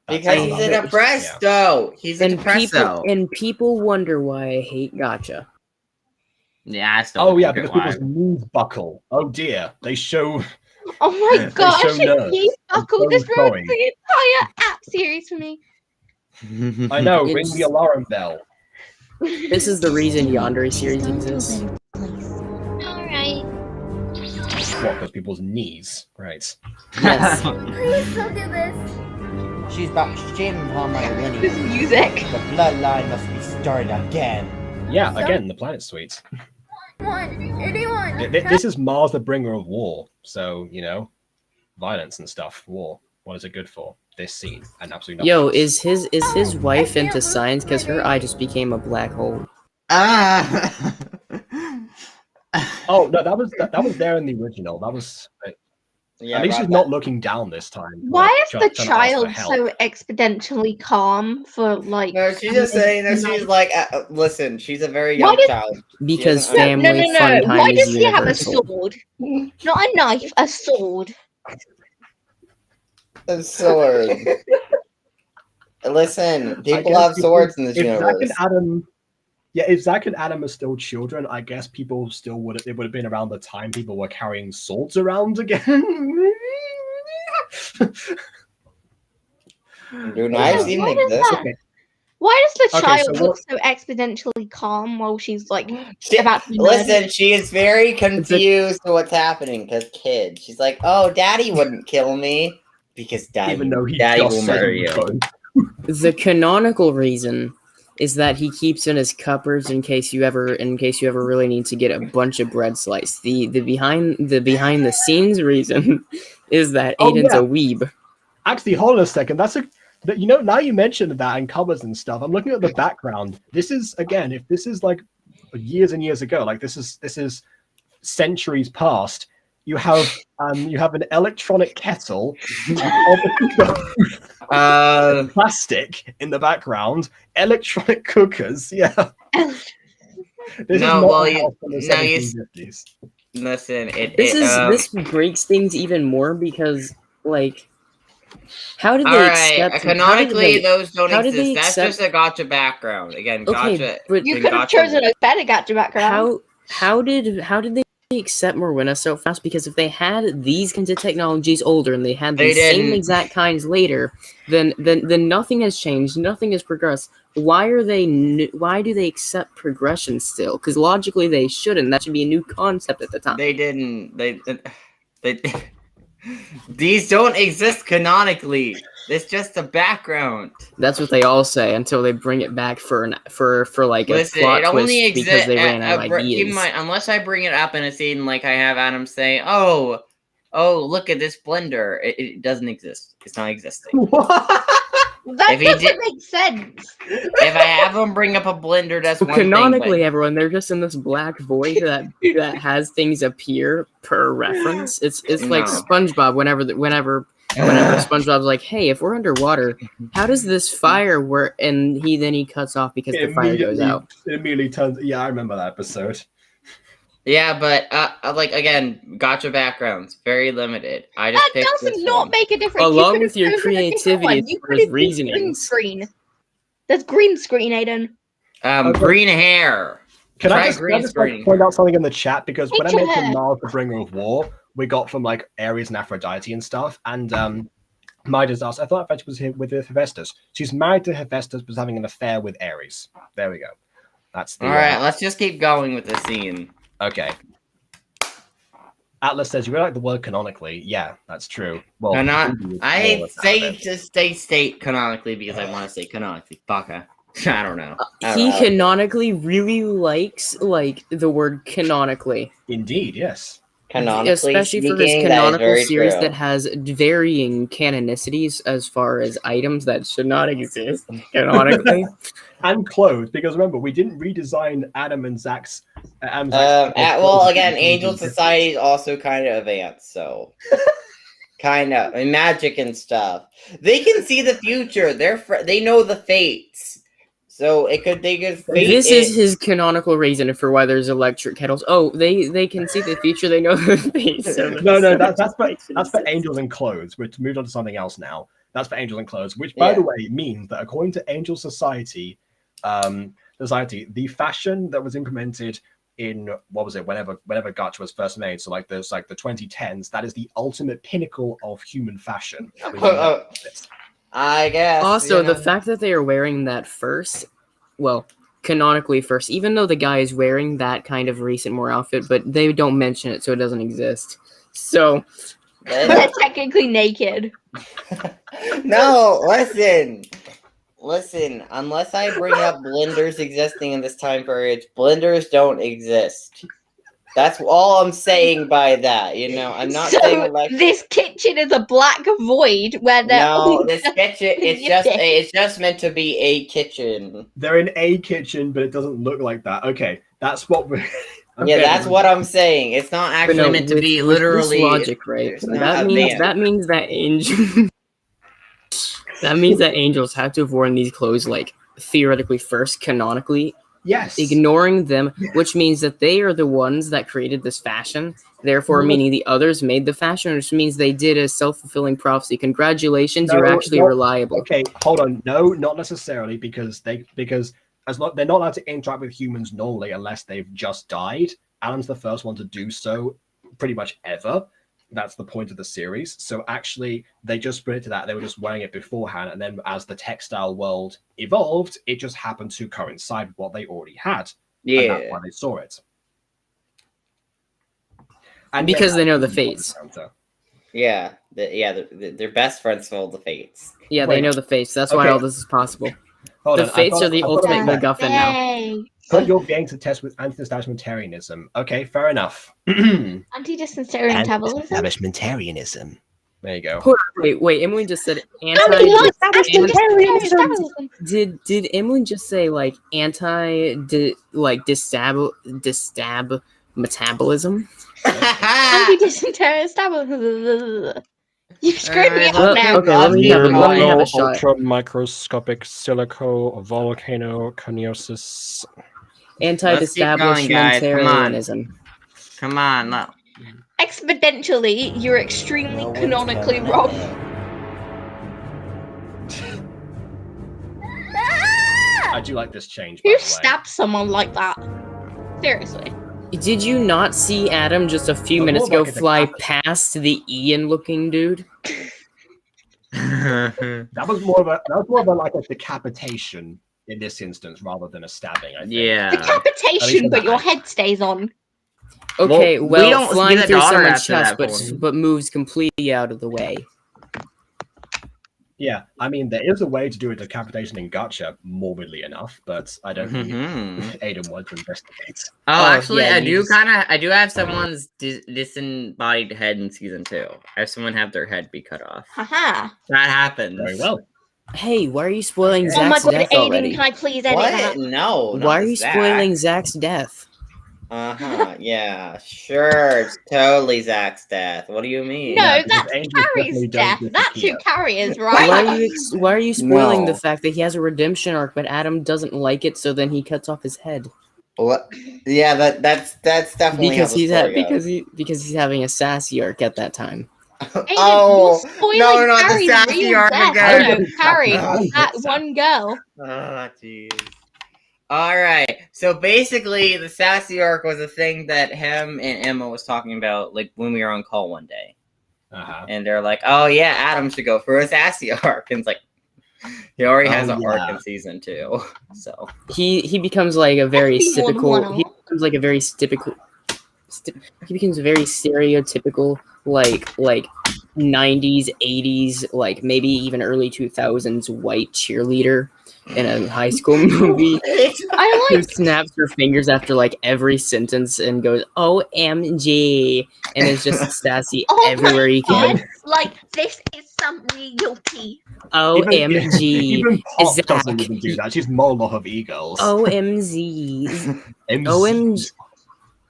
S6: Because he's a depresto. He's a depresso.
S5: People wonder why I hate gotcha.
S6: Yeah, I still
S2: Oh yeah,
S6: don't
S2: because
S6: get why.
S2: people's knees buckle. Oh dear, they show.
S3: Oh my
S2: They
S3: gosh,
S2: show
S3: if
S2: nerves.
S3: he's buckled,
S2: I'm
S3: this
S2: so
S3: ruins
S2: sorry.
S3: the entire app series for me.
S2: I know. Ring
S5: It's-
S2: the alarm bell.
S5: This is the reason Yandere series exists.
S8: Alright.
S2: What? Because people's knees, right?
S5: Yes.
S15: Please don't do this.
S12: She's brought shame upon my lineage.
S3: This music.
S12: The bloodline must be started again.
S2: Yeah, again, the planet suites.
S15: Anyone?
S2: This is Mars, the bringer of war. So, you know, violence and stuff. War. What is it good for? This scene and absolutely nothing
S5: Yo,
S2: else.
S5: is his wife into science? Because her eye just became a black hole.
S1: Ah.
S2: Oh no, that was there in the original. That was.
S6: Yeah,
S2: at least
S6: right
S2: she's not looking down this time.
S3: Why is
S2: Like,
S3: the
S2: trying to ask for
S3: child
S2: help.
S3: so exponentially calm for like?
S6: No, she's just saying that she's like, listen, she's a very young
S3: Why does-
S6: child.
S5: Because
S6: She doesn't-
S5: family fun time
S3: Why
S5: is
S3: does he have a
S5: universal.
S3: sword? Not a knife, a sword.
S6: A sword. Listen,
S2: I
S6: people
S2: guess
S6: have swords in this
S2: if Zach
S6: universe.
S2: and Adam, yeah, if Zach and Adam are still children, I guess people still would. It would have been around the time people were carrying swords around again.
S6: Do knives even
S3: Why does
S6: exist?
S3: that- Why does the
S2: Okay,
S3: child
S2: so
S3: look so exponentially calm while she's like
S6: She-
S3: about to be murdered?
S6: Listen, she is very confused to what's happening because kid. She's like, "Oh, Daddy wouldn't kill me because
S2: Even though he
S6: Daddy
S2: just
S6: will
S2: said
S6: murder
S2: he
S6: you."
S2: would.
S5: The canonical reason is that he keeps in his cupboards in case you ever really need to get a bunch of bread slice. The behind the scenes reason is that
S2: Oh,
S5: Aiden's
S2: yeah.
S5: a weeb.
S2: Actually, hold on a second. You know, now you mentioned that and covers and stuff. I'm looking at the background. This is again, if this is like years and years ago, like this is centuries past. You have an electronic kettle, plastic in the background, electronic cookers. Yeah. This is
S6: No,
S2: not
S6: well,
S2: a
S6: you-
S2: house from the
S6: no, you-
S2: 1750s.
S6: Listen,
S5: This breaks things even more because like how did they
S6: all right,
S5: accept
S6: canonically, those don't
S5: how did they
S6: exist. That's
S5: accept-
S6: just a gotcha background. Again,
S5: Okay,
S6: gotcha.
S5: but-
S3: You
S6: then
S3: could have
S6: gotcha-
S3: chosen a better gotcha background.
S5: how did they accept Morwenna so fast? Because if they had these kinds of technologies older and they had
S6: They
S5: the same
S6: didn't.
S5: exact kinds later, then nothing has changed, nothing has progressed. Why do they accept progression still? Because logically they shouldn't. That should be a new concept at the time.
S6: They didn't. They these don't exist canonically. It's just a background.
S5: That's what they all say until they bring it back for like a
S6: Listen,
S5: plot
S6: it only
S5: twist because
S6: exists.
S5: they ran out of
S6: Keep in
S5: ideas.
S6: mind, unless I bring it up in a scene like I have Adam say, "Oh, look at this blender." It doesn't exist. It's not existing.
S3: That
S6: If he
S3: doesn't
S6: did-
S3: make sense.
S6: If I have him bring up a blender, that's one
S5: Canonically,
S6: thing.
S5: everyone, they're just in this black void that has things appear per reference. It's like
S6: No.
S5: SpongeBob. Whenever SpongeBob's like, "Hey, if we're underwater, how does this fire work?" And he cuts off because the fire goes out.
S2: It immediately turns. Yeah, I remember that episode.
S6: Yeah, but like again, gotcha backgrounds very limited. I just
S3: That
S6: picked
S3: does
S6: this
S3: not
S6: one.
S3: make a difference.
S5: Along
S3: You
S5: with your
S3: could've chosen a different
S5: creativity
S3: one.
S5: as
S3: You
S5: far as
S3: could've used green
S5: reasonings.
S3: screen. There's green screen, Aiden.
S2: Okay.
S6: Green hair.
S2: Can
S6: Try
S2: I just,
S6: green
S2: like,
S6: screen.
S2: point out something in the chat? Because when I
S3: Picture
S2: mentioned
S3: her.
S2: Mars, the bringer of war, we got from like Ares and Aphrodite and stuff. And Midas asked, I thought Aphrodite was here with Hephaestus. She's married to Hephaestus, was having an affair with Ares. There we go. That's the.
S6: All right, let's just keep going with the scene.
S2: Okay. Atlas says you really like the word canonically. Yeah, that's true. Well,
S6: I say just say state canonically because I want to say canonically. Baka. I don't know.
S5: He canonically really likes like the word canonically.
S2: Indeed, yes.
S6: Canonically
S5: Especially for his
S6: speaking, that is
S5: canonical
S6: very
S5: series
S6: true.
S5: that has varying canonicities as far as items that should not exist canonically.
S2: And clothes, because remember, we didn't redesign Adam and Zach's.
S6: Well, again, Angel Society is also kind of advanced, so kind of and magic and stuff. They can see the future. They know the fates, so they could fate
S5: This
S6: it.
S5: is his canonical reason for why there's electric kettles. Oh, they can see the future. They know the face.
S2: No, that's for Angels and Clothes. We're moved on to something else now. That's for Angels and Clothes, which, by the way, means that according to Angel Society, the fashion that was implemented in whenever Gacha was first made, so like the 2010s, that is the ultimate pinnacle of human fashion.
S6: I guess.
S5: Also, the fact that they are wearing that first, well, canonically first, even though the guy is wearing that kind of recent more outfit, but they don't mention it, so it doesn't exist. So
S3: They're technically naked.
S6: No, listen. Unless I bring up blenders existing in this time period, blenders don't exist. That's all I'm saying by that. You know, I'm not saying like
S3: this kitchen is a black void where they're
S6: no. This kitchen, it's just meant to be a kitchen.
S2: They're in a kitchen, but it doesn't look like that. Okay, that's what we're.
S6: Okay. Yeah, that's what I'm saying. It's not actually meant to be literally
S5: logic, right? That means that angel. That means that angels have to have worn these clothes, like, theoretically first, canonically.
S2: Yes.
S5: Ignoring them, which means that they are the ones that created this fashion, therefore meaning the others made the fashion, which means they did a self-fulfilling prophecy. Congratulations, you're actually reliable.
S2: Okay, hold on. No, not necessarily, because they're not allowed to interact with humans normally unless they've just died. Adam's the first one to do so pretty much ever. That's the point of the series. So actually, they just put it to that. They were just wearing it beforehand, and then as the textile world evolved, it just happened to coincide with what they already had.
S6: Yeah,
S2: and that's why they saw it.
S5: And because they know the fates.
S6: Yeah, their best friends know the fates.
S5: Yeah, they know the fates. That's why all this is possible. The fates are the ultimate MacGuffin now.
S2: Put your gang to test with anti-establishmentarianism. Okay, fair enough.
S3: Anti-establishmentarianism.
S2: Establishmentarianism. There you go.
S5: Wait. Emily just said Did Emily just say like distab metabolism?
S3: Anti-establishmentarianism. You screwed me up now.
S5: Okay, let me have a shot.
S10: Ultra microscopic silico volcano coniosis.
S5: Anti-establishmentarianism.
S1: Come on, no.
S3: Exponentially, you're extremely canonically wrong.
S2: I do like this change.
S3: Who stabbed someone like that? Seriously.
S5: Did you not see Adam just a few minutes ago fly past the Ian-looking dude?
S2: That was more of a like a decapitation in this instance rather than a stabbing. I think.
S1: Yeah,
S3: decapitation, but your head stays on.
S5: Okay, well flying through someone's chest,
S1: point.
S5: but moves completely out of the way.
S2: Yeah, I mean, there is a way to do a decapitation in Gacha, morbidly enough, but I don't think Aiden wants to investigate.
S1: Oh, actually, I do have someone's disembodied head in season 2. I have someone have their head be cut off.
S3: Haha.
S1: That happens.
S2: Very well.
S5: Hey, why are you spoiling
S3: Oh my
S5: Zach's
S3: god,
S5: death
S3: Aiden,
S5: already?
S3: can I please edit that?
S6: No.
S5: Why are you spoiling Zach's death?
S6: Yeah, sure. It's totally Zach's death. What do you mean?
S3: No, that's Carrie's death. That's who Carrie is, right?
S5: Why are you spoiling the fact that he has a redemption arc, but Adam doesn't like it, so then he cuts off his head?
S6: What? Yeah, that's definitely
S5: because he's having a sassy arc at that time.
S6: Oh no,
S3: Carrie's
S6: the sassy
S3: real
S6: arc
S3: death.
S6: again.
S3: No, Carrie, that one girl.
S6: Oh, jeez. All right. So basically, the sassy arc was a thing that him and Emma was talking about, like when we were on call one day, and they're like, "Oh yeah, Adam should go for a sassy arc," and it's like he already has an arc in season 2, so
S5: he becomes like a very typical. He becomes like a very typical. He becomes a very stereotypical, like 90s, 80s, like maybe even early 2000s white cheerleader in a high school movie. Who snaps her fingers after like every sentence and goes OMG and is just sassy everywhere he can.
S3: Like this is some real tea.
S5: OMG.
S2: Even Pop doesn't even do that. She's Moloch of Eagles.
S5: OMG. OMG.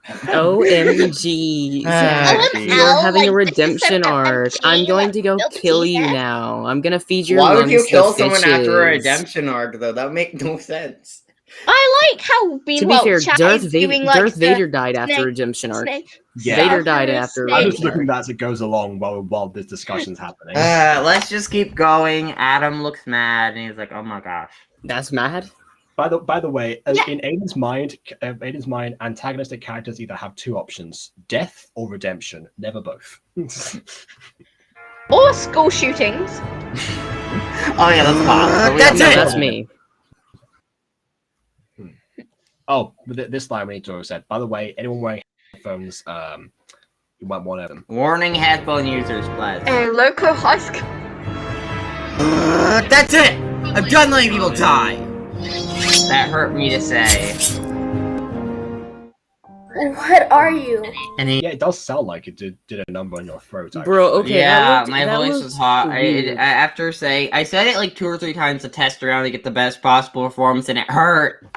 S5: OMG, Zach, you're having a redemption arc. I'm going to go kill you now. I'm gonna feed your
S6: Why
S5: lungs
S6: would you kill
S5: to
S6: someone after a
S5: fishes.
S6: redemption arc, though? That would make no sense.
S3: I like how
S5: To be fair, Darth Vader died after
S3: snake,
S5: redemption arc.
S2: Yeah.
S5: Vader died after
S2: I'm just
S5: redemption arc.
S2: looking as it goes along while this discussion's happening.
S1: Let's just keep going. Adam looks mad, and he's like, "Oh my gosh,
S5: that's mad."
S2: By the way, in Aiden's mind, antagonistic characters either have two options: death or redemption. Never both.
S3: Or school shootings.
S1: Oh yeah, that's Pop.
S5: That's me.
S2: Oh, this line we need to have said. By the way, anyone wearing headphones, you might want them.
S1: Warning: headphone users, please.
S3: A local high school.
S1: That's it! I'm done letting people die! That hurt me to say.
S15: What are you?
S1: And he,
S2: Yeah, it does sound like it did a number on your throat. Actually.
S5: Bro, okay,
S1: yeah,
S5: that
S1: my voice
S5: looked
S1: was hot.
S5: weird.
S1: After saying, I said it like 2 or 3 times to test around to get the best possible performance, and it hurt.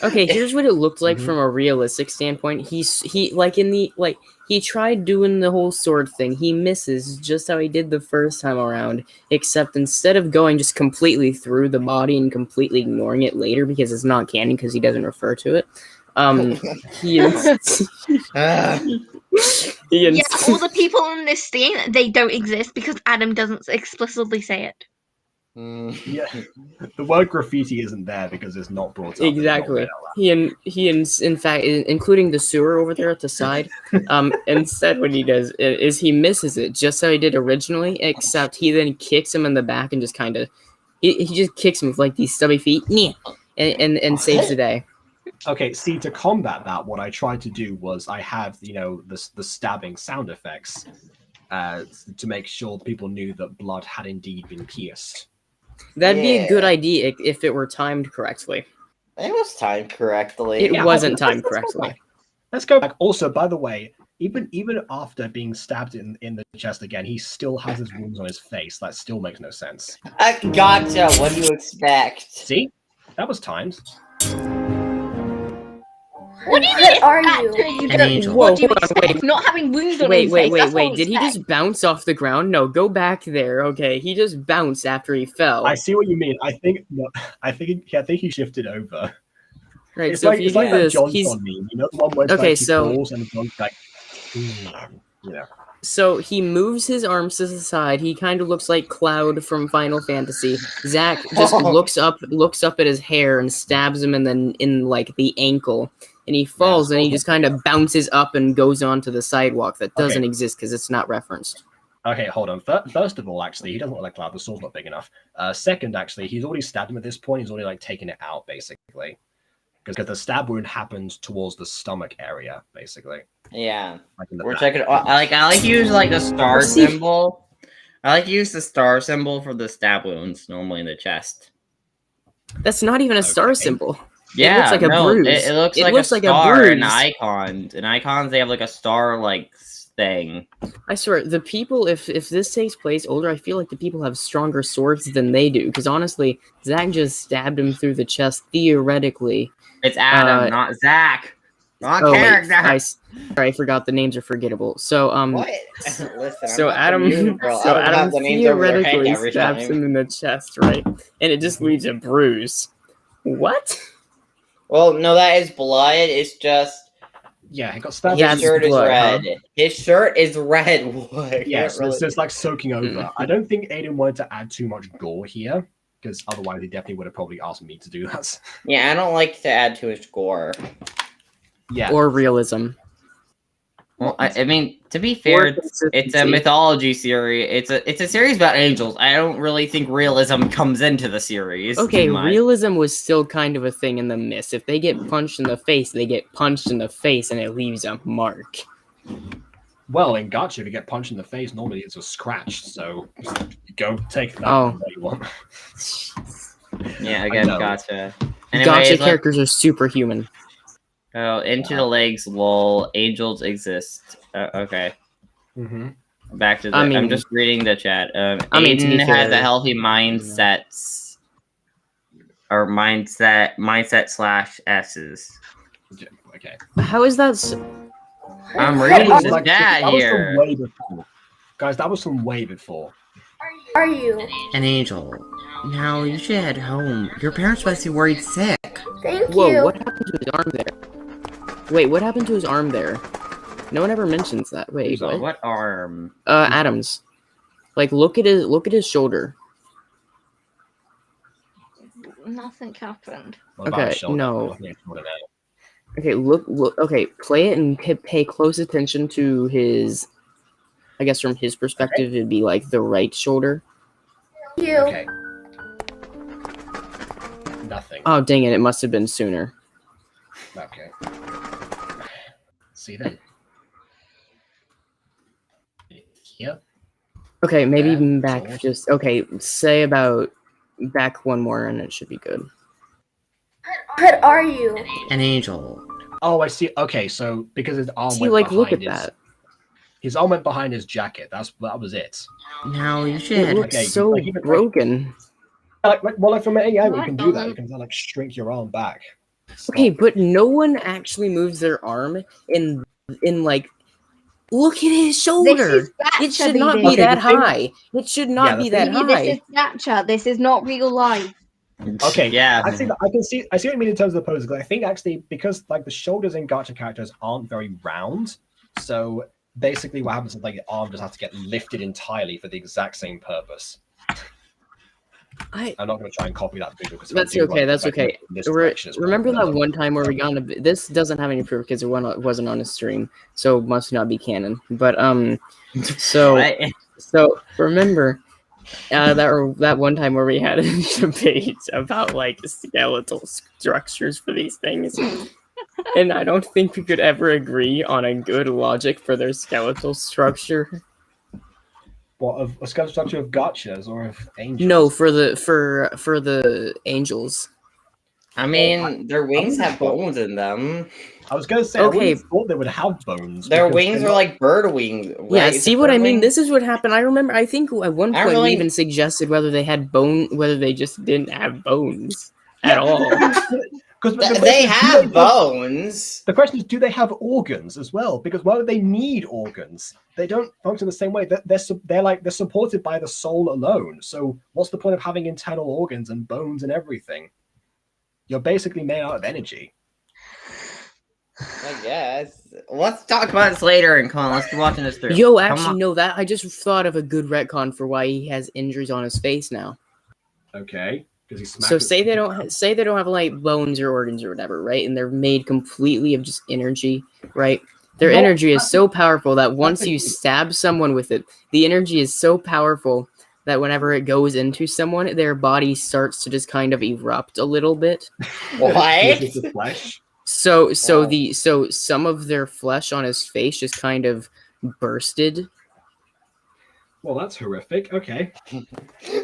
S5: Okay, here's what it looked like from a realistic standpoint. He tried doing the whole sword thing. He misses just how he did the first time around, except instead of going just completely through the body and completely ignoring it later because it's not canon because he doesn't refer to it.
S3: Yeah, all the people in this scene, they don't exist because Adam doesn't explicitly say it.
S2: Yeah, the word graffiti isn't there because it's not brought up.
S5: Exactly. In fact, including the sewer over there at the side. Instead, what he does is he misses it just how he did originally, except he then kicks him in the back and just kind of he just kicks him with like these stubby feet, and saves the day.
S2: Okay, see, to combat that, what I tried to do was I had, the stabbing sound effects to make sure people knew that blood had indeed been pierced.
S5: That'd be a good idea if it were timed correctly.
S6: It was timed correctly.
S5: It wasn't timed correctly.
S2: Let's go back. Also, by the way, even after being stabbed in the chest again, he still has his wounds on his face. That still makes no sense.
S6: Gotcha. What do you expect?
S2: See? That was timed.
S3: What do you
S15: What are you?
S5: An angel.
S3: What do you
S5: Whoa, hold on,
S3: expect?
S5: wait.
S3: Not having wounds on his face.
S5: Wait.
S3: That's all
S5: Did he
S3: expect.
S5: just bounce off the ground? No, go back there. Okay, he just bounced after he fell.
S2: I see what you mean. I think he shifted over.
S5: Right,
S2: It's
S5: so
S2: like,
S5: if you
S2: it's
S5: do
S2: like that
S5: this,
S2: Johnson
S5: he's
S2: meme. You know the one where it's
S5: okay.
S2: like he
S5: So
S2: falls and John's like,
S5: So he moves his arms to the side. He kind of looks like Cloud from Final Fantasy. Zack just looks up at his hair and stabs him in like the ankle, and he falls and he just kind of bounces up and goes onto the sidewalk that doesn't exist because it's not referenced.
S2: Okay, hold on. First of all, actually, he doesn't look like Cloud. The sword's not big enough. Second, actually, he's already stabbed him at this point. He's already like taken it out, basically, because the stab wound happened towards the stomach area, basically.
S6: Yeah,
S2: like in the
S6: we're
S2: back.
S6: checking. I like to use like the star symbol. I like to use the star symbol for the stab wounds, normally in the chest.
S5: That's not even a star symbol.
S6: Yeah,
S5: it looks like a bruise.
S6: It looks like a star in icons. In icons, they have like a star like thing.
S5: I swear, the people, if this takes place older, I feel like the people have stronger swords than they do. Because honestly, Zack just stabbed him through the chest theoretically.
S6: It's Adam, not Zack. Wrong character.
S5: I forgot the names are forgettable. So
S6: What? Listen,
S5: so Adam theoretically stabs him in the chest, right? And it just leaves a bruise. What?
S6: Well, no, that is blood. It's just
S2: he got stabbed.
S6: His shirt is red. Huh? His shirt is red.
S2: Yes, so it's like soaking over. I don't think Aiden wanted to add too much gore here, because otherwise he definitely would have probably asked me to do that.
S6: Yeah, I don't like to add too much gore.
S2: Yeah.
S5: Or realism.
S1: Well, I mean, to be fair, it's a mythology series. It's a series about angels. I don't really think realism comes into the series.
S5: Okay, realism was still kind of a thing in the Mist. If they get punched in the face, they get punched in the face, and it leaves a mark.
S2: Well, in Gacha, if you get punched in the face, normally it's a scratch. So go take that.
S5: Oh.
S2: You want.
S1: Yeah, again, Gacha.
S5: Gacha characters are superhuman.
S1: Oh, into the legs, lol. Angels exist. Okay.
S2: Mm-hmm.
S1: Back to the. I'm just reading the chat. Aiden has a healthy mindset, or mindset / S's.
S2: Okay.
S5: How is that?
S1: I'm reading the chat here.
S2: Guys, that was from way before.
S15: Are you?
S1: An angel. Now you should head home. Your parents must be worried sick.
S15: Thank
S5: Whoa,
S15: you.
S5: what happened to his arm there? Wait, what happened to his arm there? No one ever mentions that. Wait,
S1: what arm?
S5: Adam's. Like, look at his shoulder.
S3: Nothing happened.
S5: Okay, no. Okay, look. Okay, play it and pay close attention to his. I guess from his perspective, it'd be like the right shoulder.
S15: You.
S2: Okay. Nothing.
S5: Oh, dang it! It must have been sooner.
S2: Okay. See then. Here.
S5: Okay, maybe
S2: Yeah,
S5: even back
S2: sword.
S5: just okay. Say about back one more, and it should be good.
S15: What are you?
S1: An angel.
S2: Oh, I see. Okay, so because his arm
S5: See,
S2: went
S5: like, look
S2: behind
S5: at
S2: his,
S5: that.
S2: his arm went behind his jacket. That was it.
S1: Now you
S5: It
S1: should.
S5: looks
S2: Okay,
S5: so
S2: like, even,
S5: broken.
S2: Like from an AI,
S3: No,
S2: you
S3: it
S2: can do that.
S3: doesn't.
S2: You can like shrink your arm back.
S5: Okay, but no one actually moves their arm in like. Look at his
S3: This
S5: shoulder.
S3: is
S5: It
S3: Gacha,
S5: should not
S3: baby.
S5: be that
S2: the thing-
S5: high. It should not
S2: the
S5: be
S2: thing-
S5: that
S3: Baby, this is
S5: high.
S3: Gacha. This is not real life.
S2: Okay,
S1: Yeah.
S2: I see what you mean in terms of the poses. 'Cause I think actually because like the shoulders in gacha characters aren't very round, so basically what happens is like the arm just has to get lifted entirely for the exact same purpose. I'm not going to try and copy that visual because
S5: That's okay. That's okay.
S2: Direction
S5: Remember that one time where we got on a, this doesn't have any proof because it wasn't on a stream, so it must not be canon. But so remember that one time where we had a debate about like skeletal structures for these things, and I don't think we could ever agree on a good logic for their skeletal structure.
S2: What, of a skeletal structure of gachas or of angels?
S5: No, for the angels.
S6: I mean, their wings have bones in them.
S2: I was going to say,
S5: Okay.
S2: I thought they would have bones.
S6: Their
S2: because
S6: wings
S2: they're
S6: are
S2: not-
S6: like bird wings. Right?
S5: Yeah,
S6: Is
S5: see
S6: it
S5: what
S6: bird
S5: I mean?
S6: wings?
S5: This is what happened. I remember, I think at one
S6: I
S5: point we
S6: really-
S5: even suggested whether they had whether they just didn't have bones at all.
S2: Because
S6: They have bones.
S2: The question is, do they have organs as well? Because why would they need organs? They don't function the same way. They're supported by the soul alone. So what's the point of having internal organs and bones and everything? You're basically made out of energy.
S6: I guess.
S1: Let's talk about this later, and come on, let's keep watching this through.
S5: Yo,
S1: Come
S5: actually,
S1: on.
S5: no, that I just thought of a good retcon for why he has injuries on his face now.
S2: Okay. Because he's
S5: So say they don't have like bones or organs or whatever, right? And they're made completely of just energy, right? Their
S2: No,
S5: energy is so powerful that once you stab someone with it, the energy is so powerful that whenever it goes into someone, their body starts to just kind of erupt a little bit.
S6: What?
S2: The flesh.
S5: So some of their flesh on his face just kind of bursted.
S2: Well, that's horrific. Okay.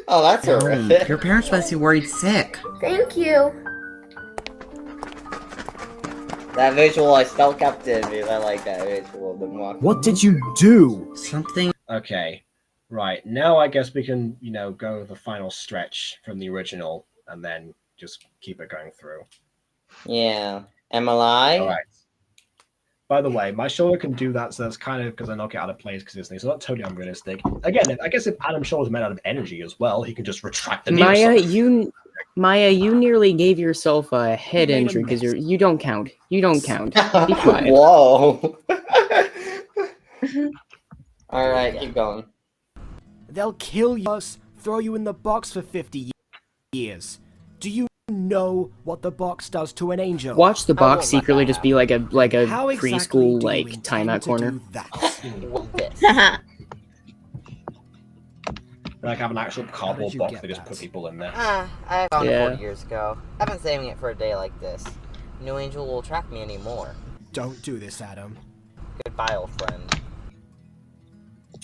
S6: Oh, that's horrific.
S1: Your parents must be worried sick.
S15: Thank you.
S6: That visual, I still kept it. I like that visual.
S14: What did you do?
S1: Something.
S2: Okay. Right. Now I guess we can, go the final stretch from the original and then just keep it going through.
S6: Yeah. Am I alive?
S2: All right. By the way, my shoulder can do that, so that's kind of because I knock it out of place because this thing. So not totally unrealistic. Again, I guess if Adam's shoulder is made out of energy as well, he can just retract the knee.
S5: Maya, you nearly gave yourself a head injury because you don't count. You don't count. Be quiet.
S6: Whoa. All right, keep going.
S13: They'll kill us, throw you in the box for 50 years. Do you know what the box does to an angel?
S5: Watch the box secretly just be like a
S13: How exactly
S5: preschool
S13: do you
S5: like
S13: intend
S5: timeout
S13: to
S5: corner.
S13: do that?
S2: Like have an actual cardboard
S13: you
S2: box
S13: get
S2: they just
S13: that?
S2: put people in there.
S6: I found
S5: Yeah.
S6: it 40 years ago. I've been saving it for a day like this. No angel will track me anymore.
S13: Don't do this, Adam.
S6: Goodbye, old friend.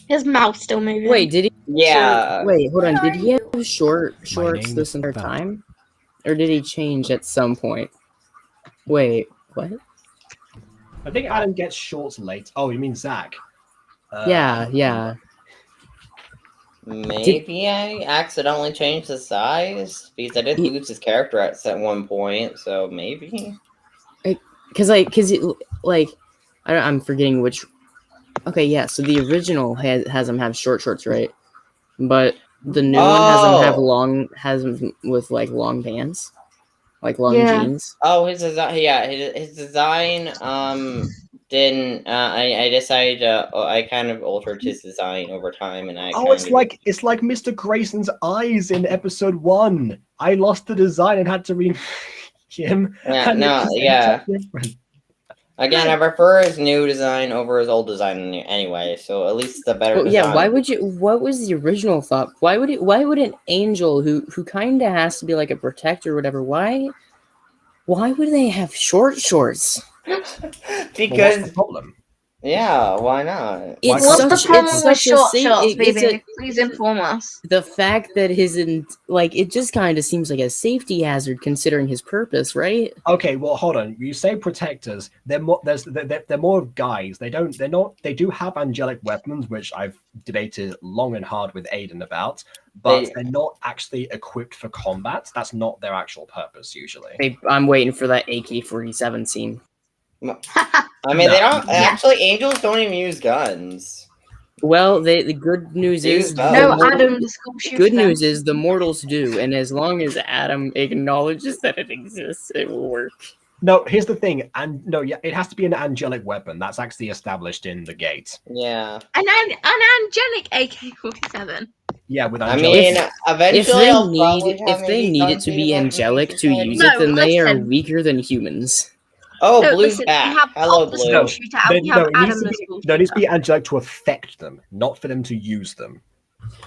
S3: His mouth still moving.
S5: Wait, did he?
S6: Yeah.
S5: Wait, hold on. Did he
S15: What
S5: have shorts
S13: name
S5: this
S13: is
S5: entire
S13: Val.
S5: time, or did he change at some point? Wait, what?
S2: I think Adam gets shorts late. Oh, you mean Zach?
S5: Yeah.
S6: Maybe I accidentally changed the size because I did lose his character at one point, so maybe.
S5: I'm forgetting which. Okay, yeah. So the original has him have short shorts, right? But the new one has him with like long pants, like long jeans.
S6: Oh, his design. Yeah, his design. Didn't. I decided. I kind of altered his design over time, and I.
S2: Oh, it's like Mr. Grayson's eyes in episode 1. I lost the design and had to remake him.
S6: Yeah,
S2: and
S6: no,
S2: it's
S6: yeah.
S2: different.
S6: Again, I prefer his new design over his old design anyway. So at least the better.
S5: Well, yeah.
S6: design.
S5: Why would you? What was the original thought? Why would an angel who kind of has to be like a protector or whatever? Why would they have short shorts?
S2: Well, what's
S6: Because
S2: the problem?
S6: Yeah, why not?
S5: It's
S3: What's
S5: such,
S3: the problem
S5: it's
S3: with
S5: such a
S3: short
S5: safe.
S3: shorts,
S5: It's
S3: baby?
S5: a,
S3: Please inform us.
S5: the fact that it just kind of seems like a safety hazard considering his purpose, right?
S2: Okay, well, hold on. You say protectors. They're more of guys. They're not. They do have angelic weapons, which I've debated long and hard with Aiden about, but they're not actually equipped for combat. That's not their actual purpose usually.
S5: I'm waiting for that AK-47 scene.
S6: I mean, they don't actually. Angels don't even use guns.
S5: Well, the good news
S6: They
S5: is
S6: use guns.
S3: No, Adam, the school shooter.
S5: good news is the mortals do, and as long as Adam acknowledges that it exists, it will work.
S2: No, here's the thing, and no, yeah, it has to be an angelic weapon. That's actually established in the gate.
S6: Yeah.
S3: An angelic AK-47.
S2: Yeah, with
S6: I
S2: angelic.
S6: mean, eventually,
S5: if they need it to be angelic to use it, then they are weaker than humans.
S6: Oh,
S3: No,
S6: Blue's
S3: listen, we
S6: back.
S3: have
S6: Hello,
S3: Pop the
S6: Blue.
S3: school shooter, and we have
S2: it needs
S3: Adam
S2: to
S3: the
S2: be,
S3: school
S2: no, it needs to be
S3: shooter.
S2: angelic to affect them, not for them to use them.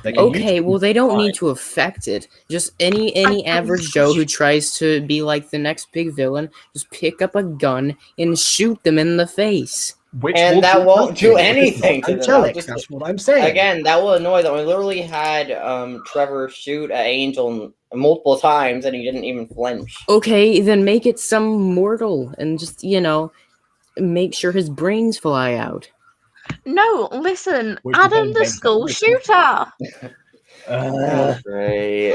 S2: They can
S5: Okay,
S2: use
S5: well, they don't
S2: fine.
S5: need to affect it. Just any average Joe who tries to be like the next big villain, just pick up a gun and shoot them in the face.
S6: And that won't do anything to them.
S2: Angelic, that's what I'm saying.
S6: Again, that will annoy them. We literally had Trevor shoot an angel multiple times, and he didn't even flinch.
S5: Okay, then make it some mortal and just, make sure his brains fly out.
S3: No, listen,
S2: Which
S3: Adam
S2: is
S3: the
S2: very
S3: school
S2: basic.
S3: shooter.
S6: Great.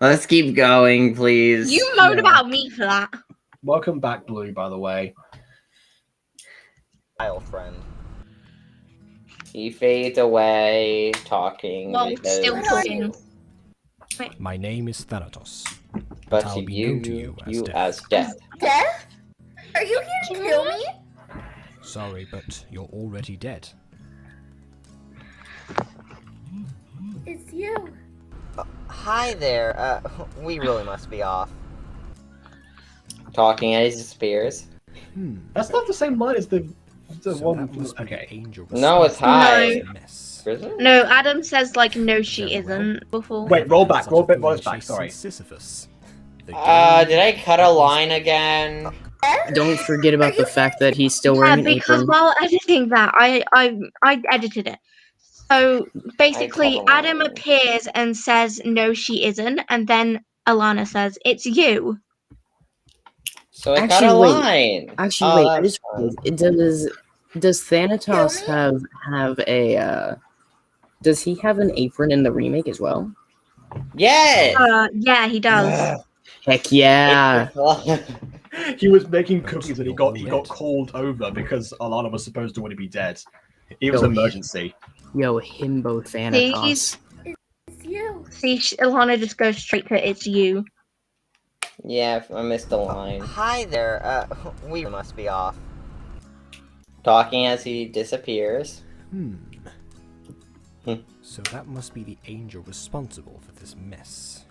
S1: Let's keep going, please.
S3: You moaned about me for that.
S2: Welcome back, Blue, by the way.
S6: Friend. He fades away, talking.
S3: Well,
S6: because-
S3: still talking.
S13: My name is Thanatos.
S6: But
S13: I'll
S6: to
S13: be
S6: you,
S13: known to you as Death.
S6: as death.
S15: Death? Are you here to kill me?
S13: Sorry, but you're already dead.
S15: It's you.
S6: Hi there. We really must be off. Talking as he disappears.
S2: That's not the same line as the one.
S13: Okay.
S6: No, it's hi.
S3: No, Adam says no, she isn't. Before.
S2: Wait, roll back. Roll us back. Sorry.
S13: Sisyphus.
S6: Did I cut a line again?
S5: Don't forget about the fact that he's still wearing an
S3: Because
S5: apron.
S3: while editing that, I edited it. So basically, Adam appears and says, "No, she isn't," and then Alana says, "It's you."
S6: So I cut a line.
S5: Actually,
S6: Oh,
S5: wait.
S6: that's
S5: Does Thanatos have a? Does he have an apron in the remake as well?
S6: Yeah.
S3: Yeah, he does.
S5: Heck yeah!
S2: He was making cookies and he got called over because Alana was supposed to already be dead. It was an emergency.
S5: Yo, himbo Thanatos.
S15: It's you.
S3: See, Alana just goes straight to "It's you."
S6: Yeah, I missed the line. Hi there. We must be off. Talking as he disappears.
S13: So that must be the angel responsible for this mess.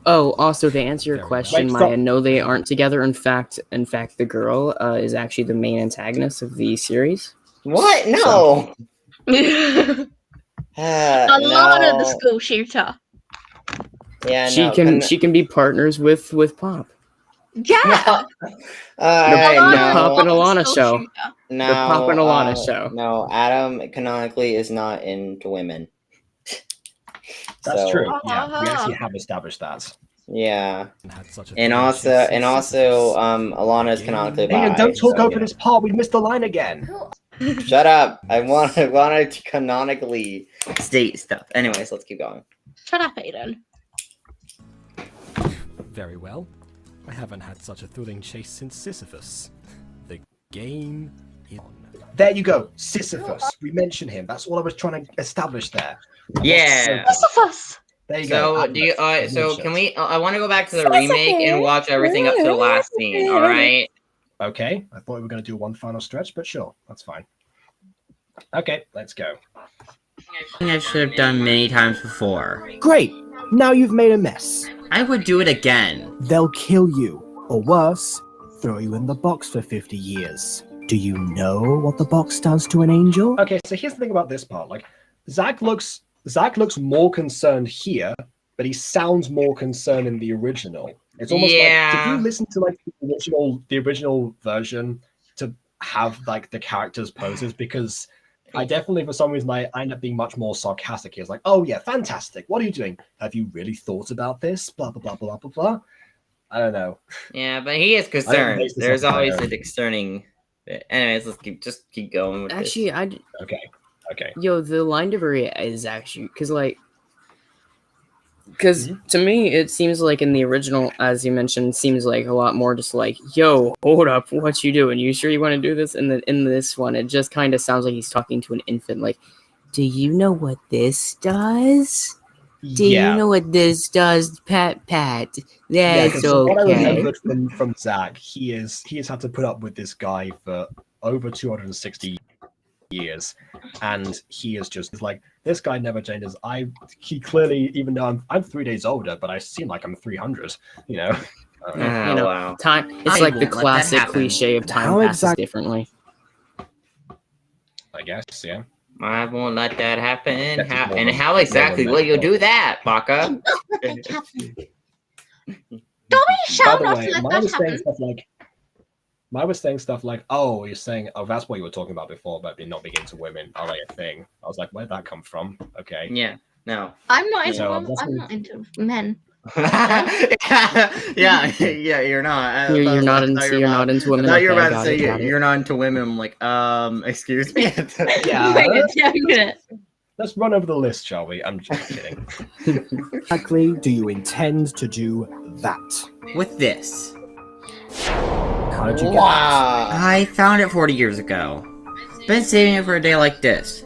S5: Oh, also to answer your question,
S2: Wait,
S5: Maya,
S2: stop.
S5: no, they aren't together. In fact, the girl is actually the main antagonist of the series.
S6: What? No.
S3: Alana, the school shooter.
S6: Yeah,
S5: She can be partners with Pop.
S3: Yeah.
S5: The Pop and Alana show.
S6: No,
S5: The Pop and Alana show.
S6: No, Adam canonically is not into women.
S2: That's true. Yeah, we actually have established that.
S6: Yeah. And also, Alana is canonically bi.
S2: Hey, don't talk
S6: so,
S2: over this part. We missed the line again.
S6: Shut up! I wanted to canonically state stuff. Anyways, let's keep going.
S3: Shut up, Aiden.
S13: Very well. I haven't had such a thrilling chase since Sisyphus. The game is on.
S2: There you go, Sisyphus. We mentioned him. That's all I was trying to establish there.
S1: Yeah.
S3: Sisyphus.
S2: There you go.
S1: So do you? So can we? I want to go back to the remake and watch everything up to the last scene. All right.
S2: Okay. I thought we were going to do one final stretch, but sure, that's fine. Okay, let's go.
S1: I should have done many times before.
S14: Great! Now you've made a mess.
S1: I would do it again.
S14: They'll kill you, or worse, throw you in the box for 50 years. Do you know what the box does to an angel?
S2: Okay, so here's the thing about this part. Like, Zach looks more concerned here, but he sounds more concerned in the original. It's almost like, if you listen to like the original version, have like the characters' poses because I definitely, for some reason, I end up being much more sarcastic. It's like, oh yeah, fantastic. What are you doing? Have you really thought about this? Blah blah blah blah blah blah. I don't know.
S1: Yeah, but he is concerned. There's always a concerning. Anyways, let's keep going with
S5: actually,
S1: this.
S2: Okay.
S5: Yo, the line delivery is actually because to me it seems like in the original, as you mentioned, seems like a lot more just like, yo, hold up, what you doing? You sure you want to do this? And then in this one, it just kind of sounds like he's talking to an infant. Like, do you know what this does? Do you know what this does, Pat? That's okay.
S2: What I remembered from Zach, he has had to put up with this guy for over 260 years, and he is just like, this guy never changes. He clearly, even though I'm 3 days older, but I seem like I'm 300. You know.
S1: Wow.
S5: Time. It's like the classic cliche of time passes differently.
S2: I guess, yeah.
S1: I won't let that happen. How exactly will you do that, Baka?
S3: Don't be shouting off to let that happen.
S2: I was saying stuff like, oh, you're saying, oh, that's what you were talking about before, about not being into women. Are they a thing? I was like, where'd that come from? Okay.
S1: Yeah, no.
S3: I'm not into women. I'm not into men.
S1: yeah, you're not.
S5: You're not into women.
S1: I thought you were about to say you're not into women. I'm like, excuse me.
S2: Yeah. Let's run over the list, shall we? I'm just kidding.
S14: Exactly do you intend to do that?
S1: With this.
S14: How did you get it?
S1: I found it 40 years ago. Been saving it for a day like this.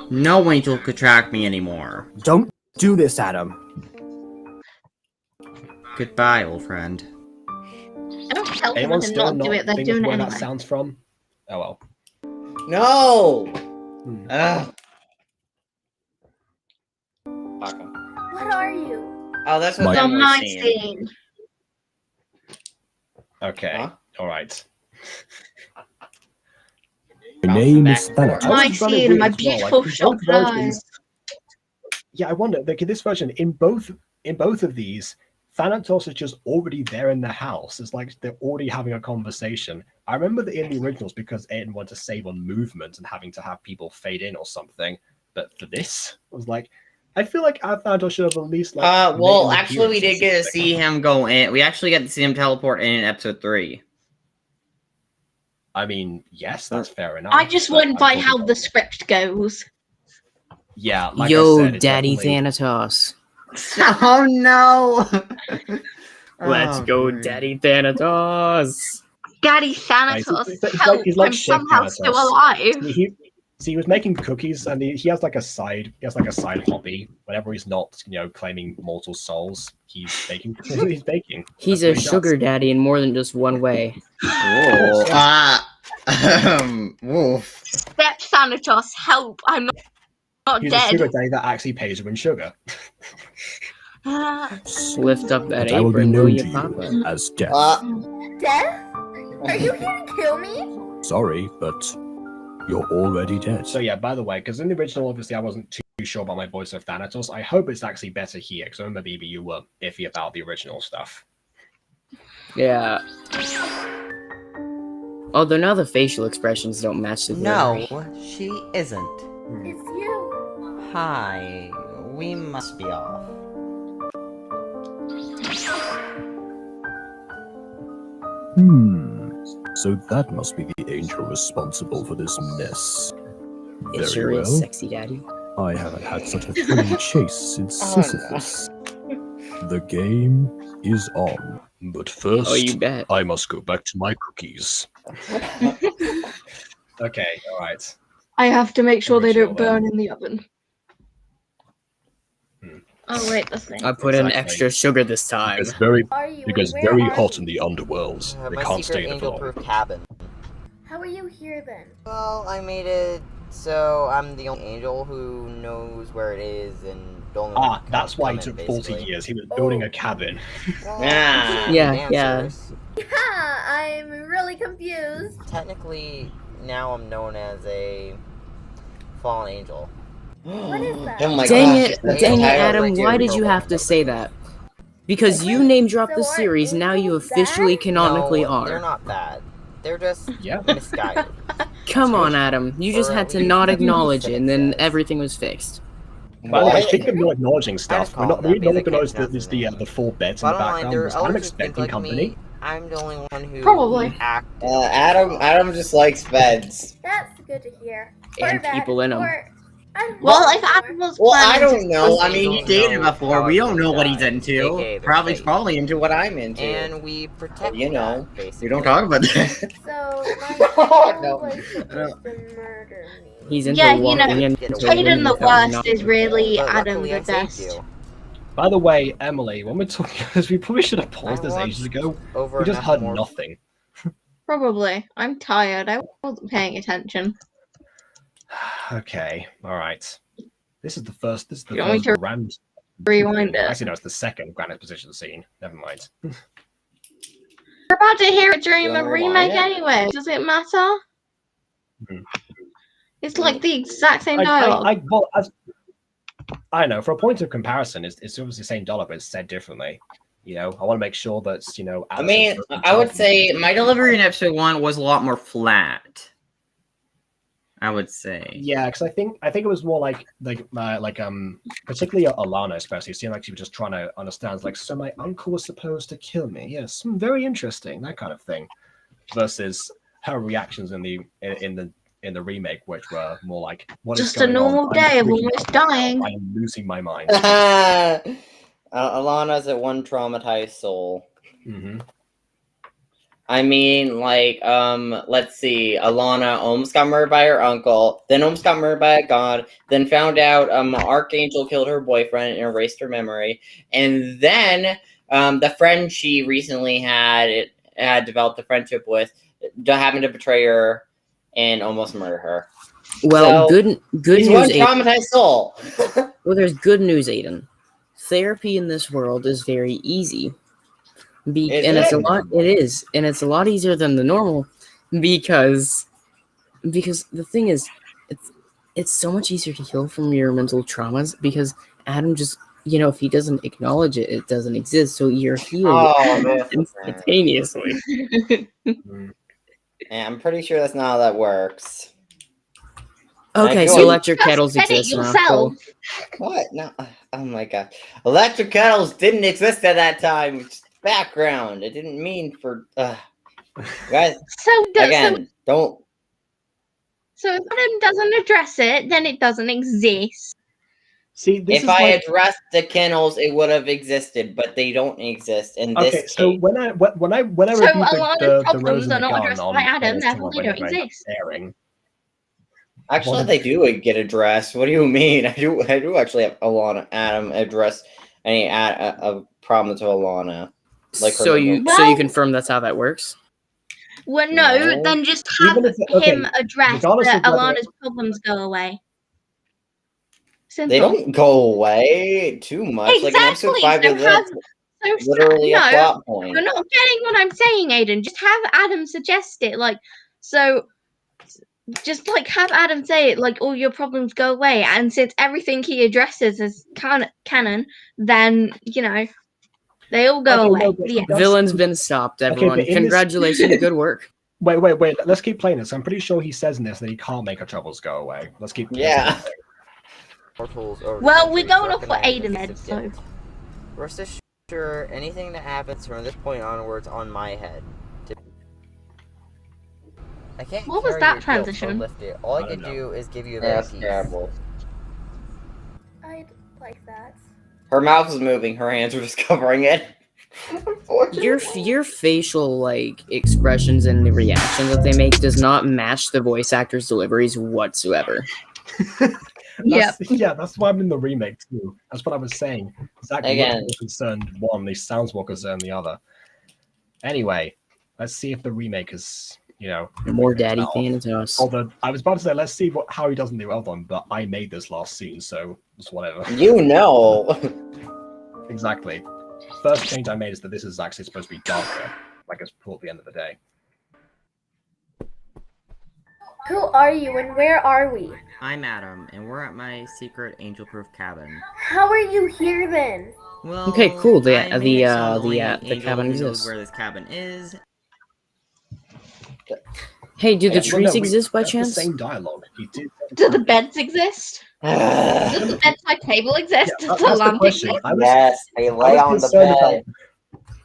S1: No angel could track me anymore.
S14: Don't do this, Adam.
S1: Goodbye, old friend.
S3: I don't tell them
S2: Anyone
S3: to
S2: still
S3: not do it. They're
S2: think
S3: doing it
S2: where
S3: anyway.
S2: that sounds from? Oh well.
S6: No.
S15: What are you?
S1: Oh, that's what
S3: Some
S1: Emily's
S3: night
S1: saying.
S3: scene.
S2: Okay. All right.
S14: Your name is Thanatos.
S3: My scene, my beautiful shop eyes.
S2: Yeah, I wonder. Like in this version, in both of these, Thanatos is just already there in the house. It's like they're already having a conversation. I remember that in the originals, because Aiden wanted to save on movement and having to have people fade in or something. But for this, I was like, I feel like Thanatos should have at least like.
S1: Well, actually, we did get to see him go in. We actually got to see him teleport in episode 3.
S2: I mean, yes, that's fair enough.
S3: I just went by how the script goes.
S2: Yeah, like
S5: yo,
S2: I said,
S5: Daddy
S2: definitely...
S5: Thanatos.
S1: Oh no!
S5: Let's go, Daddy Thanatos.
S3: Daddy Thanatos,
S2: he's like
S3: I'm
S2: Shake
S3: somehow
S2: Thanatos.
S3: still alive.
S2: He was making cookies, and he has like a side hobby. Whenever he's not, claiming mortal souls, he's baking. He's baking.
S5: He's a sugar daddy in more than just one way.
S1: Wolf.
S3: Step Thanatos, help! I'm not
S2: He's
S3: dead.
S2: a sugar daddy that actually pays you in sugar.
S5: Lift up that
S14: But I will be
S5: apron, will
S14: known
S5: you,
S14: to
S5: Papa?
S14: you as Death.
S15: Death? Are you here to kill me?
S14: Sorry, but you're already dead.
S2: So yeah, by the way, because in the original, obviously, I wasn't too sure about my voice of Thanatos. I hope it's actually better here, because I remember maybe you were iffy about the original stuff.
S5: Yeah. Although now the facial expressions don't match the delivery.
S16: No, she isn't.
S15: It's you.
S16: Hi, we must be off.
S14: So that must be the angel responsible for this mess.
S5: It sure
S14: Very
S5: is,
S14: well.
S5: sexy daddy.
S14: I haven't had such a thrilling chase since Sisyphus. The game is on. But first,
S5: Oh, you bet.
S14: I must go back to my cookies.
S2: Okay, all right.
S3: I have to make sure they don't
S2: Ritual,
S3: burn in the oven. Oh wait, that's me.
S5: I put in extra sugar this time.
S14: It's very
S15: Where
S14: very
S15: are
S14: hot in the underworld. They
S16: My
S14: can't
S16: secret
S14: stay in the
S16: angel-proof
S14: long.
S16: cabin.
S15: How are you here then?
S16: Well, I made it so I'm the only angel who knows where it is and don't.
S2: That's why it took 40 years. He was building a cabin.
S16: Yeah.
S5: Yeah.
S15: Yeah, I'm really confused.
S16: Technically, now I'm known as a fallen angel.
S15: What is that?
S16: Oh my
S5: Dang
S16: gosh,
S5: it, Adam, why did you have to say that? Because you name dropped the series, now you officially canonically
S16: no,
S5: are.
S16: They're not bad. They're just
S2: Yeah.
S16: misguided.
S5: Come on, Adam. You just
S16: Or
S5: had to
S16: at
S5: not
S16: least
S5: acknowledge
S16: that's
S5: it,
S16: what
S5: and
S16: it
S5: then
S16: says.
S5: everything was fixed.
S2: By the way,
S6: What?
S2: speaking of not acknowledging
S16: I
S2: stuff,
S16: just
S2: we're
S16: call
S2: not,
S16: them
S2: we
S16: that
S2: not
S16: because I can't
S2: acknowledge that
S16: pronounce
S2: there's
S16: his
S2: the four beds in the
S16: Bottom line,
S2: background.
S16: their
S2: Was Adam
S16: elders would think
S2: expecting
S16: like
S2: company?
S16: me. I'm the only one who
S3: Probably.
S16: acted.
S6: Adam just likes beds.
S15: That's good to hear.
S5: And
S15: Or bad,
S5: people in 'em.
S15: or I don't
S3: Well,
S15: know
S3: if
S15: anymore.
S3: Adam was
S6: Well, I
S3: planning
S6: don't
S3: to
S6: know. I
S16: They
S6: mean,
S16: don't
S6: he's dated
S16: know
S6: before.
S16: how
S6: We
S16: it
S6: don't
S16: really
S6: know what he's
S16: died,
S6: into.
S16: aka their
S6: Probably he's
S16: fate.
S6: probably into what I'm into.
S16: And we protect
S6: you know,
S16: that, basically.
S6: we don't talk about that.
S15: So my
S6: Oh,
S15: goal
S6: no.
S15: was supposed to murder me.
S5: He's into
S3: Yeah, you know,
S5: walking into
S16: Get
S5: a
S16: away
S3: Hayden
S5: room
S3: the
S5: without
S3: worst
S5: knocking.
S3: is really
S16: But
S3: Adam
S16: luckily,
S3: the
S16: I saved
S3: best.
S16: you.
S2: By the way, Emily, when we're talking, because we probably should have paused
S16: I
S2: this ages
S16: watched
S2: ago.
S16: over
S2: We just
S16: enough
S2: heard
S16: more-
S2: nothing.
S3: Probably. I'm tired. I wasn't paying attention.
S2: Okay, all right. This is the first. This is the
S3: You want me
S2: first
S3: to
S2: grand.
S3: rewind it?
S2: Actually, no, it's the second grand exposition scene. Never mind.
S3: We're about to hear it during
S6: You
S3: the
S6: wanna rewind
S3: remake
S6: it?
S3: anyway. Does it matter?
S2: Mhm.
S3: It's like the exact same dialogue.
S2: Well, I know. For a point of comparison, it's obviously the same dialogue, but it's said differently. You know, I want to make sure that's
S6: I mean, I would say my delivery in episode 1 was a lot more flat. I would say.
S2: Yeah, because I think it was more like particularly Alana, especially seemed like she was just trying to understand, like, so my uncle was supposed to kill me. Yes, very interesting, that kind of thing. Versus her reactions in the remake, which were more like, what is
S3: Just a
S2: going on?
S3: normal
S2: I'm
S3: day of
S2: freaking
S3: almost
S2: out.
S3: dying.
S2: I am losing my mind.
S6: Alana's a one traumatized soul.
S2: Mm-hmm.
S6: I mean, like, let's see. Alana almost got murdered by her uncle, then almost got murdered by a god, then found out Archangel killed her boyfriend and erased her memory, and then the friend she recently had developed a friendship with happened to betray her and almost murder her.
S5: Well,
S6: So,
S5: good
S6: he's
S5: news.
S6: one traumatized soul.
S5: Well, there's good news, Aiden. Therapy in this world is very easy. It's a lot easier than the normal because the thing is, it's so much easier to heal from your mental traumas because Adam just, if he doesn't acknowledge it, it doesn't exist. So you're healed instantaneously.
S6: Yeah, I'm pretty sure that's not how that works.
S5: Okay, so electric kettles exist now. Cool.
S6: What? No. Oh my god. Electric kettles didn't exist at that time. It's background. It didn't mean for. Guys, don't.
S3: So if Adam doesn't address it, then it doesn't exist.
S2: See,
S6: if I addressed the kennels, it would have existed, but they don't exist in this case.
S2: So when I reviewed
S3: So a lot of
S2: the Rose
S3: problems
S2: and
S3: are
S2: the
S3: not
S2: Gun
S3: addressed
S2: on
S3: by Adam, therefore
S2: when
S3: they
S2: it
S3: don't
S2: was
S3: exist.
S2: airing.
S6: Actually, they do get addressed. What do you mean? I do actually have Adam address any problems with Alana. Like
S5: So you confirm that's how that works?
S3: Well, no, then just have him address
S2: regardless
S3: that
S2: of whether-
S3: Alana's problems go away. Simple.
S6: They don't go away too much.
S3: Exactly.
S6: Like in episode 5 of this, literally a plot point.
S3: You're not getting what I'm saying, Aiden. Just have Adam suggest it. Just have Adam say it, like, all your problems go away. And since everything he addresses is canon, then, they all go away.
S5: Villain's been stopped, everyone.
S2: but in
S5: Congratulations, good work.
S2: Wait. Let's keep playing this. I'm pretty sure he says in this that he can't make our troubles go away. Let's keep.
S6: Yeah.
S3: Well, we're going off what Aiden said, so.
S16: Rest assured, anything that happens from this point onwards on my head. I can't.
S3: What was
S16: carry
S3: that
S16: your guilt or
S3: transition?
S16: lift it. All I can do is give you a bit
S6: That's
S16: of peace.
S6: terrible.
S15: I'd like that.
S6: Her mouth is moving. Her hands are just covering it.
S5: Your facial expressions and the reactions that they make does not match the voice actors' deliveries whatsoever.
S2: That's why I'm in the remake too. That's what I was saying. Zach
S6: Again.
S2: was concerned one, he sounds more concerned the other. Anyway, let's see if the remake is,
S5: more daddy fan to us.
S2: Although I was about to say, let's see how he does in the other one, but I made this last scene, so it's whatever. Exactly. First change I made is that this is actually supposed to be darker, like it's toward the end of the day.
S15: Who are you and where are we?
S12: I'm Adam, and we're at my secret angel-proof cabin.
S15: How are you here then?
S12: Well,
S5: Okay, cool. The
S12: I'm the only angel
S5: cabin
S12: who
S5: exists.
S12: knows where this cabin is.
S5: Hey, do the
S2: Well,
S5: trees
S2: no,
S5: exist by
S2: that's
S5: chance?
S2: the same dialogue. He did.
S3: Do the beds exist? Does the bedside table exist?
S2: Yeah,
S3: Does the
S2: that's the
S3: lamp
S2: question.
S3: exist?
S6: Yes, they lay on the
S2: concerned
S6: bed.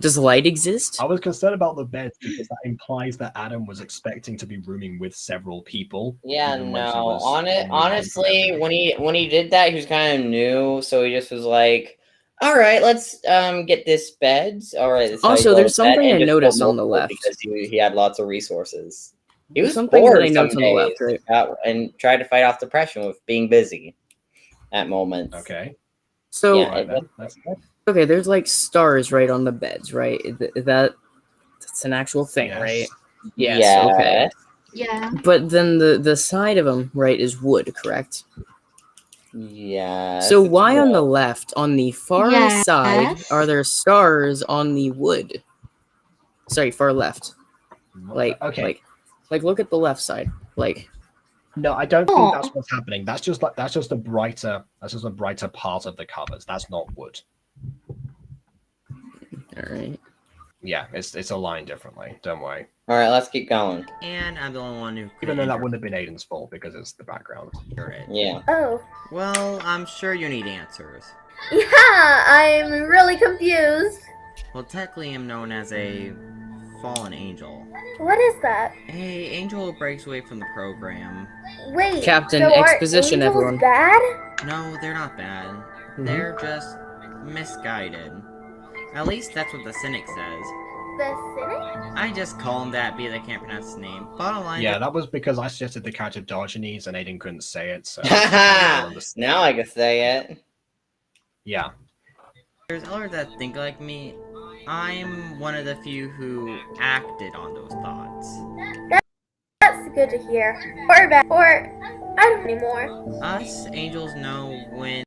S5: Does light exist?
S2: I was concerned about the bed because that implies that Adam was expecting to be rooming with several people.
S6: Yeah,
S2: even when he
S6: no.
S2: was
S6: On it,
S2: only one from
S6: honestly,
S2: every-
S6: when he did that, he was kind of new, so he just was like, "All right, let's get this bed. All right." This is how you
S5: Also,
S6: build
S5: there's
S6: a bed,"
S5: something
S6: and
S5: I
S6: just built
S5: noticed on the
S6: multiple
S5: left.
S6: because he had lots of resources. He was
S5: Something that I
S6: bored some
S5: noticed on the left,
S6: days
S5: right?
S6: and tried to fight off depression with being busy at moments.
S2: Okay.
S5: So,
S6: Yeah,
S2: That's good.
S5: okay, there's like stars right on the beds, right? That's an actual thing,
S2: Yes.
S5: right? Yes. Okay.
S3: Yeah.
S5: But then the side of them, right, is wood, correct?
S6: Yes.
S5: So
S6: it's
S5: why on the
S6: wood.
S5: left, on the far
S3: Yes.
S5: side, are there stars on the wood? Sorry, far left. Like,
S2: Okay.
S5: like look at the left side. Like,
S2: No, I don't think that's what's happening. That's just a brighter part of the covers. That's not wood.
S5: all right.
S2: Yeah, it's aligned differently. Don't worry.
S6: All right, let's keep going.
S1: And I'm the only one who.
S2: Even though that wouldn't have been Aiden's fault because it's the background.
S1: You're right.
S6: Yeah.
S15: Oh.
S1: Well, I'm sure you need answers.
S15: Yeah, I'm really confused.
S1: Well, technically, I'm known as a fallen angel.
S15: What is that?
S1: A angel who breaks away from the program.
S15: Wait,
S5: Captain
S15: so are
S5: Exposition,
S15: angels
S5: everyone.
S15: bad?
S1: No, they're not bad. They're just misguided. At least that's what the cynic says.
S15: The cynic?
S1: I just call him that because I can't pronounce his name. Bottom line.
S2: Yeah, that was because I suggested the character Diogenes and Aiden couldn't say it. So
S6: now I can say it.
S2: Yeah.
S1: There's others that think like me. I'm one of the few who acted on those thoughts.
S15: That's good to hear. Or bad. Or I don't anymore.
S1: Us angels know when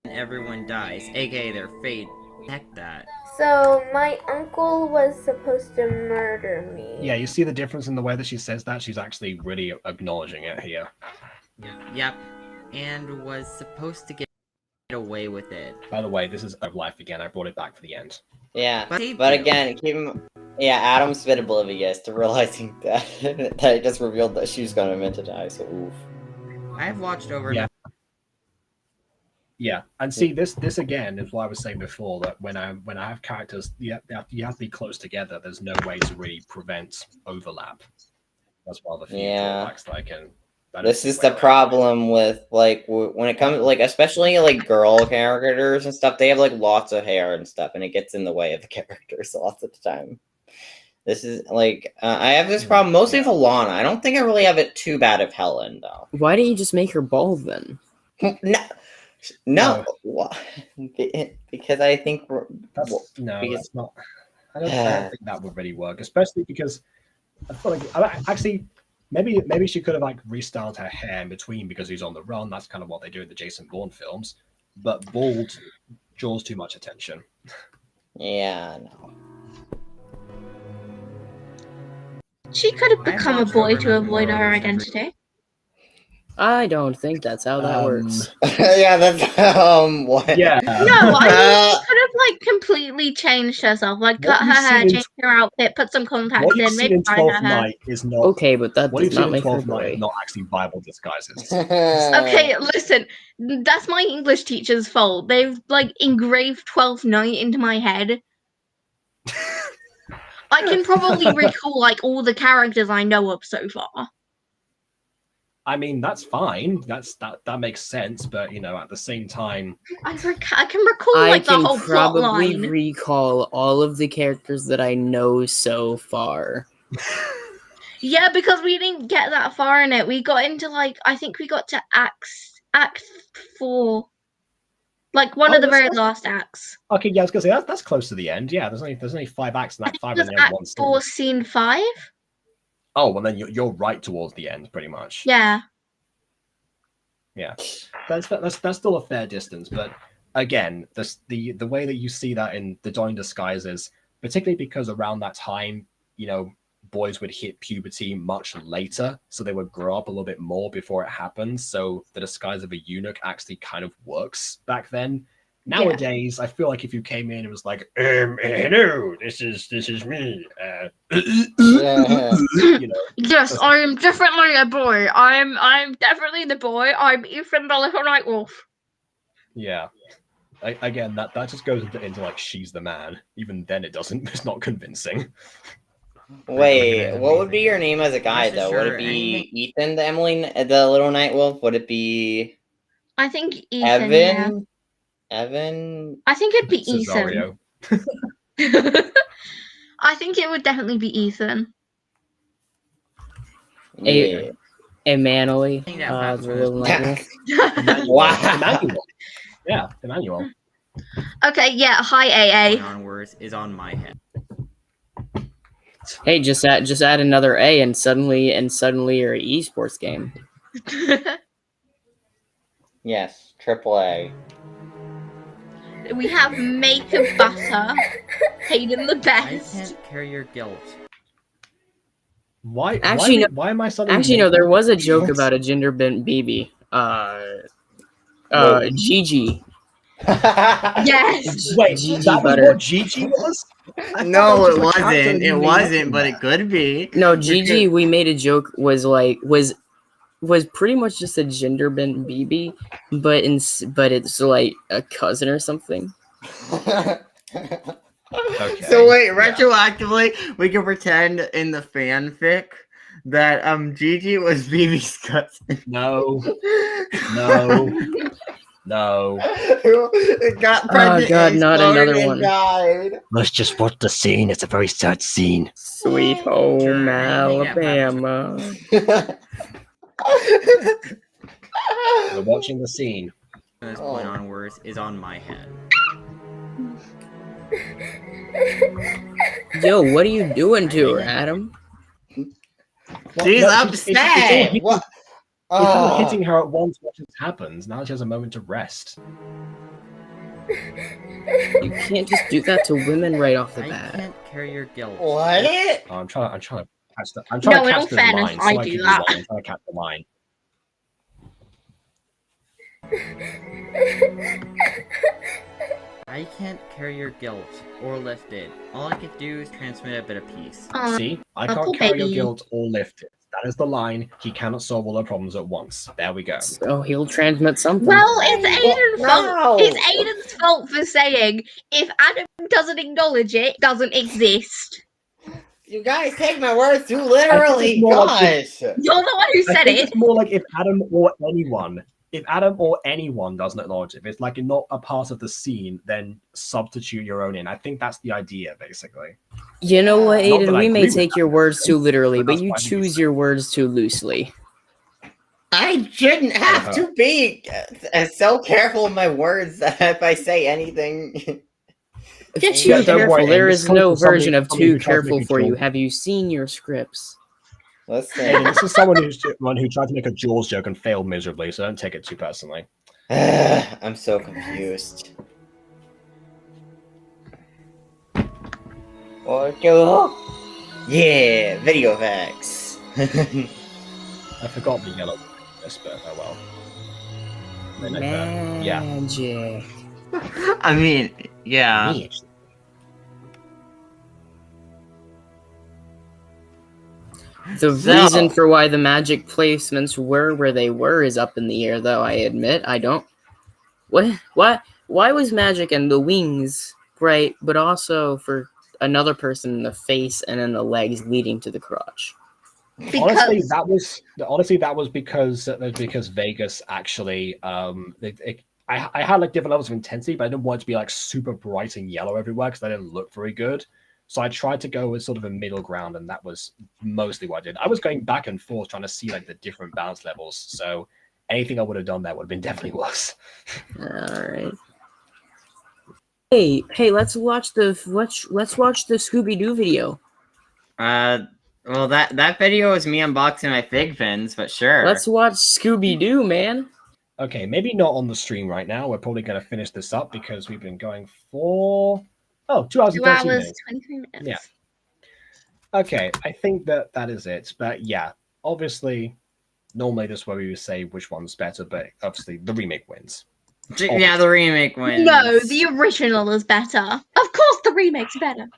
S1: everyone dies, aka their fate. Heck that.
S15: So my uncle was supposed to murder me.
S2: Yeah, you see the difference in the way that she says that? She's actually really acknowledging it here.
S1: Yep. And was supposed to get away with it.
S2: By the way, this is of life again. I brought it back for the end.
S6: Yeah, but again, keep him. Yeah, Adam's been oblivious to realizing that that it just revealed that she was going to meant to die. So oof.
S1: I've watched over.
S2: Yeah. Yeah, and see this again is what I was saying before, that when I have characters, you have to be close together. There's no way to really prevent overlap. That's one of the few drawbacks that I can.
S6: This is the problem with like when it comes like especially like girl characters and stuff. They have like lots of hair and stuff, and it gets in the way of the characters lots of the time. This is like I have this problem mostly with Alana. I don't think I really have it too bad of Helen though.
S5: Why didn't you just make her bald then?
S6: No, because I think
S2: that's not. I don't think that would really work, especially because I feel like actually maybe she could have like restyled her hair in between because he's on the run. That's kind of what they do in the Jason Bourne films. But bald draws too much attention.
S6: Yeah, no.
S3: She could have become a boy to avoid her identity.
S5: I don't think that's how that works.
S6: Yeah, that's what?
S2: Yeah.
S3: No, I mean, she could have like completely changed herself, like cut her hair, change her outfit, put some contacts
S2: What you've
S3: in,
S2: seen
S3: maybe
S2: in
S3: dye
S2: 12th
S3: her hair.
S2: Night is not
S5: okay, but that
S2: what
S5: does
S2: you've seen
S5: not
S2: in
S5: make her
S2: 12th Night
S5: boy.
S2: is not actually viable disguises.
S3: Okay, listen, that's my English teacher's fault. They've like engraved 12th Night into my head. I can probably recall like all the characters I know of so far.
S2: I mean, that's fine. That makes sense, but you know, at the same time,
S3: I can recall like the whole plot
S5: probably
S3: line.
S5: recall all of the characters that I know so far.
S3: Yeah, because we didn't get that far in it. We got into like I think we got to Act 4, like one of the very last acts.
S2: okay, yeah, I was gonna say that's close to the end. Yeah, there's only 5 acts in Act 5, and then
S3: Act
S2: one
S3: 4,
S2: scene.
S3: Scene 5.
S2: Oh, well then you're right towards the end, pretty much.
S3: Yeah.
S2: Yeah, that's still a fair distance, but again, the way that you see that in the Dawn Disguises, particularly because around that time, you know, boys would hit puberty much later, so they would grow up a little bit more before it happens. So the disguise of a eunuch actually kind of works back then. Nowadays, I feel like if you came in and was like, hello, this is me. You know,
S3: Yes, I am definitely a boy. I'm definitely the boy. I'm Ethan the Little Night Wolf.
S2: yeah. Again, that just goes into like she's the man. Even then, it doesn't. It's not convincing.
S6: Wait, what would be your name as a guy though? Would it be Ethan, the Little Night Wolf? Would it be
S3: I think Ethan. Yeah.
S6: Evan?
S3: I think it'd be
S2: Cesario.
S3: Ethan. I think it would definitely be Ethan.
S6: Yeah.
S5: Emmanuel.
S6: Wow.
S2: Emmanuel. Yeah, Emmanuel.
S3: Okay, yeah. Hi, AA.
S1: Onwards is on my head.
S5: Hey, just add another A, and suddenly you're an esports game.
S6: Yes, AAA.
S3: We have Makeup Butter, Hayden the
S1: I
S3: Best.
S1: can't carry your guilt.
S2: Why
S5: Actually,
S2: why am I suddenly?
S5: Actually, no. There was a joke about a gender bent BB. Gigi.
S3: Yes.
S2: Wait,
S5: Gigi
S2: that was
S5: Butter.
S2: what Gigi was?
S1: No, it
S2: was just a character
S1: wasn't.
S2: that you
S1: It
S2: made
S1: wasn't,
S2: up
S1: but
S2: in
S1: it could be.
S5: No, Gigi. We made a joke was pretty much just a gender bent BB, but it's like a cousin or something.
S2: Okay.
S1: So wait, retroactively, we can pretend in the fanfic that Gigi was BB's cousin.
S2: No.
S1: It got
S5: Oh god, not another one.
S6: Died.
S14: Let's just watch the scene. It's a very sad scene.
S5: Sweet home Alabama.
S2: We're watching the scene.
S1: This point onwards is on my head.
S5: Yo, what are you doing to her, Adam?
S1: She's upset.
S6: What?
S2: It's not hitting her at once what just happens. Now she has a moment to rest.
S5: You can't just do that to women right off the bat.
S1: I can't carry your guilt.
S6: What?
S2: Oh, I'm trying to catch the
S3: No, in
S2: catch
S3: all
S2: the
S3: fairness,
S2: line.
S3: I
S2: So
S3: do
S2: can
S3: that.
S2: I'm trying to catch the line.
S1: I can't carry your guilt or lift it. All I can do is transmit a bit of peace.
S2: See, I
S3: Uncle
S2: can't carry your
S3: Baby.
S2: guilt or lift it. That is the line. He cannot solve all the problems at once. There we go.
S5: Oh, he'll transmit something.
S3: Well, it's Aiden's fault.
S6: No.
S3: It's Aiden's fault for saying if Adam doesn't acknowledge it, it doesn't exist.
S6: You guys take my words too literally.
S2: more like
S6: Gosh.
S3: You're the one who
S2: I
S3: said
S2: think
S3: it.
S2: it's more like if Adam or anyone doesn't acknowledge it, if it's like you're not a part of the scene, then substitute your own in. I think that's the idea, basically.
S5: You know what,
S2: Not that
S5: Aiden?
S2: I
S5: We
S2: agree
S5: may
S2: with
S5: take
S2: that,
S5: your words too literally, but
S2: that's
S5: you
S2: why I think
S5: choose your words too loosely.
S6: I shouldn't have to be so careful of my words that if I say anything.
S5: Too
S2: Yeah, don't
S5: careful.
S2: worry,
S5: There
S2: Aiden,
S5: is
S2: this comes
S5: no
S2: from somebody-
S5: version of
S2: somebody
S5: too
S2: who tries to
S5: careful
S2: make a
S5: for you.
S2: joke.
S5: Have you seen your scripts?
S2: Hey, this is someone who tried to make a Jaws joke and failed miserably, so don't take it too personally.
S6: I'm so confused. Yeah, video effects.
S2: I forgot the yellow this, but oh well. Yeah.
S5: Magic.
S1: I mean, yeah.
S5: The reason for why the magic placements were where they were is up in the air, though. I admit, I don't. What? Why was magic and the wings right, but also for another person in the face and in the legs leading to the crotch?
S2: Honestly, that was because Vegas actually I had like different levels of intensity, but I didn't want it to be like super bright and yellow everywhere because that didn't look very good. So I tried to go with sort of a middle ground, and that was mostly what I did. I was going back and forth trying to see like the different balance levels. So anything I would have done there would have been definitely worse.
S5: All right. Hey, let's watch the Scooby Doo video.
S1: Well, that video is me unboxing my fig fins, but sure.
S5: Let's watch Scooby Doo, man.
S2: Okay, maybe not on the stream right now. We're probably going to finish this up because we've been going for 2 hours and 13 minutes.
S3: 23 minutes.
S2: Yeah. Okay, I think that is it. But yeah, obviously, normally this is where we would say which one's better, but obviously the remake wins.
S1: Yeah, the remake wins.
S3: No, the original is better. Of course, the remake's better.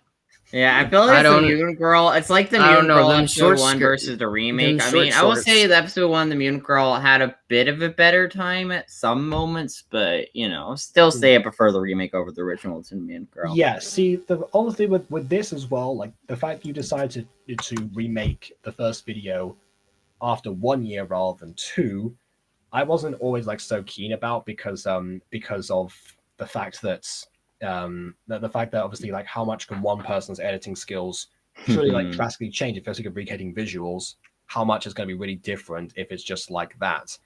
S1: Yeah, I feel like the Mutant Girl. It's like the Mutant Girl episode 1 versus the remake. I mean, I will say the episode 1, the Mutant Girl had a bit of a better time at some moments, but still say I prefer the remake over the original to the Mutant Girl.
S2: Yeah, see, the only thing with this as well, like the fact you decided to remake the first video after 1 year rather than 2, I wasn't always like so keen about because of the fact that obviously like how much can one person's editing skills truly like drastically change if you're recreating visuals, how much is going to be really different if it's just like that.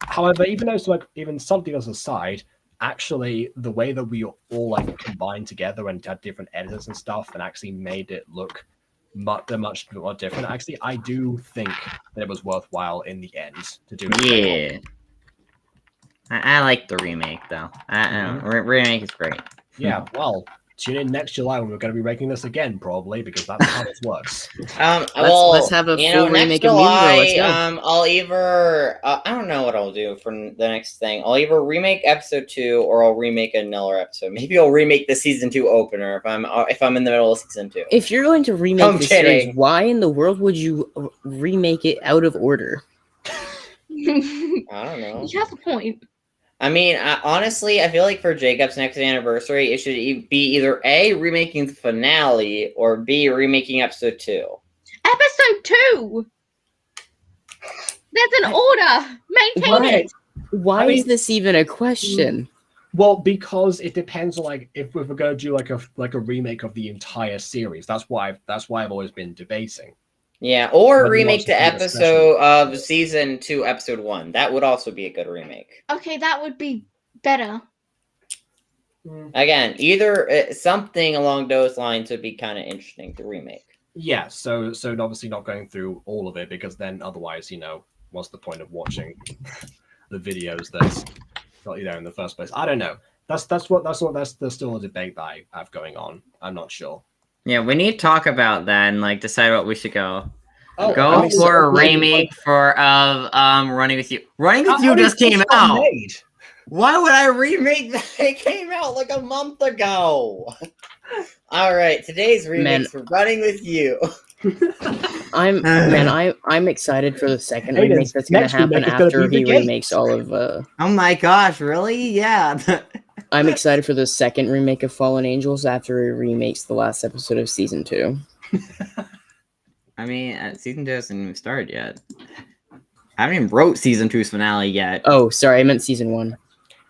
S2: However, even though even something else aside, actually the way that we all like combined together and had different editors and stuff and actually made it look much more different, actually I do think that it was worthwhile in the end to do it.
S1: Yeah, I like the remake though. Remake is great.
S2: Yeah, well, tune in next July when we're going to be ranking this again, probably, because that's how this works.
S5: Let's have a full remake of Mutant Girl. Let's go.
S6: I'll either I don't know what I'll do for the next thing. I'll either remake episode 2 or I'll remake another episode. Maybe I'll remake the season 2 opener if I'm in the middle of season 2.
S5: If you're going to remake the series, why in the world would you remake it out of order?
S6: I don't know.
S3: You have a point.
S6: I mean, honestly, I feel like for Jacob's next anniversary, it should be either A, remaking the finale, or B, remaking episode 2.
S3: Episode 2! There's an order! Maintain it!
S5: Why is this even a question?
S2: Well, because it depends on like if we're going to do like a remake of the entire series. That's why I've always been debating.
S6: Yeah, or remake the episode of season 2, episode 1. That would also be a good remake.
S3: Okay, that would be better.
S6: Again, either something along those lines would be kind of interesting to remake.
S2: Yeah, so obviously not going through all of it because then otherwise, what's the point of watching the videos that's got you there in the first place? I don't know. That's still a debate that I have going on. I'm not sure.
S1: Yeah, we need to talk about that and like decide what we should go.
S2: Oh,
S1: go for a remake of Running with You. Running with You just came out.
S6: Why would I remake that? It came out like a month ago. All right, today's remake for Running with You.
S5: I'm excited for the second remake that's going to happen after he remakes all of.
S1: Oh my gosh! Really? Yeah.
S5: I'm excited for the second remake of Fallen Angels after he remakes the last episode of season 2.
S1: I mean, season 2 hasn't even started yet. I haven't even wrote season 2's finale yet.
S5: Oh, sorry, I meant season 1.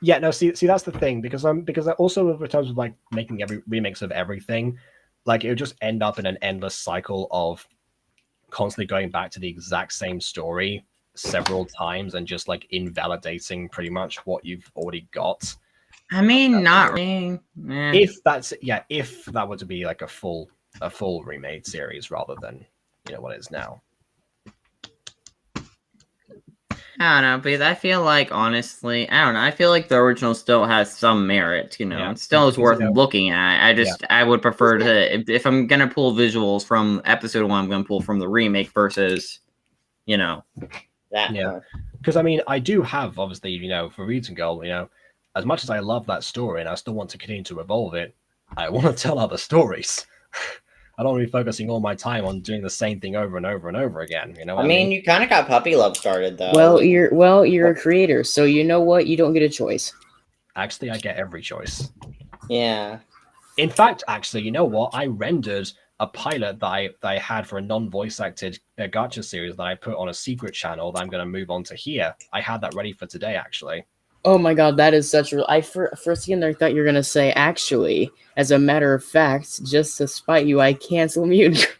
S2: Yeah, no, see that's the thing because also in terms of like making remakes of everything, like it would just end up in an endless cycle of constantly going back to the exact same story several times and just like invalidating pretty much what you've already got.
S1: I mean, not really.
S2: If that were to be like a full remade series rather than what it is now.
S1: I don't know, but I feel like honestly, I don't know. I feel like the original still has some merit. It still is worth looking at. I would prefer to if I'm gonna pull visuals from episode 1, I'm gonna pull from the remake versus,
S6: that.
S2: Yeah, because I mean, I do have obviously for Reason Girl, as much as I love that story and I still want to continue to evolve it, I want to tell other stories. I don't want to be focusing all my time on doing the same thing over and over and over again.
S6: I mean, you kind of got Puppy Love started though.
S5: Well, you're a creator, so you know what? You don't get a choice.
S2: Actually, I get every choice.
S6: Yeah.
S2: In fact, actually, you know what? I rendered a pilot that I had for a non-voice acted gacha series that I put on a secret channel that I'm going to move on to here. I had that ready for today, actually.
S5: Oh my god, that is such real. For a second there, I thought you were gonna say, actually, as a matter of fact, just to spite you, I cancel Mute.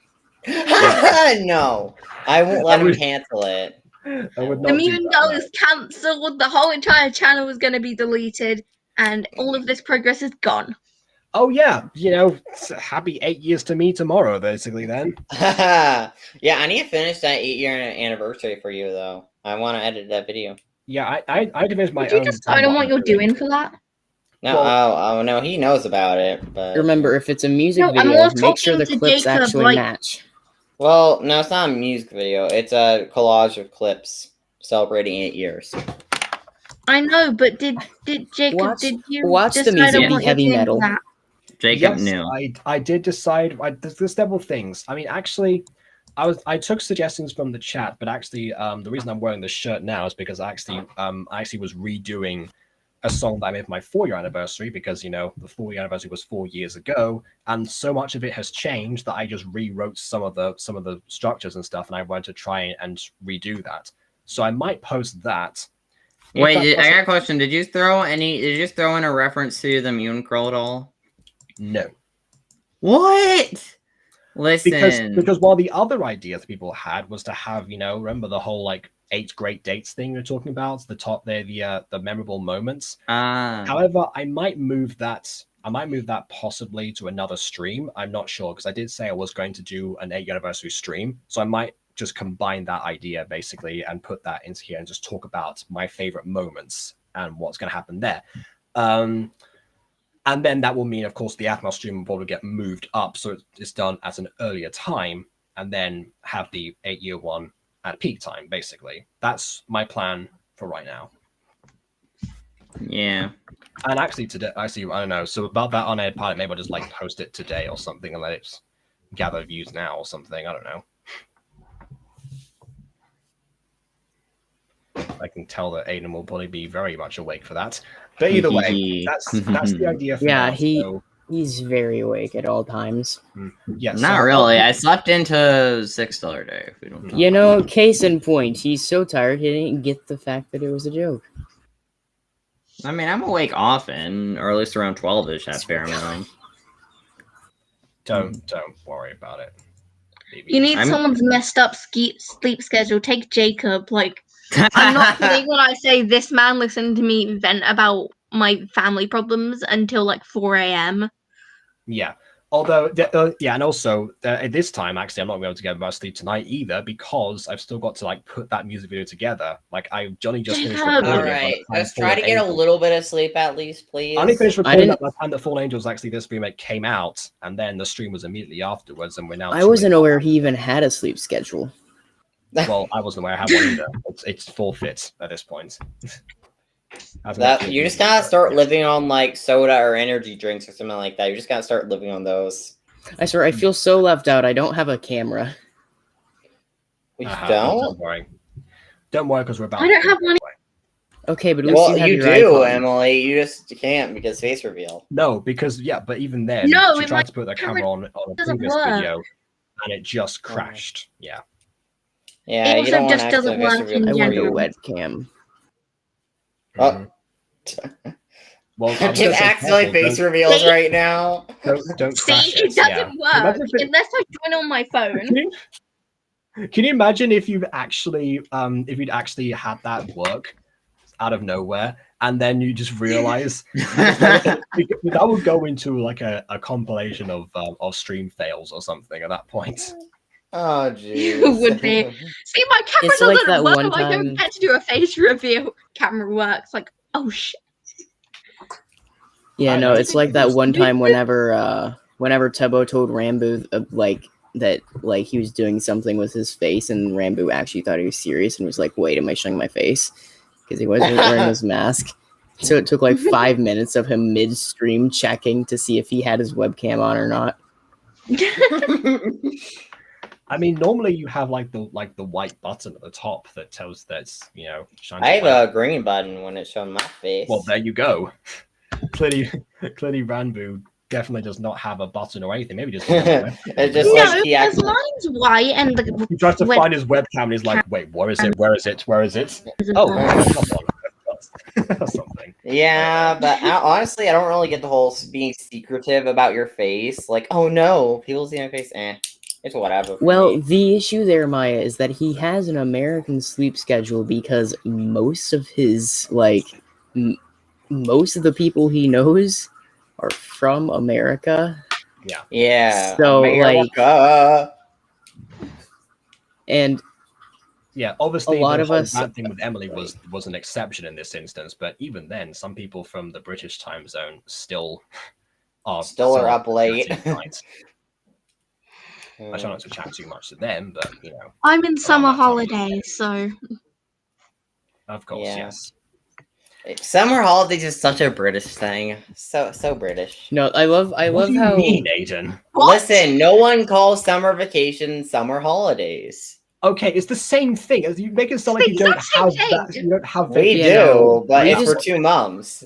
S6: No, I won't let him cancel it.
S3: The Mutant Girl is cancelled. The whole entire channel is going to be deleted, and all of this progress is gone.
S2: Oh yeah, happy 8 years to me tomorrow, basically. Then.
S6: Yeah, I need to finish that 8-year anniversary for you though. I want to edit that video.
S2: Yeah, I devised my own.
S3: Did you decide on what you're doing for that?
S6: No, no, he knows about it. But
S5: remember, if it's a music video, make sure the clips actually match.
S6: Well, no, it's not a music video. It's a collage of clips celebrating 8 years.
S3: I know, but did Jacob?
S5: Watch-
S3: did you
S5: watch the
S3: decide
S5: music
S3: on
S5: be
S3: what
S5: heavy
S3: you're doing
S5: metal.
S3: for that?
S1: Jacob
S2: Yes,
S1: knew.
S2: I did decide. There's several things. I mean, actually, I took suggestions from the chat, but actually, the reason I'm wearing this shirt now is because I actually was redoing a song that I made for my 4-year anniversary, because, you know, the 4-year anniversary was 4 years ago, and so much of it has changed that I just rewrote some of the structures and stuff, and I wanted to try and redo that. So I might post that.
S1: Wait, I got a question. Did you throw in a reference to the Moon Curl doll?
S2: No.
S1: What? Listen.
S2: Because while the other idea that people had was to have, you know, remember the whole like 8 great dates thing you're talking about, the top there, the memorable moments. However, I might move that possibly to another stream. I'm not sure, because I did say I was going to do an 8th anniversary stream, so I might just combine that idea basically and put that into here and just talk about my favorite moments and what's going to happen there. And then that will mean, of course, the Atmos stream will probably get moved up, so it's done at an earlier time, and then have the 8-year one at peak time, basically. That's my plan for right now.
S1: Yeah.
S2: And actually today, I don't know. So about that on-air pilot, maybe I'll just like post it today or something and let it gather views now or something. I don't know. I can tell that Aiden will probably be very much awake for that. But either way, that's the idea for now.
S5: He's very awake at all times.
S2: Yes.
S1: Not really. I slept into $6 day. If we don't.
S5: You know, case in point, he's so tired he didn't get the fact that it was a joke.
S1: I mean, I'm awake often, or at least around 12ish at bare minimum.
S2: Don't worry about it.
S3: You need someone's messed up sleep schedule. Take Jacob. Like, I'm not kidding when I say this man listened to me vent about my family problems until like 4 a.m.
S2: Yeah. Although, and also at this time, actually, I'm not going to be able to get much sleep tonight either, because I've still got to like put that music video together. Like Johnny just finished recording.
S6: All right, let's try to get a little bit of sleep at least, please.
S2: I only finished recording that by the time that Fallen Angels actually this remake came out, and then the stream was immediately afterwards, and we're now.
S5: I wasn't aware he even had a sleep schedule.
S2: Well, I wasn't aware I had one either. It's forfeit at this point.
S6: You just gotta start living on like soda or energy drinks or something like that. You just gotta start living on those.
S5: I swear, I feel so left out. I don't have a camera.
S6: You don't?
S2: Don't worry. Don't worry, because we're about.
S3: I don't have one.
S5: Okay, but
S6: well, you do, Emily. You just can't because face reveal.
S2: No, because but even then, she tried to put the camera on a previous video, and it just crashed. Yeah.
S6: Yeah,
S3: it also just doesn't work.
S5: I want a webcam.
S6: Oh.
S2: Well,
S6: Jim accidentally face reveals right now.
S2: Don't
S3: See,
S2: crash
S3: it doesn't work unless I join on my phone.
S2: Can you imagine if you'd actually had that work out of nowhere, and then you just realize that would go into like a compilation of stream fails or something at that point.
S6: Oh, jeez.
S3: It would be. See, my camera
S5: It's like
S3: doesn't
S5: that
S3: work.
S5: one
S3: I don't
S5: time-
S3: get to do a face reveal. Camera works. Like, oh shit.
S5: Yeah, no, it's like that one time whenever Tubbo told Rambo that he was doing something with his face, and Rambo actually thought he was serious and was like, "Wait, am I showing my face?" Because he wasn't wearing his mask. So it took like 5 minutes of him midstream checking to see if he had his webcam on or not.
S2: I mean, normally you have like the white button at the top that tells that's shines.
S6: I have a green button when it's showing my face.
S2: Well, there you go. Clearly, Ranbu definitely does not have a button or anything. Maybe just
S6: it's just
S3: no,
S6: like
S3: because mine's white and
S2: he tries to find his webcam and he's like, "Wait, where is it? Where is it? Where is it?" Oh, something.
S6: Yeah, but honestly, I don't really get the whole being secretive about your face. Like, oh no, people see my face. It's whatever.
S5: Well, the issue there, Maya, is that he has an American sleep schedule because most of his most of the people he knows are from America.
S2: Yeah.
S6: Yeah.
S5: So
S6: America.
S5: And
S2: yeah, obviously,
S5: a lot of us.
S2: That thing with Emily was an exception in this instance, but even then, some people from the British time zone still are
S6: up late.
S2: I try not to chat too much to them, but
S3: I'm in summer holidays, so.
S2: Of course, yes.
S6: Summer holidays is such a British thing. So British.
S5: No, I love
S2: What do you
S5: how
S2: mean, Aiden?
S6: Listen, no one calls summer vacation summer holidays.
S2: Okay, it's the same thing. As you make it sound like you don't have that. You don't have.
S6: We
S5: Yeah,
S6: do,
S5: no,
S6: but
S5: we
S6: it's for
S5: just-
S6: 2 months.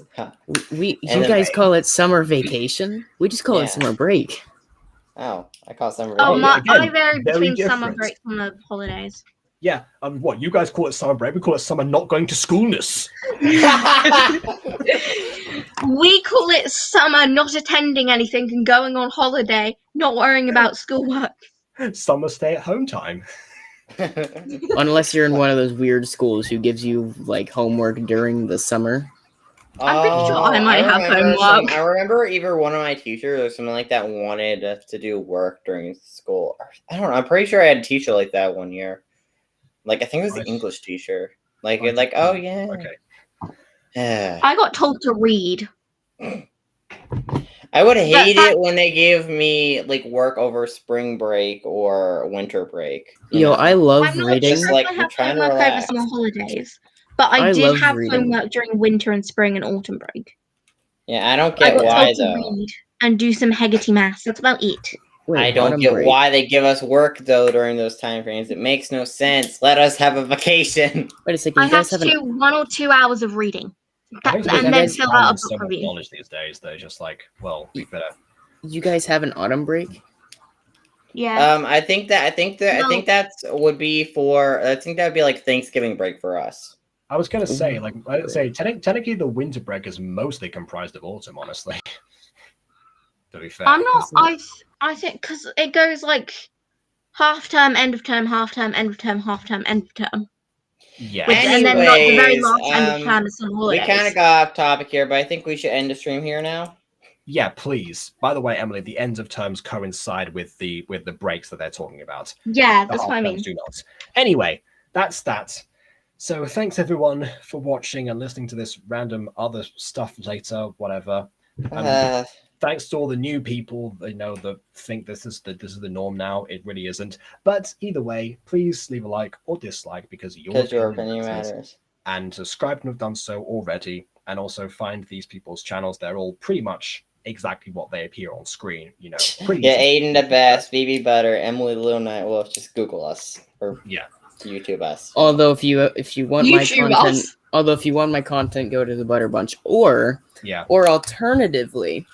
S5: you
S6: then-
S5: guys call it summer vacation. We just call
S6: Yeah.
S5: it summer break.
S6: Oh, I call it summer
S3: Oh,
S6: vacation.
S3: I vary
S2: very
S3: between summer
S2: different.
S3: breaks and the holidays.
S2: Yeah, what you guys call it summer break? We call it summer not going to schoolness.
S3: We call it summer not attending anything and going on holiday, not worrying about schoolwork.
S2: Summer stay at home time.
S5: Unless you're in one of those weird schools who gives you like homework during the summer.
S3: I'm pretty sure I might have homework.
S6: I remember either one of my teachers or something like that wanted us to do work during school. I don't know. I'm pretty sure I had a teacher like that one year. Like, I think it was the English teacher. Like, oh yeah.
S2: Okay.
S3: I got told to read.
S6: I would hate it when they give me like work over spring break or winter break.
S5: Yo, I love
S3: I'm not
S5: reading.
S3: sure if I have
S6: trying to
S3: homework over
S6: relax.
S3: summer holidays, but I
S5: I
S3: did
S5: love
S3: have
S5: reading.
S3: homework during winter and spring and autumn break.
S6: Yeah, I don't
S3: I
S6: get
S3: got
S6: why
S3: told to
S6: though.
S3: read and do some Hegarty maths. That's about it.
S6: I don't get why they give us work though during those time frames. It makes no sense. Let us have a vacation.
S5: Wait a second,
S3: I
S5: you
S3: have
S5: guys
S3: to
S5: have
S3: do 1 or 2 hours of reading,
S2: I think
S3: and then fill out a book
S2: so much
S3: review.
S2: knowledge these days. They're just like, well, we better.
S5: You guys have an autumn break?
S3: Yeah.
S6: I think that would be for. I think that would be like Thanksgiving break for us.
S2: I was gonna say, like, I'd say technically the winter break is mostly comprised of autumn. Honestly, to be fair.
S3: I'm not. I think because it goes like half term, end of term, half term, end of term, half term, end of term.
S2: Yeah.
S3: And then like the very
S6: Anyways,
S3: last end of term is some
S6: we
S3: holidays.
S6: kind of got off topic here, but I think we should end the stream here now.
S2: Yeah, please. By the way, Emily, the ends of terms coincide with the breaks that they're talking about.
S3: Yeah,
S2: The
S3: that's what I
S2: half
S3: mean.
S2: terms do not. Anyway, that's that. So thanks everyone for watching and listening to this random other stuff later, whatever. Thanks to all the new people, that think this is the norm now. It really isn't. But either way, please leave a like or dislike because your
S6: opinion matters.
S2: And subscribe if you've done so already. And also find these people's channels. They're all pretty much exactly what they appear on screen. Pretty
S6: Yeah,
S2: easy.
S6: Aiden the Best, BB Butter, Emily Little Night Wolf. Just Google us or YouTube us.
S5: Although if you want my
S6: YouTube
S5: content,
S6: us.
S5: go to the Butter Bunch, or
S2: Yeah.
S5: or alternatively,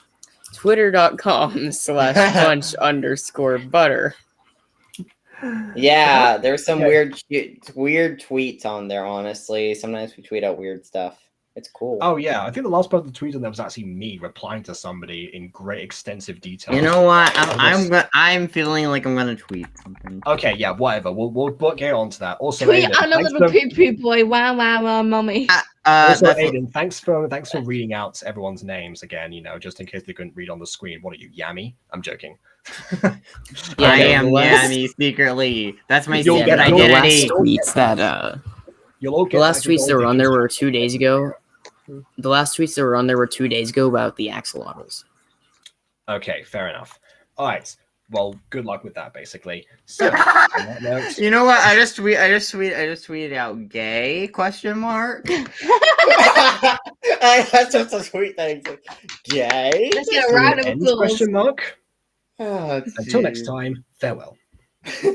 S5: twitter.com/bunch_butter.
S6: Yeah, there's some weird tweets on there. Honestly, sometimes we tweet out weird stuff. It's cool.
S2: Oh yeah, I think the last person to tweet on there was actually me replying to somebody in great extensive detail.
S1: You know what? I'm feeling like I'm gonna tweet something.
S2: Okay, yeah, whatever. We'll get on to that. Also,
S3: Tweet
S2: Aiden,
S3: on a
S2: thanks
S3: little
S2: for-
S3: poo poo boy. Wow, wow, wow, mommy.
S2: Also,
S1: that's-
S2: Aiden, thanks for reading out everyone's names again. Just in case they couldn't read on the screen. What are you, Yammy? I'm joking.
S1: I am Yanni secretly. That's my
S2: You'll
S1: secret
S2: get the
S1: identity.
S5: Tweets that
S2: You'll all
S5: the
S2: get
S5: last
S2: back to
S5: tweets that were
S2: gold
S5: on there
S2: digits.
S5: were 2 days ago. The last tweets that were on there were 2 days ago about the axolotls.
S2: Okay, fair enough. All right. Well, good luck with that, basically. So, on that note,
S1: You know what? I just tweeted out gay question mark.
S6: That's just a sweet thing. Gay.
S3: Let's get a round of
S2: end
S3: applause.
S2: question mark.
S6: Oh,
S2: Until next time, farewell.